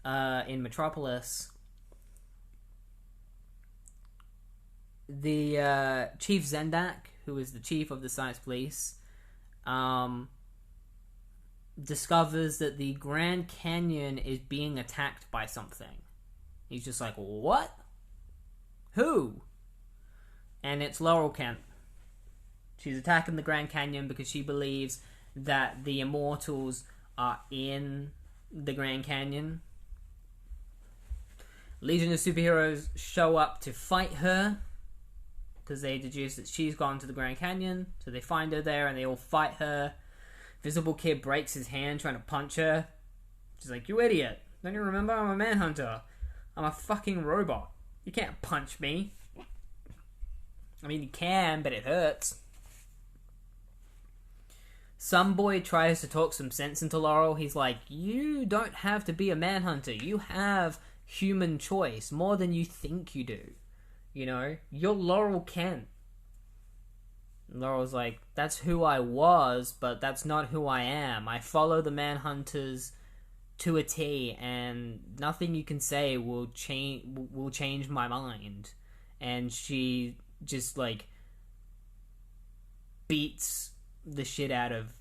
in Metropolis, the Chief Zendak, who is the chief of the Science Police, discovers that the Grand Canyon is being attacked by something. He's just like, what? Who? And it's Laurel Kent. She's attacking the Grand Canyon because she believes that the Immortals are in the Grand Canyon. Legion of Superheroes show up to fight her because they deduce that she's gone to the Grand Canyon. So they find her there and they all fight her. Visible Kid breaks his hand trying to punch her. She's like, you idiot. Don't you remember? I'm a Manhunter. I'm a fucking robot. You can't punch me. I mean, you can, but it hurts. Some boy tries to talk some sense into Laurel. He's like, you don't have to be a Manhunter. You have human choice more than you think you do. You know, you're Laurel Kent. And Laurel's like, that's who I was, but that's not who I am. I follow the Manhunters to a T, and nothing you can say will change my mind. And she just, like, beats the shit out of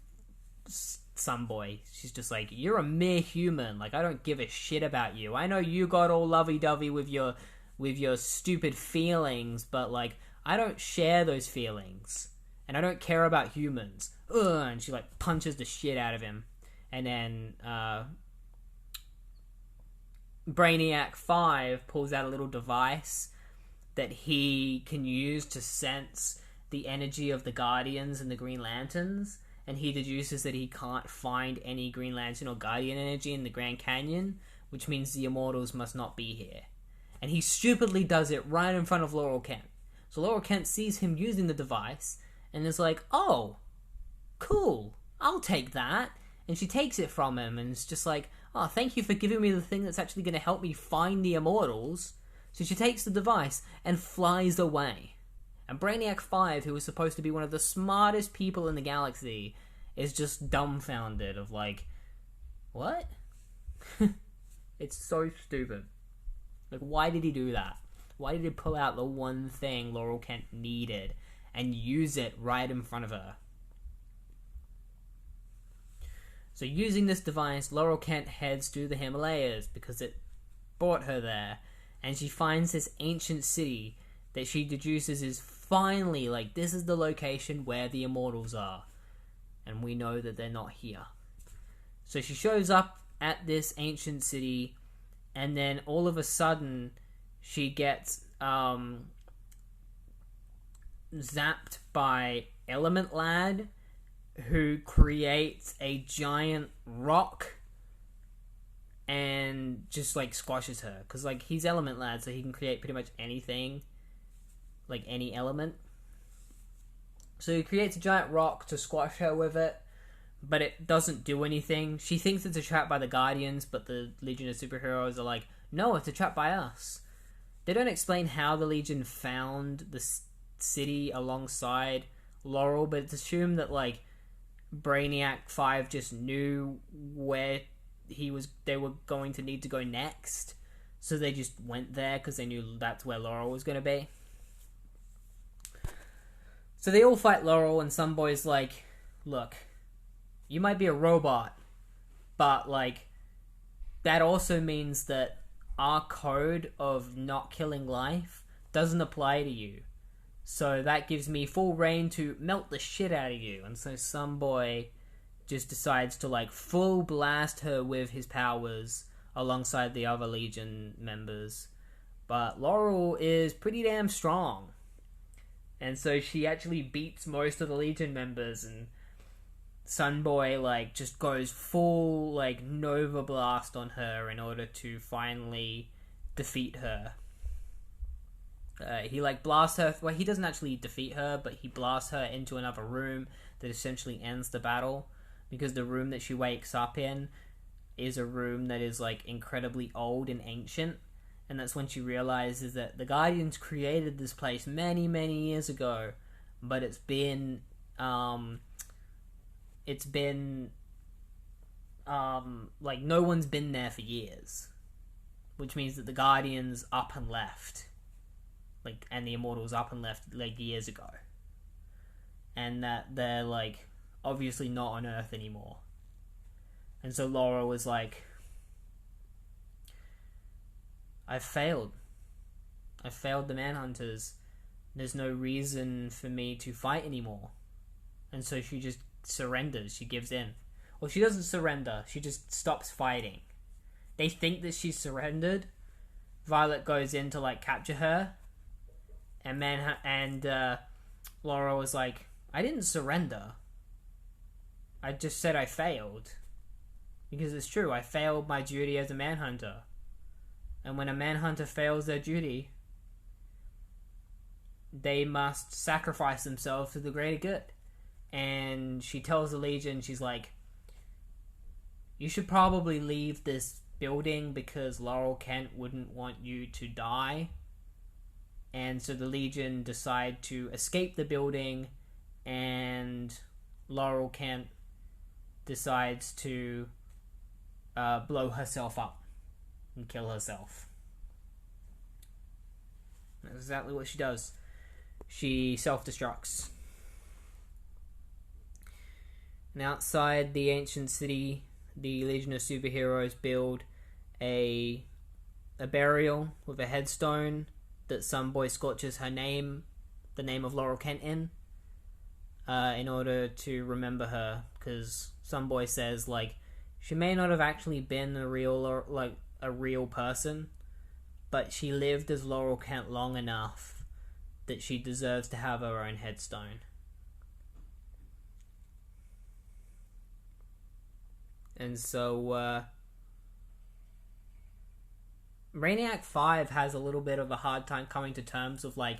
some boy. She's just like, you're a mere human. Like, I don't give a shit about you. I know you got all lovey-dovey with your stupid feelings, but, like, I don't share those feelings. And I don't care about humans. Ugh, and she, like, punches the shit out of him. And then, Brainiac 5 pulls out a little device that he can use to sense the energy of the Guardians and the Green Lanterns, and he deduces that he can't find any Green Lantern or Guardian energy in the Grand Canyon, which means the Immortals must not be here. And he stupidly does it right in front of Laurel Kent. So Laurel Kent sees him using the device and is like, oh, cool, I'll take that. And she takes it from him and it's just like, oh, thank you for giving me the thing that's actually going to help me find the Immortals. So she takes the device and flies away. And Brainiac 5, who is supposed to be one of the smartest people in the galaxy, is just dumbfounded of like, what? It's so stupid. Like, why did he do that? Why did he pull out the one thing Laurel Kent needed and use it right in front of her? So using this device, Laurel Kent heads to the Himalayas because it brought her there. And she finds this ancient city that she deduces is finally, like, this is the location where the Immortals are. And we know that they're not here. So she shows up at this ancient city, and then all of a sudden she gets zapped by Element Lad, who creates a giant rock and just like squashes her, because like he's Element Lad, so he can create pretty much anything, like any element. So he creates a giant rock to squash her with it, but it doesn't do anything. She thinks it's a trap by the Guardians, but the Legion of Superheroes are like, no, it's a trap by us. They don't explain how the Legion found the city alongside Laurel, but it's assumed that like Brainiac 5 just knew where they were going to need to go next, so they just went there because they knew that's where Laurel was going to be. So they all fight Laurel, and some boy's like, look, you might be a robot, but like that also means that our code of not killing life doesn't apply to you. So that gives me full reign to melt the shit out of you. And so some boy just decides to like full blast her with his powers alongside the other Legion members. But Laurel is pretty damn strong. And so she actually beats most of the Legion members, and Sunboy like just goes full like Nova Blast on her in order to finally defeat her. He like blasts her. Well, he doesn't actually defeat her, but he blasts her into another room that essentially ends the battle, because the room that she wakes up in is a room that is like incredibly old and ancient, and that's when she realizes that the Guardians created this place many, many years ago, but it's been like no one's been there for years, which means that the Guardians up and left, like, and the Immortals up and left like years ago, and that they're like obviously not on Earth anymore. And so Laura was like, I failed the Manhunters. There's no reason for me to fight anymore. And so she just surrenders. She gives in. Well, she doesn't surrender. She just stops fighting. They think that she's surrendered. Violet goes in to like capture her, and Laura was like, I didn't surrender. I just said I failed. Because it's true, I failed my duty as a Manhunter. And when a Manhunter fails their duty, they must sacrifice themselves for the greater good. And she tells the Legion, she's like, you should probably leave this building because Laurel Kent wouldn't want you to die. And so the Legion decide to escape the building, and Laurel Kent decides to blow herself up and kill herself. That's exactly what she does. She self-destructs. And outside the ancient city, the Legion of Superheroes build a burial with a headstone that some boy scorches her name, the name of Laurel Kent in order to remember her, because some boy says like she may not have actually been a real person, but she lived as Laurel Kent long enough that she deserves to have her own headstone. And so Brainiac 5 has a little bit of a hard time coming to terms with like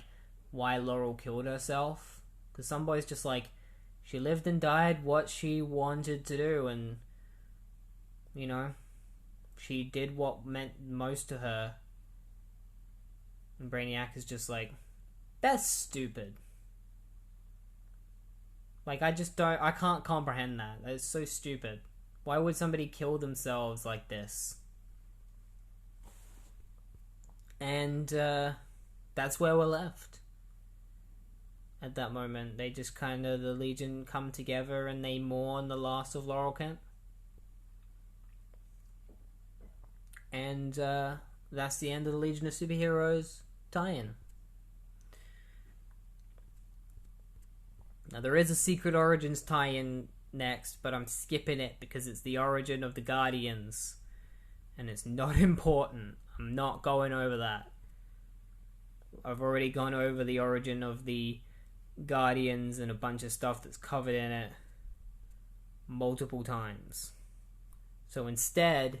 why Laurel killed herself, because some boy's just like, she lived and died what she wanted to do, and you know, she did what meant most to her. And Brainiac is just like, that's stupid. Like, I can't comprehend that. It's so stupid. Why would somebody kill themselves like this? And that's where we're left. At that moment, they just the Legion come together and they mourn the loss of Laurel Kent. And that's the end of the Legion of Superheroes tie-in. Now, there is a Secret Origins tie-in next, but I'm skipping it because it's the origin of the Guardians, and it's not important. I'm not going over that. I've already gone over the origin of the Guardians and a bunch of stuff that's covered in it multiple times. So instead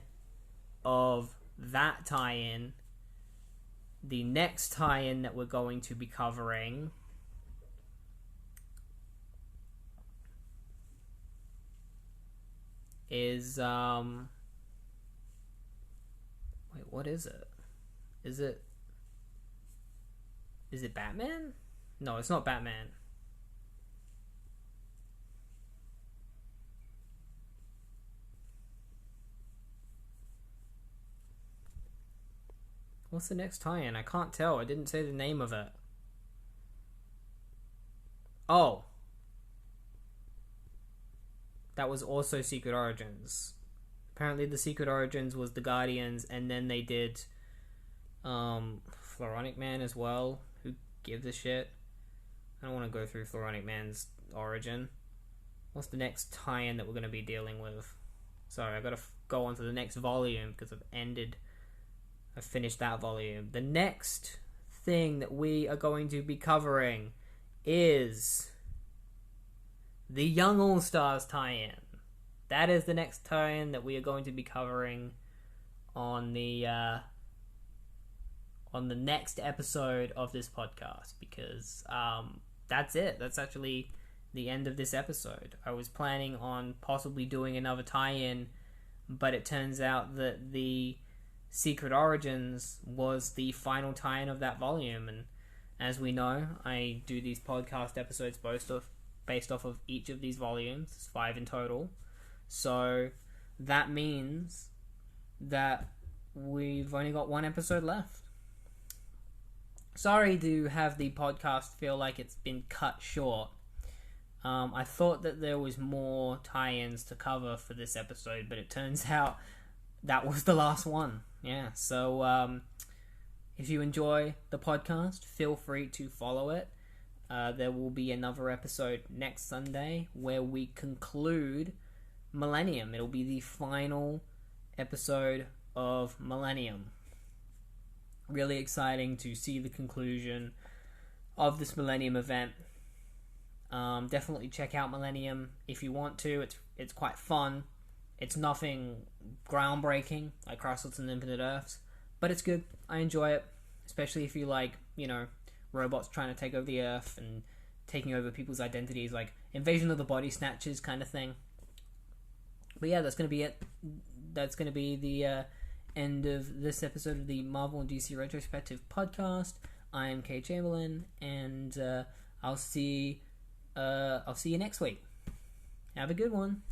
of that tie-in, the next tie-in that we're going to be covering is wait, what is it? Is it Batman? No, it's not Batman. What's the next tie-in? I can't tell. I didn't say the name of it. Oh. That was also Secret Origins. Apparently the Secret Origins was the Guardians, and then they did Floronic Man as well. Who gives a shit? I don't want to go through Floronic Man's origin. What's the next tie-in that we're going to be dealing with? Sorry, I got to go on to the next volume because I've finished that volume. The next thing that we are going to be covering is the Young All-Stars tie-in. That is the next tie-in that we are going to be covering on the next episode of this podcast, because that's it. That's actually the end of this episode. I was planning on possibly doing another tie-in, but it turns out that the Secret Origins was the final tie-in of that volume, and as we know, I do these podcast episodes based off of each of these volumes. It's 5 in total. So that means that we've only got one episode left. Sorry to have the podcast feel like it's been cut short. I thought that there was more tie-ins to cover for this episode, but it turns out that was the last one. Yeah, so if you enjoy the podcast, feel free to follow it. There will be another episode next Sunday where we conclude Millennium. It'll be the final episode of Millennium. Really exciting to see the conclusion of this Millennium event. Definitely check out Millennium if you want to. It's quite fun. It's nothing groundbreaking like Crosswords and Infinite Earths, but it's good. I enjoy it, especially if you like, robots trying to take over the Earth and taking over people's identities, like Invasion of the Body Snatchers kind of thing. But yeah, that's going to be it. That's going to be the end of this episode of the Marvel and DC Retrospective podcast. I am Kay Chamberlain, and I'll see you next week. Have a good one.